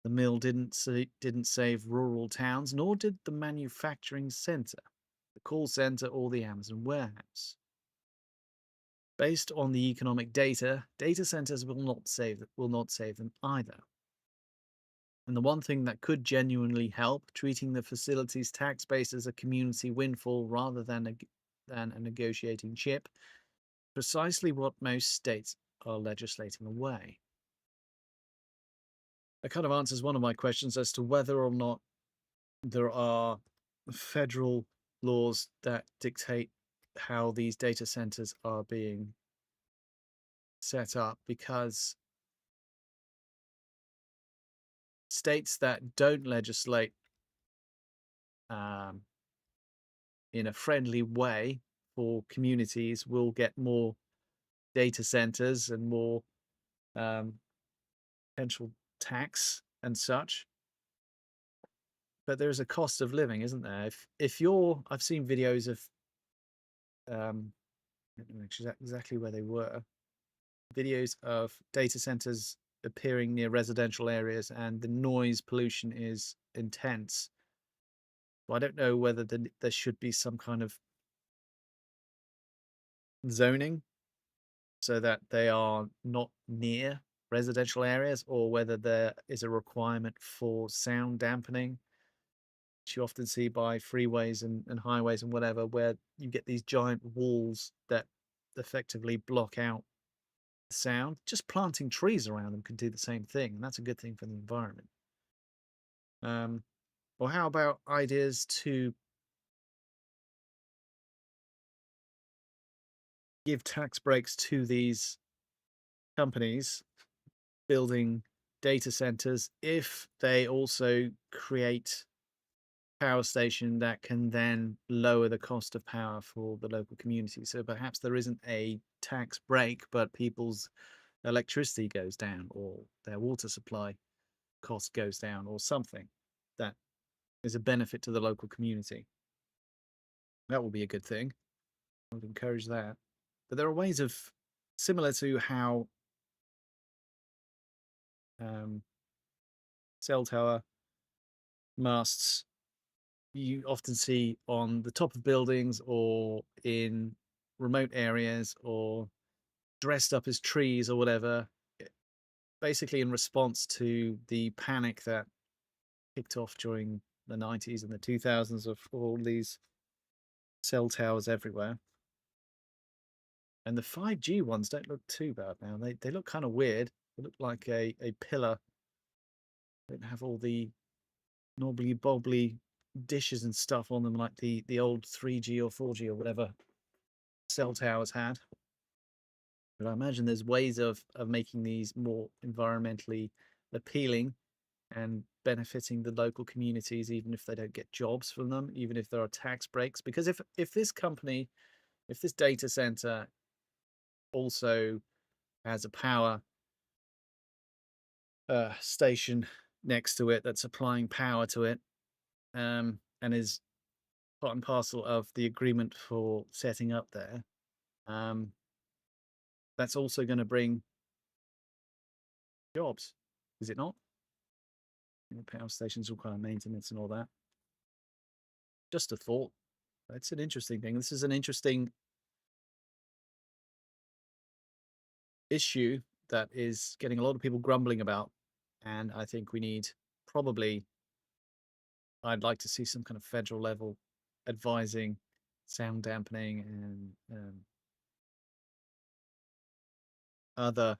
The mill didn't save rural towns, nor did the manufacturing center, the call center, or the Amazon warehouse. Based on the economic data, data centers will not save them either. And the one thing that could genuinely help, treating the facility's tax base as a community windfall rather than a negotiating chip, precisely what most states are legislating away. That kind of answers one of my questions as to whether or not there are federal laws that dictate how these data centers are being set up, because states that don't legislate um, in a friendly way for communities will get more data centers and more potential tax and such. But there's a cost of living, isn't there? If you're, I've seen videos of, I don't know exactly where they were, videos of data centers appearing near residential areas, and the noise pollution is intense. So I don't know whether there should be some kind of zoning so that they are not near residential areas, or whether there is a requirement for sound dampening, which you often see by freeways and highways and whatever, where you get these giant walls that effectively block out sound. Just planting trees around them can do the same thing, and that's a good thing for the environment. Or how about ideas to give tax breaks to these companies building data centers if they also create power station that can then lower the cost of power for the local community? So perhaps there isn't a tax break, but people's electricity goes down, or their water supply cost goes down, or something that is a benefit to the local community. That will be a good thing. I would encourage that. But there are ways of, similar to how cell tower masts you often see on the top of buildings or in remote areas or dressed up as trees or whatever, basically in response to the panic that kicked off during the 90s and the 2000s of all these cell towers everywhere. And the 5G ones don't look too bad now. They look kind of weird. They look like a pillar. They don't have all the knobbly bobbly dishes and stuff on them like the old 3G or 4G or whatever cell towers had. But I imagine there's ways of making these more environmentally appealing and benefiting the local communities, even if they don't get jobs from them, even if there are tax breaks. Because if this company, if this data center also has a power station next to it that's applying power to it, and is part and parcel of the agreement for setting up there, that's also going to bring jobs, is it not? Power stations require maintenance and all that. Just a thought. It's an interesting thing. This is an interesting issue that is getting a lot of people grumbling about, and I think we need, probably, I'd like to see some kind of federal level advising sound dampening and other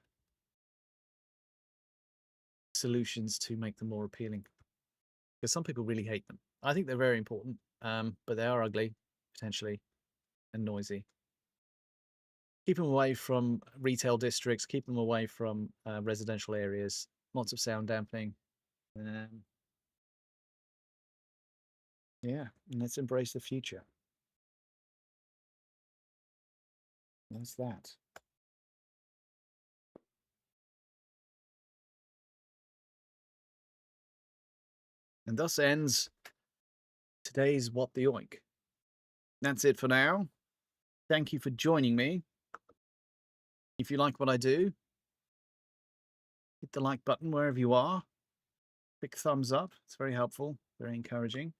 solutions to make them more appealing, because some people really hate them. I think they're very important, but they are ugly, potentially, and noisy. Keep them away from retail districts, keep them away from residential areas, lots of sound dampening. Yeah, and let's embrace the future. That's that. And thus ends today's What the Oink. That's it for now. Thank you for joining me. If you like what I do, hit the like button wherever you are. Big thumbs up. It's very helpful, very encouraging.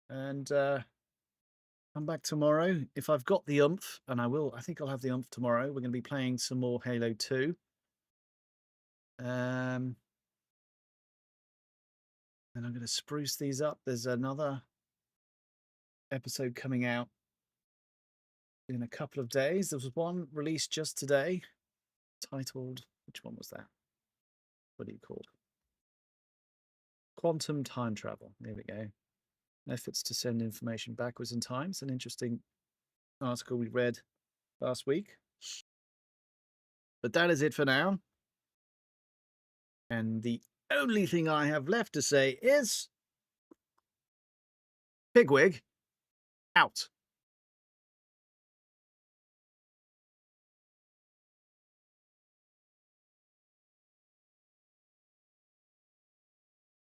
And come back tomorrow. If I've got the oomph, and I think I'll have the oomph tomorrow, we're going to be playing some more Halo 2. And I'm going to spruce these up. There's another episode coming out in a couple of days. There was one released just today titled, which one was that? What do you call it? Quantum time travel. There we go. Efforts to send information backwards in time. It's an interesting article we read last week. But that is it for now. And the only thing I have left to say is Bigwig out.